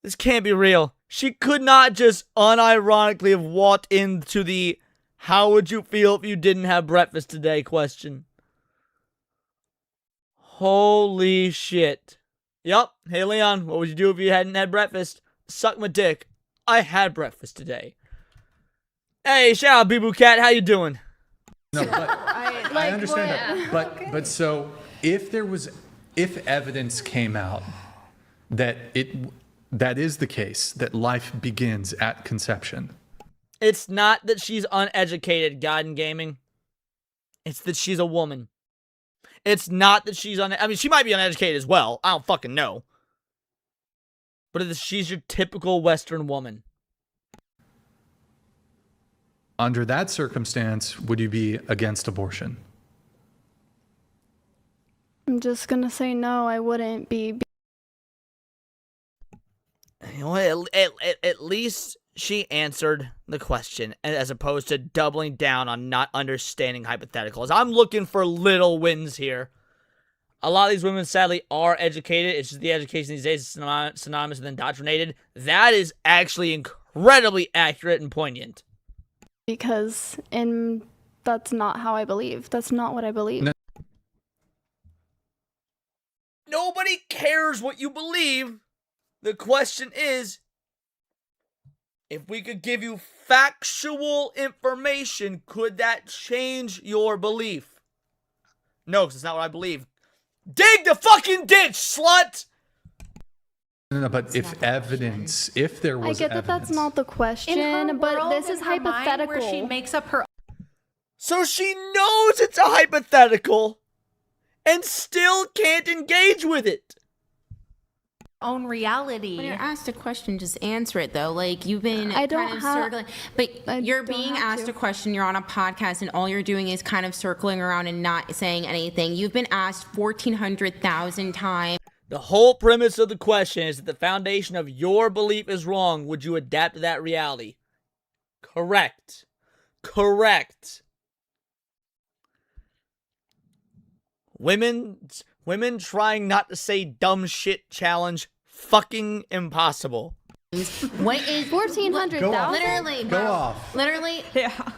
This can't be real. She could not just unironically have walked into the how would you feel if you didn't have breakfast today question. Holy shit. Yup. Hey, Leon, what would you do if you hadn't had breakfast? Suck my dick. I had breakfast today. Hey, shout out, Boo Cat. How you doing? No, but I understand that. But so if evidence came out that that is the case, that life begins at conception. It's not that she's uneducated, God in gaming. It's that she's a woman. It's not that she's I mean, she might be uneducated as well. I don't fucking know. But she's your typical Western woman. Under that circumstance, would you be against abortion? I'm just gonna say no, I wouldn't be. You know, at least she answered the question, as opposed to doubling down on not understanding hypotheticals. I'm looking for little wins here. A lot of these women, sadly, are educated. It's just the education these days is synonymous with indoctrinated. That is actually incredibly accurate and poignant. Because that's not how I believe. That's not what I believe. No. Nobody cares what you believe. The question is, if we could give you factual information, could that change your belief? No, because it's not what I believe. Dig the fucking ditch, slut! No, but if there was I get that that's not the question, but this is hypothetical. Where she makes up her. So she knows it's a hypothetical and still can't engage with it. Own reality. When you're asked a question, just answer it, though. Like, you've been circling. But you're being asked a question, you're on a podcast, and all you're doing is kind of circling around and not saying anything. You've been asked 1,400,000 times. The whole premise of the question is that the foundation of your belief is wrong. Would you adapt to that reality? Correct. Correct. Women trying not to say dumb shit challenge. Fucking impossible. What is 1,400,000? Literally, Go off. Literally,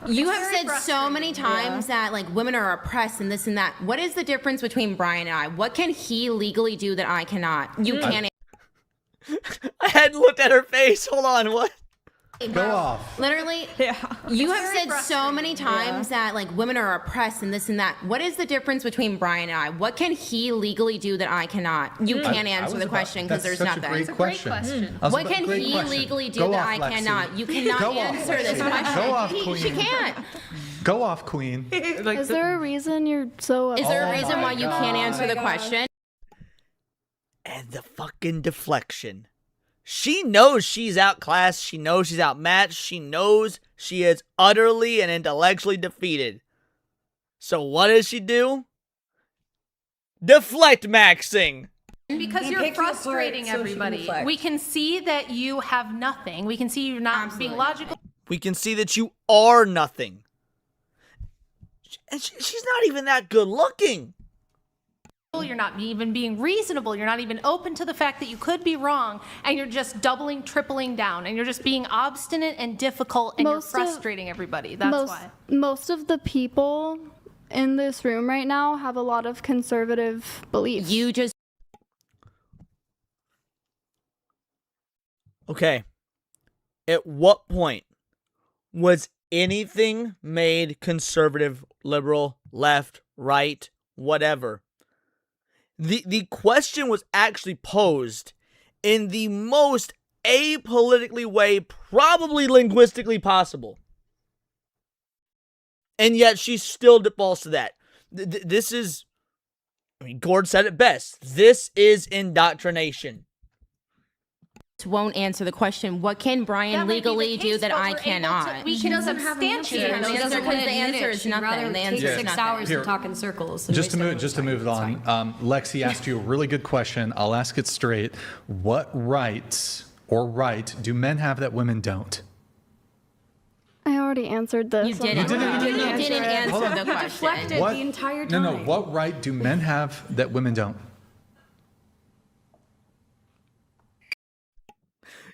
you have said so many times that like women are oppressed and this and that. What is the difference between Brian and I? What can he legally do that I cannot? You can't. I hadn't looked at her face. Hold on, what? Go off. Literally, you have said so many times that like women are oppressed and this and that. What is the difference between Brian and I? What can he legally do that I cannot? You can't answer the question because there's nothing. That's a great question. What can he legally do that I cannot? You cannot answer this question. Go off, Queen. She can't. Go off, Queen. Is there a reason you're so upset? Is there a reason why you can't answer the question? And the fucking deflection. She knows she's outclassed. She knows she's outmatched. She knows she is utterly and intellectually defeated. So what does she do? deflect maxing. Because you're frustrating everybody. We can see that you have nothing. We can see you're not being logical. We can see that you are nothing. And she's not even that good looking. You're not even being reasonable. You're not even open to the fact that you could be wrong. And you're just doubling, tripling down. And you're just being obstinate and difficult. And you're frustrating everybody. That's why. Most of the people in this room right now have a lot of conservative beliefs. You just... Okay. At what point was anything made conservative, liberal, left, right, whatever? The question was actually posed in the most apolitically way, probably linguistically possible. And yet she still defaults to that. This is, I mean, Gord said it best. This is indoctrination. Won't answer the question. What can Brian legally do that I cannot? We can substantiate it. The answer is nothing. The answer is 6 hours to talk in circles. Just to move it on, Lexi asked you a really good question. I'll ask it straight. What rights or right do men have that women don't? I already answered this. You didn't answer the question. Deflected the entire time. No. What right do men have that women don't?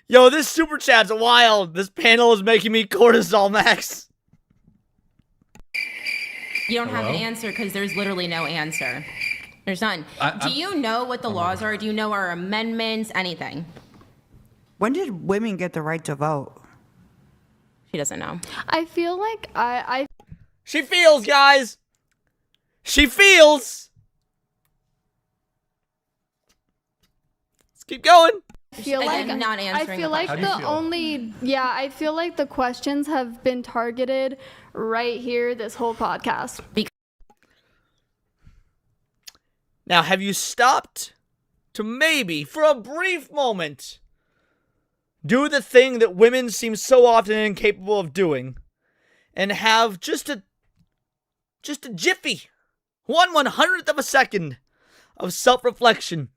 Yo, this super chat's wild. This panel is making me cortisol max. You don't have an answer because there's literally no answer. There's none. Do you know what the laws are? Do you know our amendments? Anything? When did women get the right to vote? She doesn't know. I feel like She feels, guys. She feels. Let's keep going. I feel like not answering. I feel like I feel like the questions have been targeted right here this whole podcast. Now, have you stopped to maybe, for a brief moment, do the thing that women seem so often incapable of doing, and have just a jiffy, 1/100th of a second of self-reflection?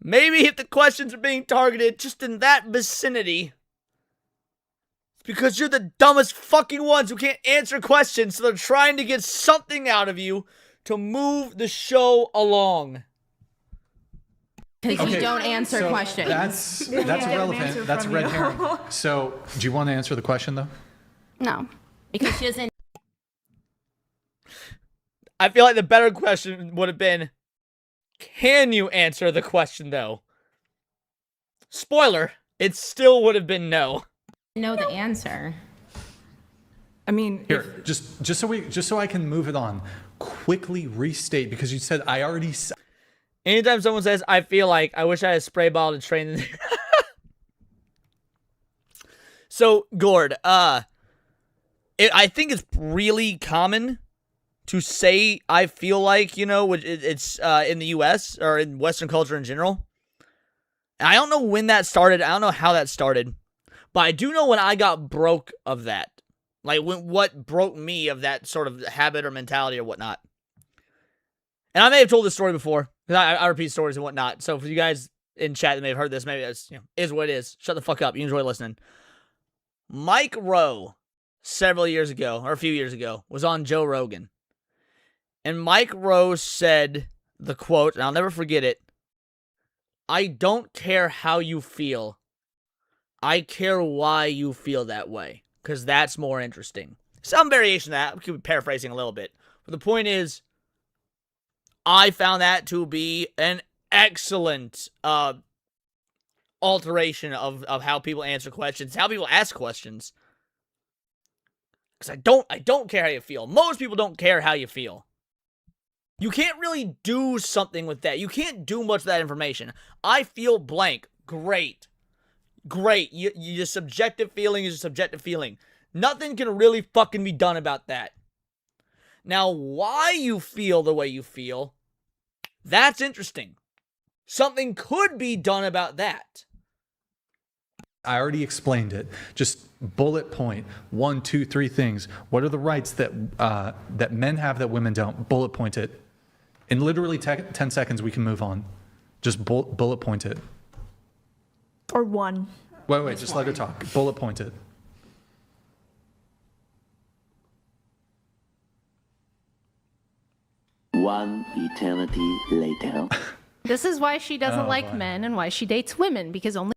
Maybe if the questions are being targeted just in that vicinity, it's because you're the dumbest fucking ones who can't answer questions, so they're trying to get something out of you to move the show along. Because you don't answer questions. That's irrelevant. That's a red herring. So, do you want to answer the question, though? No. Because she doesn't. I feel like the better question would have been, can you answer the question, though? Spoiler, it still would have been no. Know the answer. I mean, here, just so I can move it on, quickly restate, because you said I already said. Anytime someone says, I feel like, I wish I had a spray bottle to train in. So, Gord, I think it's really common to say I feel like, you know, it's in the U.S. or in Western culture in general. And I don't know when that started. I don't know how that started. But I do know when I got broke of that. Like, what broke me of that sort of habit or mentality or whatnot. And I may have told this story before. Because I repeat stories and whatnot. So for you guys in chat that may have heard this, maybe that's, is what it is. Shut the fuck up. You enjoy listening. Mike Rowe, several years ago, or a few years ago, was on Joe Rogan. And Mike Rowe said the quote, and I'll never forget it, I don't care how you feel. I care why you feel that way. Because that's more interesting. Some variation of that. We could be paraphrasing a little bit. But the point is, I found that to be an excellent alteration of how people answer questions, how people ask questions. Because I don't care how you feel. Most people don't care how you feel. You can't really do something with that. You can't do much with that information. I feel blank. Great. Great. Your subjective feeling is a subjective feeling. Nothing can really fucking be done about that. Now, why you feel the way you feel, that's interesting. Something could be done about that. I already explained it. Just bullet point 1, 2, 3 things. What are the rights that that men have that women don't? Bullet point it. In literally 10 seconds, we can move on. Just bullet point it. Or one. Wait, just let her talk. Bullet point it. One eternity later. This is why she doesn't like men and why she dates women, because only...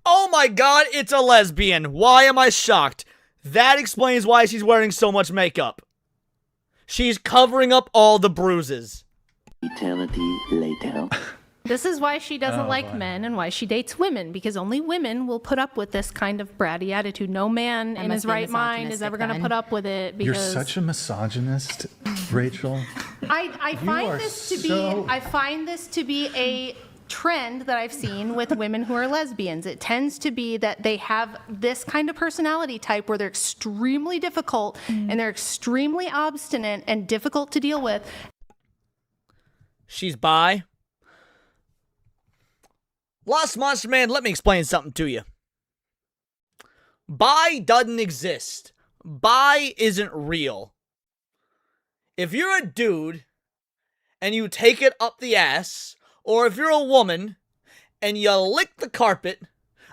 Oh my god, it's a lesbian. Why am I shocked? That explains why she's wearing so much makeup. She's covering up all the bruises. Eternity later. This is why she doesn't like men and why she dates women, because only women will put up with this kind of bratty attitude. No man in his right mind is ever going to put up with it. Because You're such a misogynist, Rachel. I find this to be a trend that I've seen with women who are lesbians. It tends to be that they have this kind of personality type where they're extremely difficult and they're extremely obstinate and difficult to deal with. She's bi. Lost Monster Man, let me explain something to you. Bi doesn't exist. Bi isn't real. If you're a dude and you take it up the ass, or if you're a woman and you lick the carpet,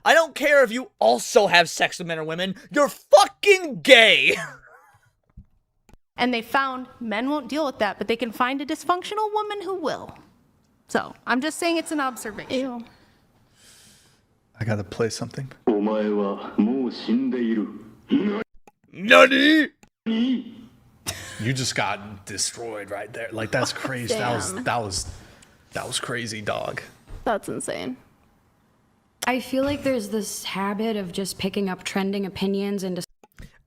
I don't care if you also have sex with men or women, you're fucking gay. And they found men won't deal with that, but they can find a dysfunctional woman who will. So, I'm just saying it's an observation. Ew. I gotta play something. Nani? You just got destroyed right there. Like, that's crazy. That was crazy, dog. That's insane. I feel like there's this habit of just picking up trending opinions and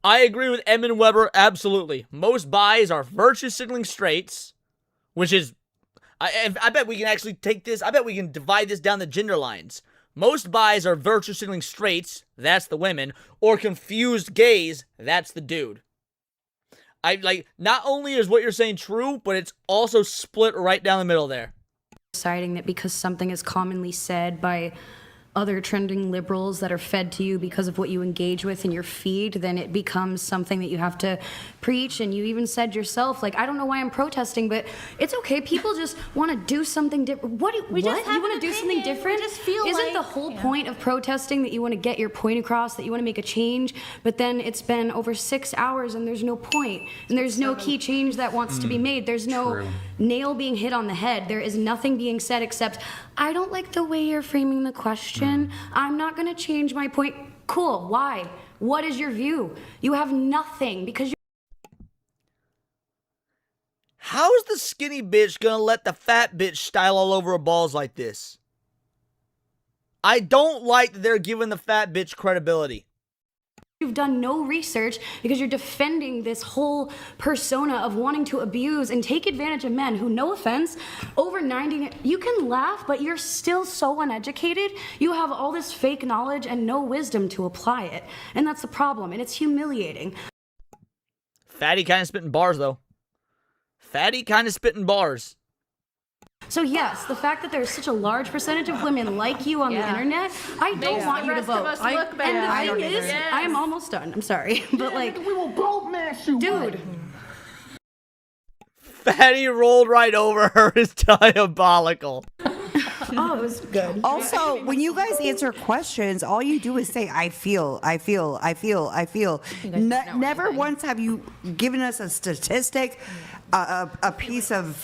I agree with Edmund Weber, absolutely. Most bis are virtue signaling straights, which is, I bet we can actually take this, I bet we can divide this down the gender lines. Most bis are virtue signaling straights, that's the women, or confused gays, that's the dude. Not only is what you're saying true, but it's also split right down the middle there. deciding that because something is commonly said by other trending liberals that are fed to you because of what you engage with in your feed, then it becomes something that you have to preach. And you even said yourself, like, I don't know why I'm protesting, but it's okay. People just want to do something different. What? You want to do something different? Isn't the whole point of protesting that you want to get your point across, that you want to make a change? But then it's been over 6 hours and there's no point. And there's no key change that wants to be made. There's no nail being hit on the head. There is nothing being said except, I don't like the way you're framing the question. I'm not going to change my point. Cool. Why? What is your view? You have nothing because you. How's the skinny bitch gonna let the fat bitch style all over her balls like this? I don't like that they're giving the fat bitch credibility. You've done no research because you're defending this whole persona of wanting to abuse and take advantage of men who, no offense, over 90, you can laugh, but you're still so uneducated. You have all this fake knowledge and no wisdom to apply it. And that's the problem, and it's humiliating. Fatty kind of spitting bars, though. Fatty kind of spitting bars. So yes, the fact that there's such a large percentage of women like you on the internet, I don't want you to vote. And the thing is, I am almost done. I'm sorry, but like, we will both mash you, dude. Fatty rolled right over her is diabolical. Oh, it was good. Also, when you guys answer questions, all you do is say, I feel. Never once have you given us a statistic, a piece of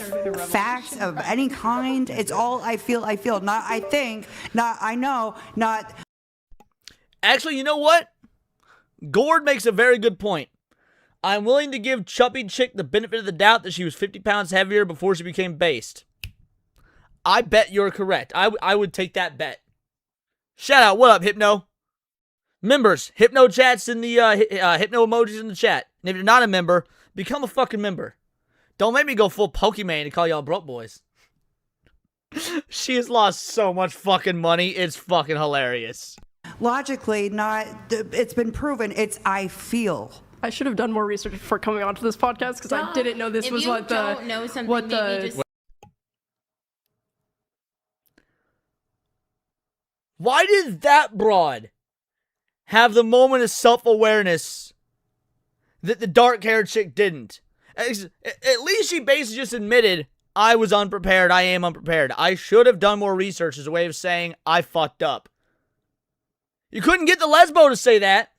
facts of any kind. It's all I feel. Not I think, not I know, not. Actually, you know what? Gord makes a very good point. I'm willing to give Chubby Chick the benefit of the doubt that she was 50 pounds heavier before she became based. I bet you're correct. I would take that bet. Shout out. What up, Hypno? Members, Hypno chats in the, Hypno emojis in the chat. And if you're not a member, become a fucking member. Don't make me go full Pokemon and call y'all broke boys. She has lost so much fucking money. It's fucking hilarious. Logically, not. It's been proven. It's I feel. I should have done more research before coming onto this podcast because I didn't know this was what the. If you don't know something, maybe just. Why did that broad have the moment of self-awareness that the dark-haired chick didn't? At least she basically just admitted, I was unprepared. I am unprepared. I should have done more research as a way of saying I fucked up. You couldn't get the lesbo to say that.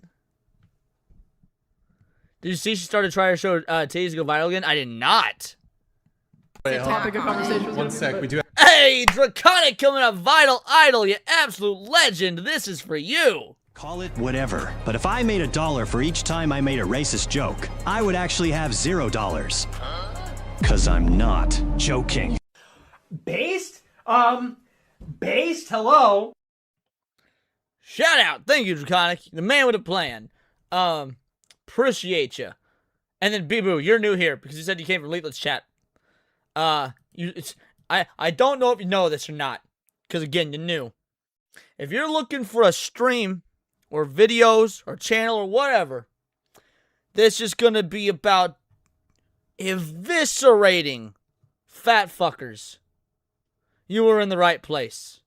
Did you see she started trying to show titties go viral again? I did not. Wait, topic of conversation. One sec. We do. Hey, Draconic coming up, Vital Idol, you absolute legend. This is for you. Call it whatever, but if I made $1 for each time I made a racist joke, I would actually have $0. Cause I'm not joking. Based? Based? Hello? Shout out. Thank you, Draconic. The man with a plan. Appreciate you. And then Boo, you're new here because you said you came from Leaflet's chat. I don't know if you know this or not. Because again, you're new. If you're looking for a stream or videos or channel or whatever, this is gonna be about eviscerating fat fuckers. You are in the right place.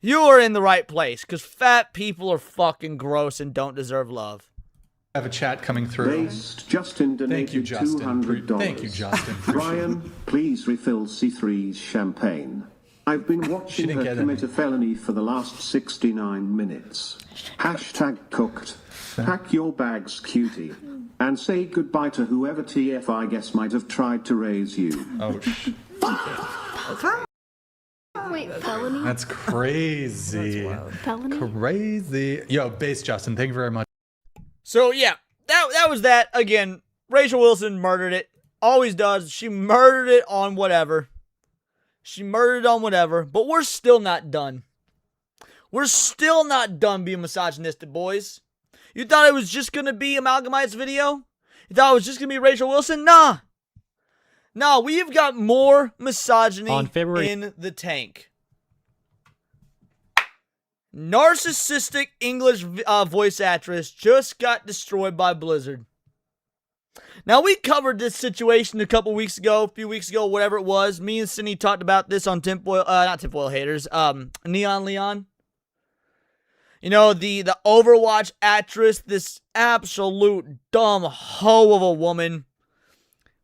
You are in the right place, because fat people are fucking gross and don't deserve love. I have a chat coming through. Based, Justin donated Thank you, Justin. $200. Thank you, Justin. Brian, please refill C3's champagne. I've been watching her commit a felony for the last 69 minutes. Hashtag cooked. Pack your bags, cutie. And say goodbye to whoever TF I guess might have tried to raise you. Oh, Wait, felony? that's crazy. Felony? Crazy. Yo, base Justin, thank you very much. So yeah, that was that. Again, Rachel Wilson murdered it. Always does. She murdered it on whatever. She murdered it on whatever. But we're still not done. We're still not done being misogynistic, boys. You thought it was just going to be Amalgamite's video? You thought it was just going to be Rachel Wilson? Nah. Nah, we've got more misogyny in the tank. Narcissistic English voice actress just got destroyed by Blizzard. Now, we covered this situation a few weeks ago, whatever it was. Me and Cindy talked about this on not Tinfoil Haters, Neon Leon. You know, the Overwatch actress, this absolute dumb hoe of a woman.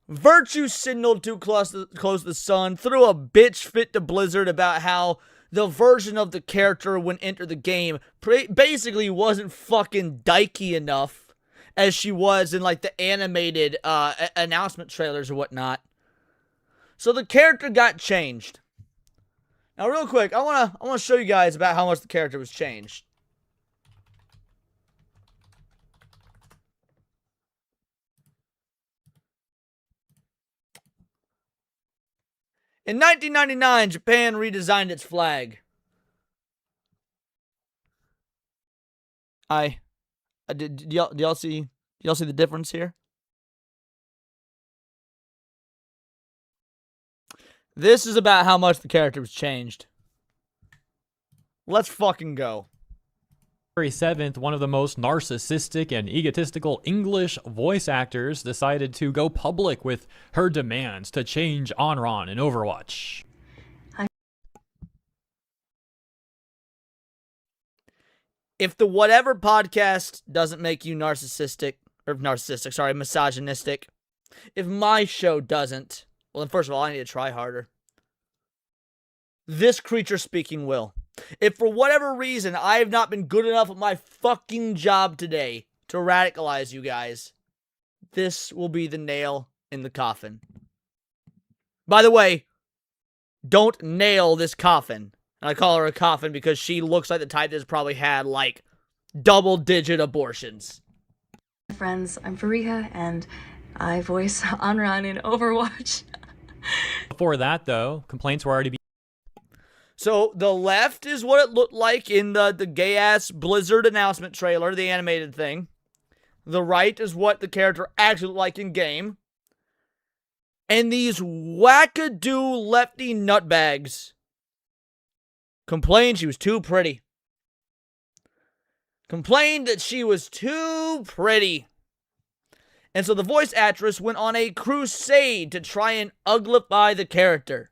Virtue signaled too close to the sun, threw a bitch fit to Blizzard about how the version of the character when enter the game basically wasn't fucking dykey enough as she was in like the animated announcement trailers or whatnot. So the character got changed. Now real quick, I wanna show you guys about how much the character was changed. In 1999, Japan redesigned its flag. Do y'all see the difference here? This is about how much the character was changed. Let's fucking go. February 7th, one of the most narcissistic and egotistical English voice actors decided to go public with her demands to change Onron in Overwatch. If the whatever podcast doesn't make you misogynistic, if my show doesn't, well then first of all, I need to try harder. This creature speaking will. If for whatever reason I have not been good enough at my fucking job today to radicalize you guys, this will be the nail in the coffin. By the way, don't nail this coffin. And I call her a coffin because she looks like the type that's probably had like double-digit abortions. Friends, I'm Fariha and I voice Onron in Overwatch. Before that, though, complaints were already So the left is what it looked like in the gay-ass Blizzard announcement trailer, the animated thing. The right is what the character actually looked like in game. And these wackadoo lefty nutbags complained she was too pretty. Complained that she was too pretty. And so the voice actress went on a crusade to try and uglify the character.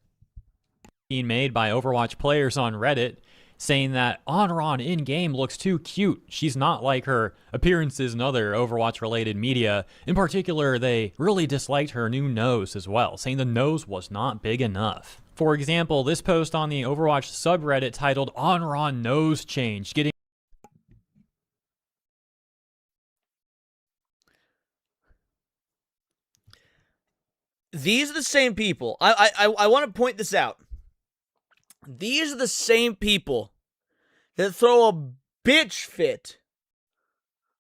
being made by Overwatch players on Reddit, saying that Onron in-game looks too cute. She's not like her appearances in other Overwatch-related media. In particular, they really disliked her new nose as well, saying the nose was not big enough. For example, this post on the Overwatch subreddit titled Onron Nose Change, getting These are the same people. I want to point this out. These are the same people that throw a bitch fit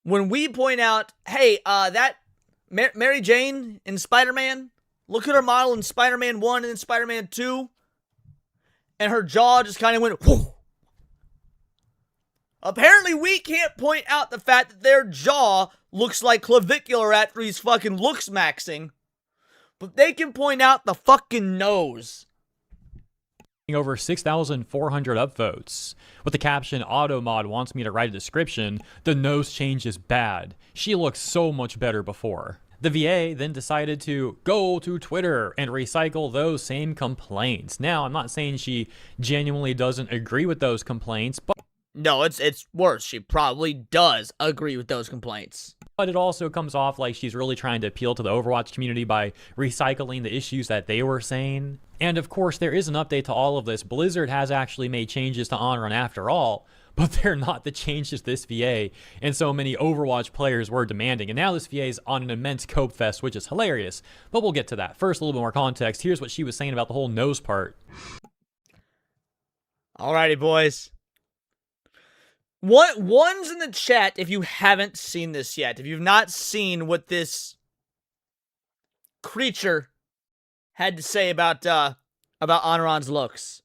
when we point out, hey, that Mary Jane in Spider-Man, look at her model in Spider-Man 1 and then Spider-Man 2, and her jaw just kind of went, whoo. Apparently, we can't point out the fact that their jaw looks like clavicular after he's fucking looks maxing. But they can point out the fucking nose. Over 6,400 upvotes. With the caption, Automod wants me to write a description, the nose change is bad. She looked so much better before. The VA then decided to go to Twitter and recycle those same complaints. Now, I'm not saying she genuinely doesn't agree with those complaints, but no, it's worse. She probably does agree with those complaints. But it also comes off like she's really trying to appeal to the Overwatch community by recycling the issues that they were saying. And of course, there is an update to all of this. Blizzard has actually made changes to Onrun after all, but they're not the changes this VA and so many Overwatch players were demanding. And now this VA is on an immense cope fest, which is hilarious. But we'll get to that. First, a little bit more context. Here's what she was saying about the whole nose part. Alrighty, boys. One's in the chat if you haven't seen this yet. If you've not seen what this creature had to say about Onron's looks.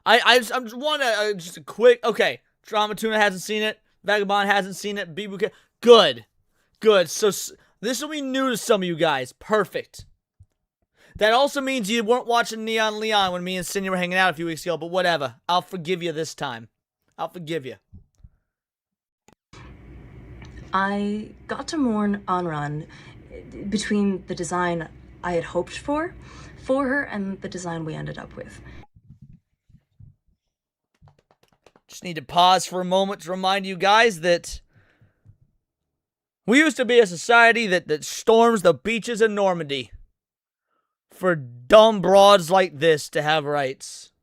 I just want to just a quick, okay, Drama Tuna hasn't seen it, Vagabond hasn't seen it, BBK, good. So this will be new to some of you guys. Perfect. That also means you weren't watching Neon Leon when me and Cindy were hanging out a few weeks ago, but whatever. I'll forgive you this time. I'll forgive you. I got to mourn Onrun between the design I had hoped for her and the design we ended up with. Just need to pause for a moment to remind you guys that we used to be a society that storms the beaches of Normandy for dumb broads like this to have rights.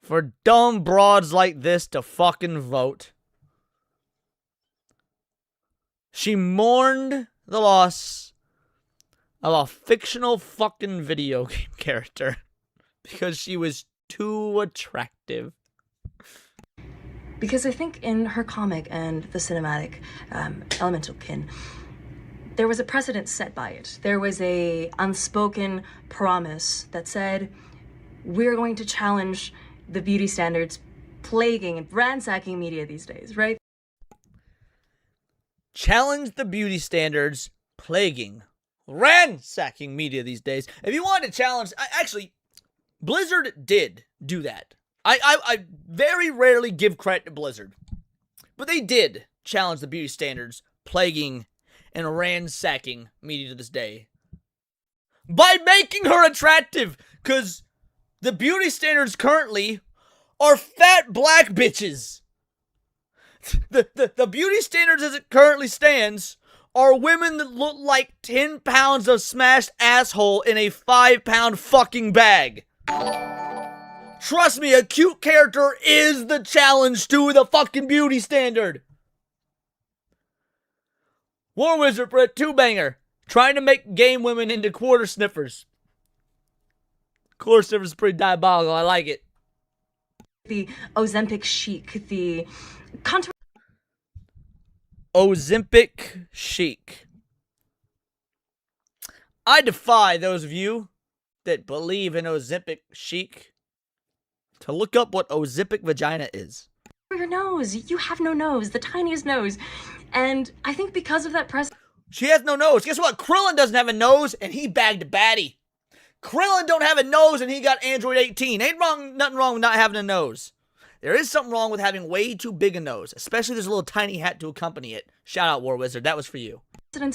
For dumb broads like this to fucking vote. She mourned the loss of a fictional fucking video game character because she was too attractive. Because I think in her comic and the cinematic Elemental Kin, there was a precedent set by it. There was a unspoken promise that said, we're going to challenge the beauty standards plaguing and ransacking media these days, right? Challenge the beauty standards plaguing, ransacking media these days. If you want to challenge, actually, Blizzard did do that. I very rarely give credit to Blizzard, but they did challenge the beauty standards plaguing and ransacking media to this day by making her attractive, because the beauty standards currently are fat black bitches. The beauty standards as it currently stands are women that look like 10 pounds of smashed asshole in a 5-pound fucking bag. Trust me, a cute character is the challenge to the fucking beauty standard. War Wizard for a 2-banger, trying to make game women into quarter sniffers. Quarter sniffers is pretty diabolical, I like it. The Ozempic chic, the contour. Ozempic chic. I defy those of you that believe in Ozempic chic to look up what Ozempic vagina is. Your nose. You have no nose, the tiniest nose. And I think because of that press. She has no nose. Guess what? Krillin doesn't have a nose and he bagged a baddie. Krillin don't have a nose and he got Android 18. Nothing wrong with not having a nose. There is something wrong with having way too big a nose, especially there's a little tiny hat to accompany it. Shout out, War Wizard. That was for you.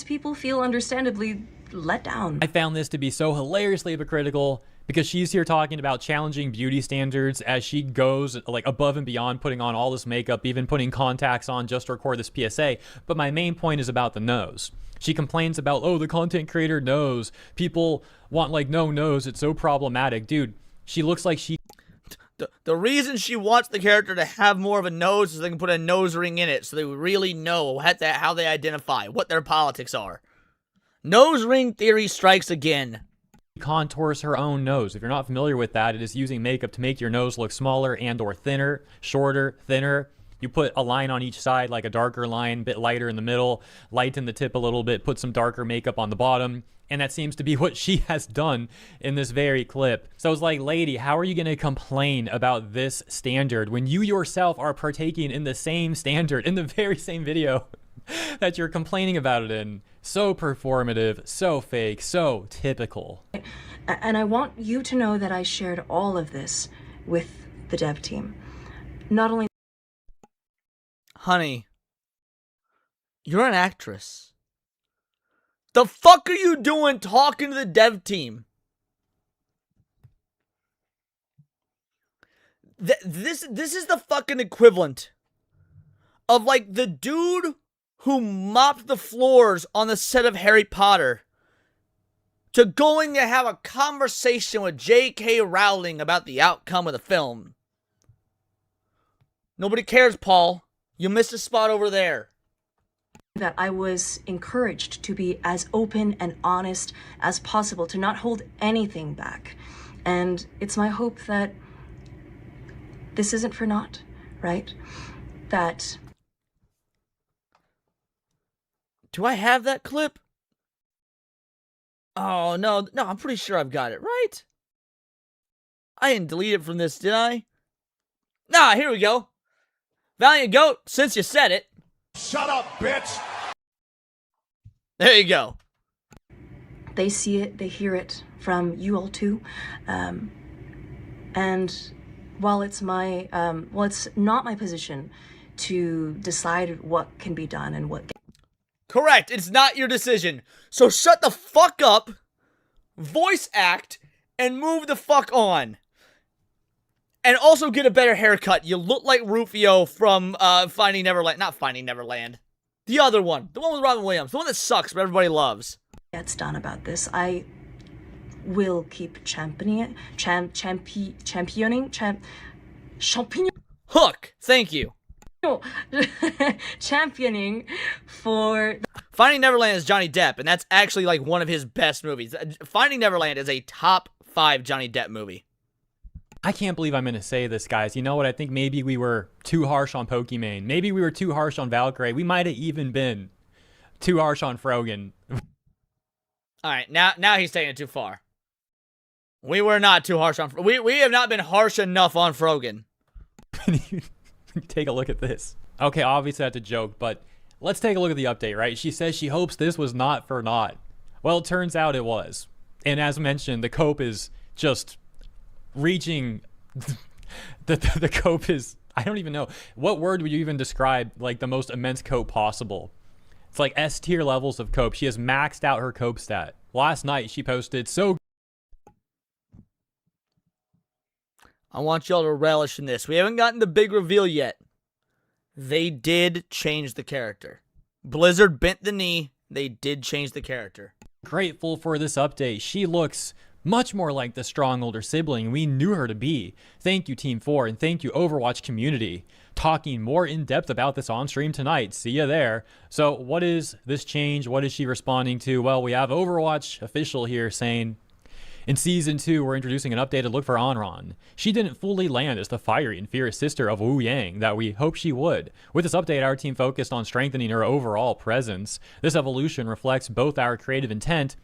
People feel understandably let down. I found this to be so hilariously hypocritical because she's here talking about challenging beauty standards as she goes like above and beyond, putting on all this makeup, even putting contacts on just to record this PSA. But my main point is about the nose. She complains about, oh, the content creator nose. People want like no nose. It's so problematic. Dude, she looks like she... The reason she wants the character to have more of a nose is they can put a nose ring in it so they really know how they identify, what their politics are. Nose ring theory strikes again. Contours her own nose. If you're not familiar with that, it is using makeup to make your nose look smaller and or thinner, shorter, thinner. You put a line on each side, like a darker line, a bit lighter in the middle, lighten the tip a little bit, put some darker makeup on the bottom. And that seems to be what she has done in this very clip. So it's like, lady, how are you going to complain about this standard when you yourself are partaking in the same standard in the very same video that you're complaining about it in? So performative, so fake, so typical. And I want you to know that I shared all of this with the dev team. Not only... Honey, you're an actress. The fuck are you doing talking to the dev team? This is the fucking equivalent of like the dude who mopped the floors on the set of Harry Potter to going to have a conversation with J.K. Rowling about the outcome of the film. Nobody cares, Paul. You missed a spot over there. That I was encouraged to be as open and honest as possible, to not hold anything back. And it's my hope that this isn't for naught, right? That... Do I have that clip? Oh, no, I'm pretty sure I've got it, right? I didn't delete it from this, did I? Nah, here we go. Valiant Goat, since you said it. Shut up, bitch! There you go. They see it, they hear it from you all too. And while it's it's not my position to decide what can be done and what... Correct, it's not your decision. So shut the fuck up, voice act, and move the fuck on. And also get a better haircut. You look like Rufio from Finding Neverland. Not Finding Neverland. The other one. The one with Robin Williams. The one that sucks, but everybody loves. Gets done about this. I will keep championing it. Championing. Hook. Thank you. No. Championing for... Finding Neverland is Johnny Depp, and that's actually like one of his best movies. Finding Neverland is a top 5 Johnny Depp movie. I can't believe I'm going to say this, guys. You know what? I think maybe we were too harsh on Pokimane. Maybe we were too harsh on Valkyrie. We might have even been too harsh on Frogan. Alright, now he's taking it too far. We were not too harsh on... We have not been harsh enough on Frogan. Take a look at this. Okay, obviously that's a joke, but let's take a look at the update, right? She says she hopes this was not for naught. Well, it turns out it was. And as mentioned, the cope is just... reaching the cope is, I don't even know what word would you even describe like the most immense cope possible. It's like S tier levels of cope. She has maxed out her cope stat. Last night she posted I want y'all to relish in this. We haven't gotten the big reveal yet. They did change the character. Blizzard bent the knee. They did change the character. Grateful for this update. She looks much more like the strong older sibling we knew her to be. Thank you, Team 4, and thank you, Overwatch community. Talking more in depth about this on stream tonight. See ya there. So what is this change? What is she responding to? Well, we have Overwatch official here saying, in Season 2, we're introducing an updated look for Onron. She didn't fully land as the fiery and fierce sister of Wu Yang that we hoped she would. With this update, our team focused on strengthening her overall presence. This evolution reflects both our creative intent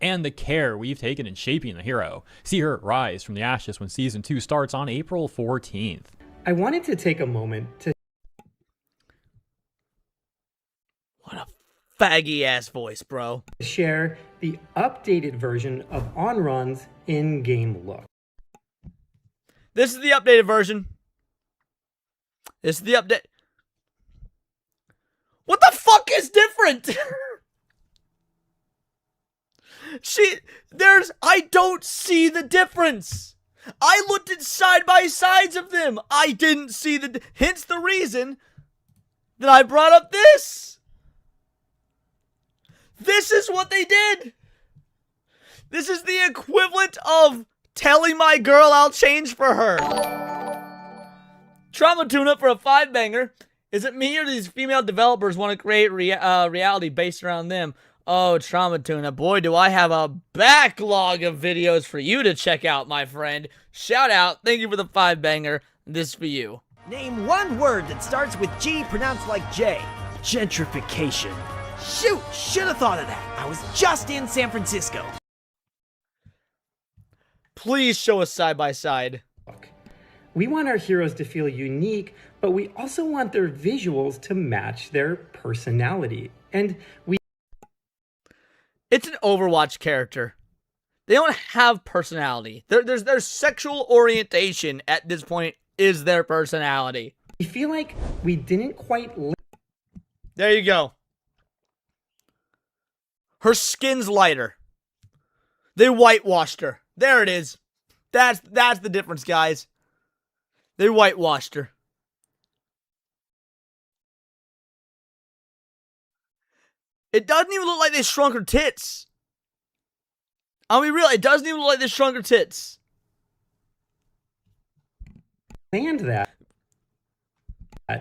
and the care we've taken in shaping the hero. See her rise from the ashes when Season 2 starts on April 14th. I wanted to take a moment to... What a faggy-ass voice, bro. Share the updated version of Onron's in-game look. This is the updated version. This is the update. What the fuck is different? I don't see the difference. I looked at side by sides of them. I didn't see hence the reason that I brought up this. This is what they did. This is the equivalent of telling my girl I'll change for her. Trauma tune-up for a 5-banger. Is it me or these female developers want to create reality based around them? Oh, Trauma Tuna, boy, do I have a backlog of videos for you to check out, my friend. Shout out. Thank you for the 5-banger. This is for you. Name one word that starts with G pronounced like J. Gentrification. Shoot, should have thought of that. I was just in San Francisco. Please show us side by side. We want our heroes to feel unique, but we also want their visuals to match their personality. And it's an Overwatch character. They don't have personality. Their sexual orientation at this point is their personality. We feel like we didn't quite... There you go. Her skin's lighter. They whitewashed her. There it is. That's the difference, guys. They whitewashed her. It doesn't even look like they shrunk her tits. I'll be real, it doesn't even look like they shrunk her tits. Planned that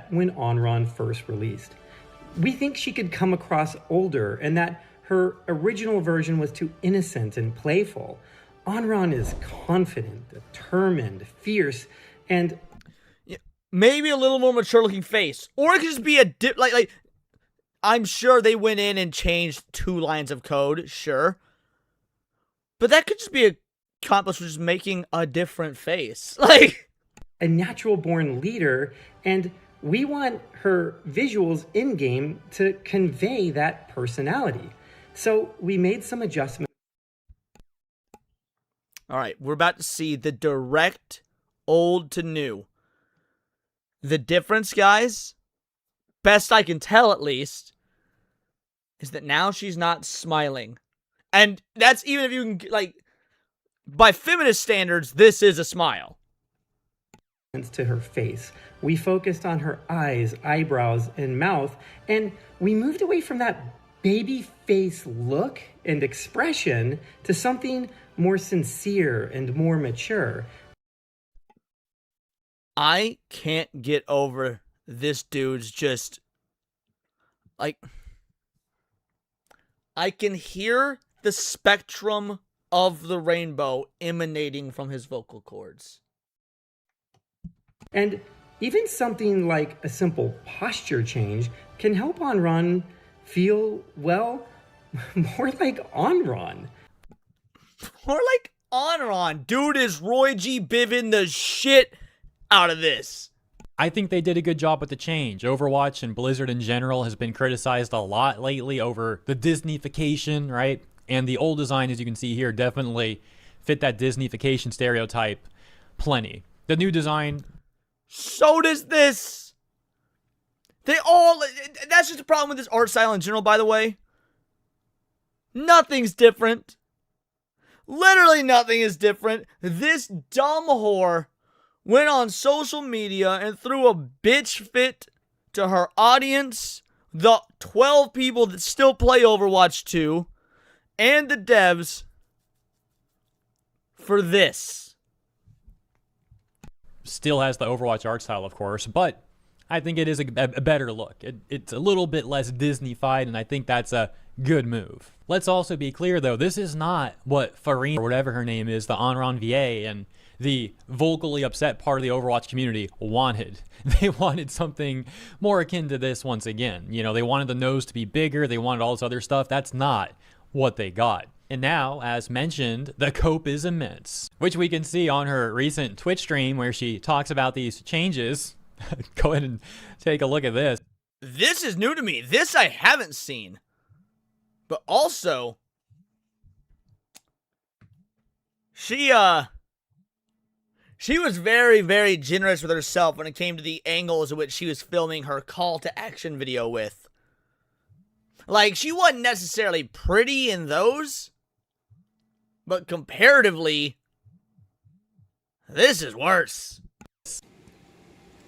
when Onron first released. We think she could come across older and that her original version was too innocent and playful. Onron is confident, determined, fierce, and maybe a little more mature looking face. Or it could just be a like I'm sure they went in and changed 2 lines of code, sure. But that could just be accomplished with just making a different face. Like a natural born leader, and we want her visuals in-game to convey that personality. So we made some adjustments. Alright, we're about to see the direct old to new. The difference, guys, best I can tell at least, is that now she's not smiling. And that's even if you can, like, by feminist standards, this is a smile. To her face. We focused on her eyes, eyebrows, and mouth, and we moved away from that baby face look and expression to something more sincere and more mature. I can't get over this dude's just, like, I can hear the spectrum of the rainbow emanating from his vocal cords. And even something like a simple posture change can help Onron feel, well, more like Onron. More like Onron. Dude is Roy G. Biven the shit out of this. I think they did a good job with the change. Overwatch and Blizzard in general has been criticized a lot lately over the Disneyfication, right? And the old design, as you can see here, definitely fit that Disneyfication stereotype plenty. The new design... So does this. They all... That's just the problem with this art style in general, by the way. Nothing's different. Literally nothing is different. This dumb whore went on social media and threw a bitch fit to her audience, the 12 people that still play Overwatch 2, and the devs for this. Still has the Overwatch art style, of course, but I think it is a better look. It's a little bit less Disney-fied, and I think that's a good move. Let's also be clear, though, this is not what Farine, or whatever her name is, the Onron VA, and the vocally upset part of the Overwatch community wanted. They wanted something more akin to this once again. You know, they wanted the nose to be bigger, they wanted all this other stuff. That's not what they got. And now, as mentioned, the cope is immense, which we can see on her recent Twitch stream where she talks about these changes. Go ahead and take a look at this. This is new to me. This I haven't seen. But also, she was very, very generous with herself when it came to the angles in which she was filming her call to action video with. Like, she wasn't necessarily pretty in those, but comparatively, this is worse.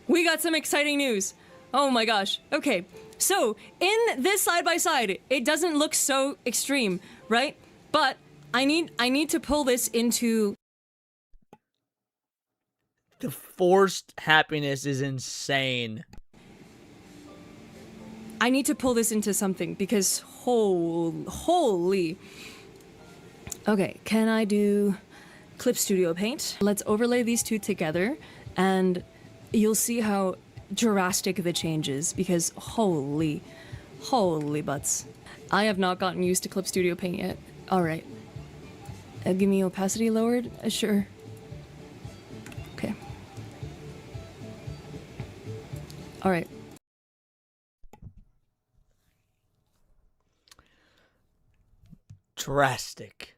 We got some exciting news. Oh my gosh. Okay, so in this side-by-side, it doesn't look so extreme, right? But I need to pull this into... The forced happiness is insane. I need to pull this into something because holy. Okay, can I do Clip Studio Paint? Let's overlay these two together and you'll see how drastic the change is because holy butts. I have not gotten used to Clip Studio Paint yet. All right. Give me opacity lowered? Sure. Okay. All right. Drastic.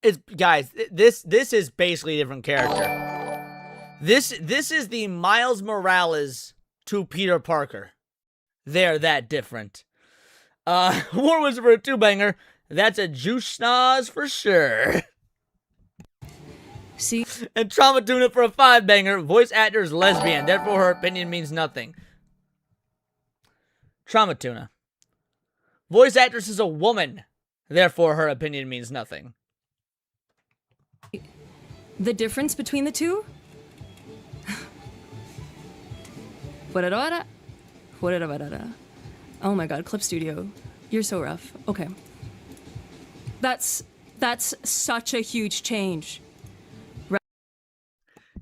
It's guys, this is basically a different character. This is the Miles Morales to Peter Parker. They're that different. War Wizard for a 2-banger. That's a juice schnoz for sure. See? And Trauma Tuna for a 5-banger. Voice actor is lesbian, therefore her opinion means nothing. Trauma Tuna. Voice actress is a woman, therefore her opinion means nothing. The difference between the two? Oh my god, Clip Studio. You're so rough. Okay. That's such a huge change.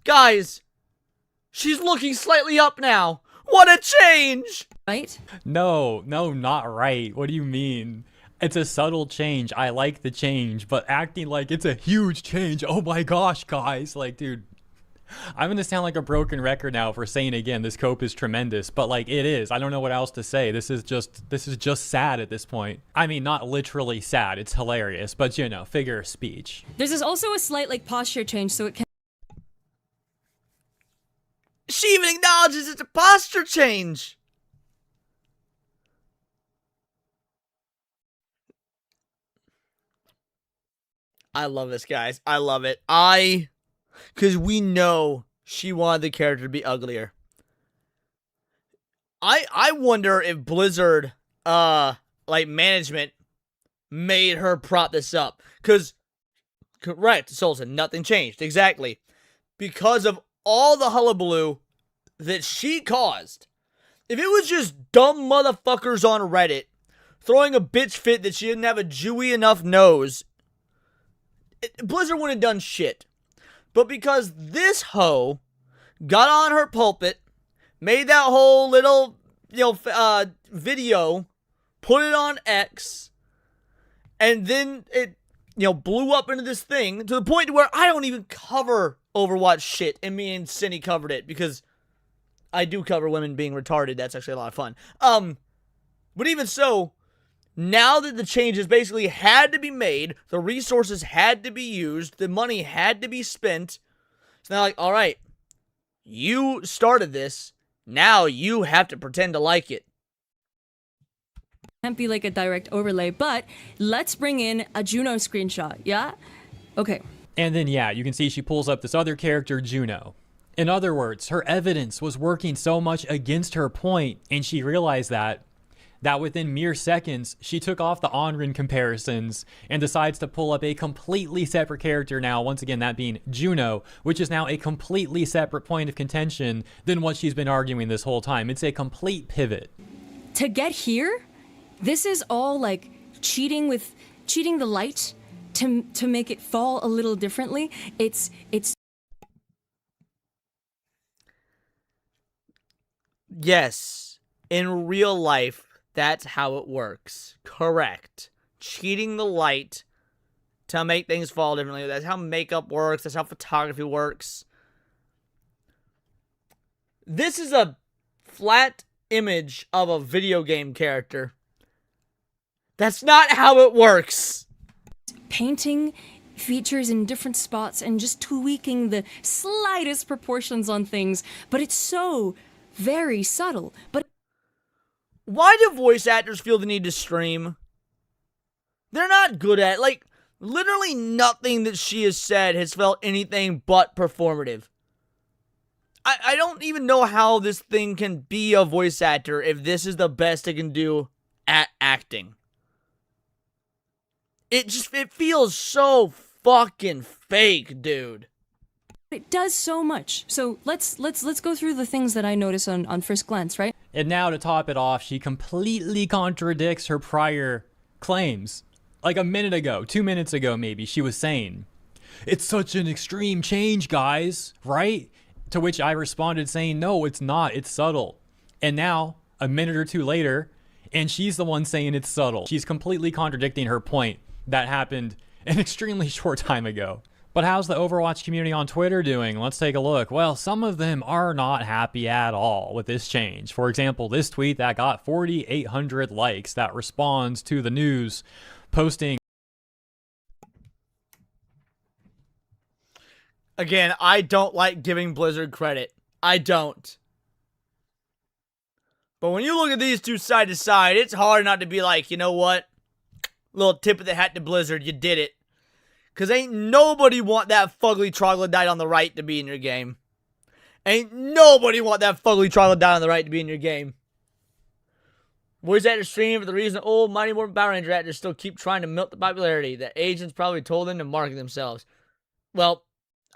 Guys, she's looking slightly up now. What a change! Right? No, not right. What do you mean? It's a subtle change. I like the change, but acting like it's a huge change. Oh my gosh, guys. Like, dude, I'm gonna sound like a broken record now for saying again, this cope is tremendous, but like it is. I don't know what else to say. This is just sad at this point. I mean, not literally sad. It's hilarious, but you know, figure of speech. There's also a slight like posture change, so it can. She even acknowledges it's a posture change. I love this, guys. I love it. Because we know she wanted the character to be uglier. I wonder if Blizzard, like management, made her prop this up. Because, correct, Solson, nothing changed. Exactly. Because of all the hullabaloo that she caused. If it was just dumb motherfuckers on Reddit throwing a bitch fit that she didn't have a Jewy enough nose, Blizzard wouldn't have done shit. But because this hoe got on her pulpit, made that whole little, video, put it on X, and then it, blew up into this thing to the point where I don't even cover Overwatch shit, and me and Cindy covered it because I do cover women being retarded. That's actually a lot of fun. But even so, now that the changes basically had to be made, the resources had to be used, the money had to be spent, it's now like, all right, you started this, now you have to pretend to like it. Can't be like a direct overlay, but let's bring in a Juno screenshot, yeah? Okay. And then, yeah, you can see she pulls up this other character, Juno. In other words, her evidence was working so much against her point, and she realized that within mere seconds, she took off the Onrin comparisons and decides to pull up a completely separate character now, once again, that being Juno, which is now a completely separate point of contention than what she's been arguing this whole time. It's a complete pivot. To get here, this is all like cheating the light to make it fall a little differently. It's Yes, in real life, that's how it works. Correct. Cheating the light to make things fall differently. That's how makeup works. That's how photography works. This is a flat image of a video game character. That's not how it works. Painting features in different spots and just tweaking the slightest proportions on things, but it's so very subtle. But why do voice actors feel the need to stream? They're not good at, like, Literally nothing that she has said has felt anything but performative. I don't even know how this thing can be a voice actor if this is the best it can do at acting. It feels so fucking fake, dude. It does so much. So let's go through the things that I notice on first glance, right? And now to top it off, she completely contradicts her prior claims. Like a minute ago, 2 minutes ago maybe, she was saying, "It's such an extreme change, guys, right?" To which I responded saying, "No, it's not, it's subtle." And now, a minute or two later, and she's the one saying it's subtle. She's completely contradicting her point that happened an extremely short time ago. But how's the Overwatch community on Twitter doing? Let's take a look. Well, some of them are not happy at all with this change. For example, this tweet that got 4,800 likes that responds to the news posting. Again, I don't like giving Blizzard credit. I don't. But when you look at these two side to side, it's hard not to be like, you know what? Little tip of the hat to Blizzard, you did it. Because ain't nobody want that fugly troglodyte on the right to be in your game. Ain't nobody want that fugly troglodyte on the right to be in your game. Voice actor stream for the reason old Mighty Morphin Power Ranger actors still keep trying to milk the popularity. The agents probably told them to market themselves. Well,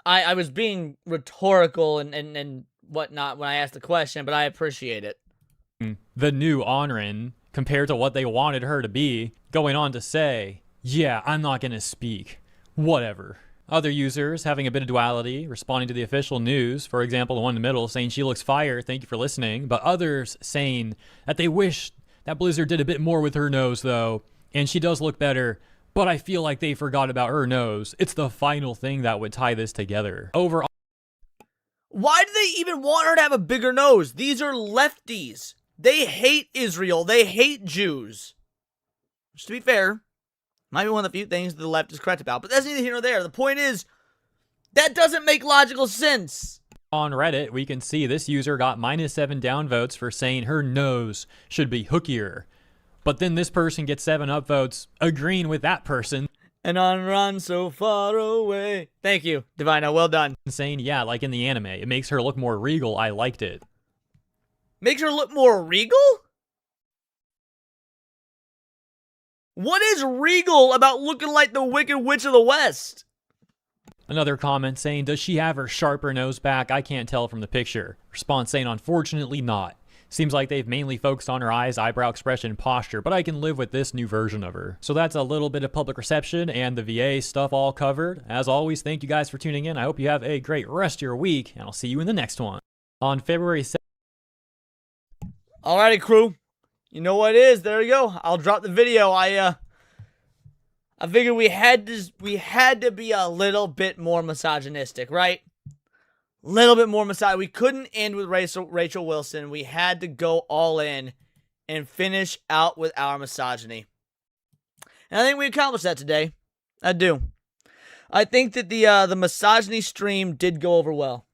I was being rhetorical and whatnot when I asked the question, but I appreciate it. The new Onrin, compared to what they wanted her to be, going on to say, "Yeah, I'm not gonna speak. Whatever." Other users having a bit of duality, responding to the official news. For example, the one in the middle saying she looks fire, thank you for listening. But others saying that they wish that Blizzard did a bit more with her nose, though. And she does look better, but I feel like they forgot about her nose. It's the final thing that would tie this together. Overall, why do they even want her to have a bigger nose? These are lefties. They hate Israel. They hate Jews. Just to be fair, might be one of the few things the left is correct about, but that's neither here nor there. The point is, that doesn't make logical sense. On Reddit, we can see this user got -7 downvotes for saying her nose should be hookier. But then this person gets 7 upvotes agreeing with that person. And on run so far away. Thank you, Divina. Well done. Saying, yeah, like in the anime, it makes her look more regal. I liked it. Makes her look more regal? What is regal about looking like the Wicked Witch of the West? Another comment saying, does she have her sharper nose back? I can't tell from the picture. Response saying, unfortunately not. Seems like they've mainly focused on her eyes, eyebrow expression, and posture, but I can live with this new version of her. So that's a little bit of public reception and the VA stuff all covered. As always, thank you guys for tuning in. I hope you have a great rest of your week, and I'll see you in the next one. On February 7th. Alrighty, crew. You know what it is. There you go. I'll drop the video. I figured we had to be a little bit more misogynistic, right? Little bit more misogynist. We couldn't end with Rachel Wilson. We had to go all in and finish out with our misogyny. And I think we accomplished that today. I do. I think that the misogyny stream did go over well.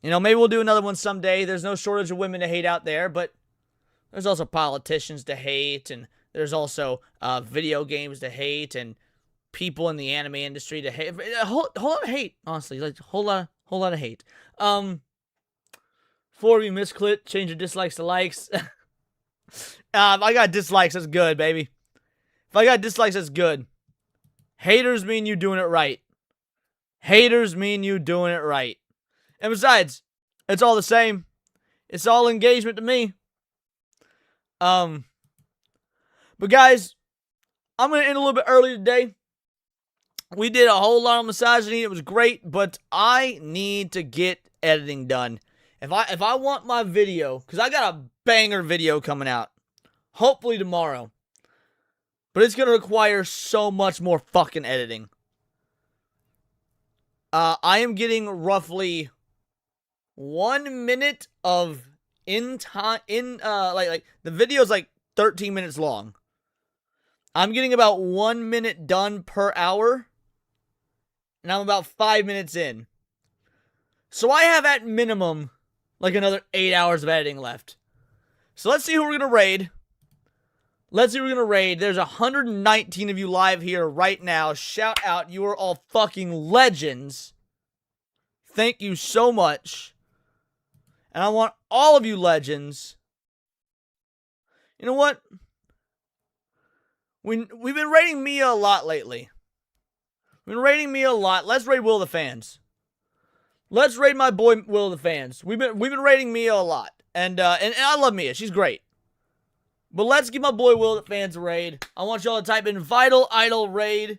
You know, maybe we'll do another one someday. There's no shortage of women to hate out there, but there's also politicians to hate, and there's also video games to hate, and people in the anime industry to hate. A whole lot of hate, honestly. Like, whole lot of hate. Before we misclick, change your dislikes to likes. If I got dislikes, that's good, baby. If I got dislikes, that's good. Haters mean you doing it right. Haters mean you doing it right. And besides, it's all the same. It's all engagement to me. But guys, I'm going to end a little bit early today. We did a whole lot of misogyny. It was great, but I need to get editing done. If I want my video, because I got a banger video coming out, hopefully tomorrow, but it's going to require so much more fucking editing. I am getting roughly 1 minute of like the video's like 13 minutes long. I'm getting about 1 minute done per hour, and I'm about 5 minutes in. So I have at minimum like another 8 hours of editing left. So let's see who we're gonna raid. Let's see who we're gonna raid. There's 119 of you live here right now. Shout out. You are all fucking legends. Thank you so much. And I want all of you legends. You know what? We've been raiding Mia a lot lately. We've been raiding Mia a lot. Let's raid Will of the Fans. Let's raid my boy Will of the Fans. We've been raiding Mia a lot. And I love Mia. She's great. But let's give my boy Will of the Fans a raid. I want y'all to type in Vital Idol Raid.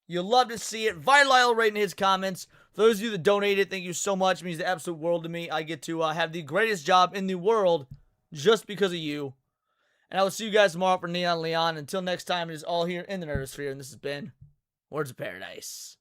You'll love to see it. Vital Idol Raid in his comments. For those of you that donated, thank you so much. It means the absolute world to me. I get to have the greatest job in the world just because of you. And I will see you guys tomorrow for Neon Leon. Until next time, it is all here in the Nerdosphere. And this has been Words of Paradise.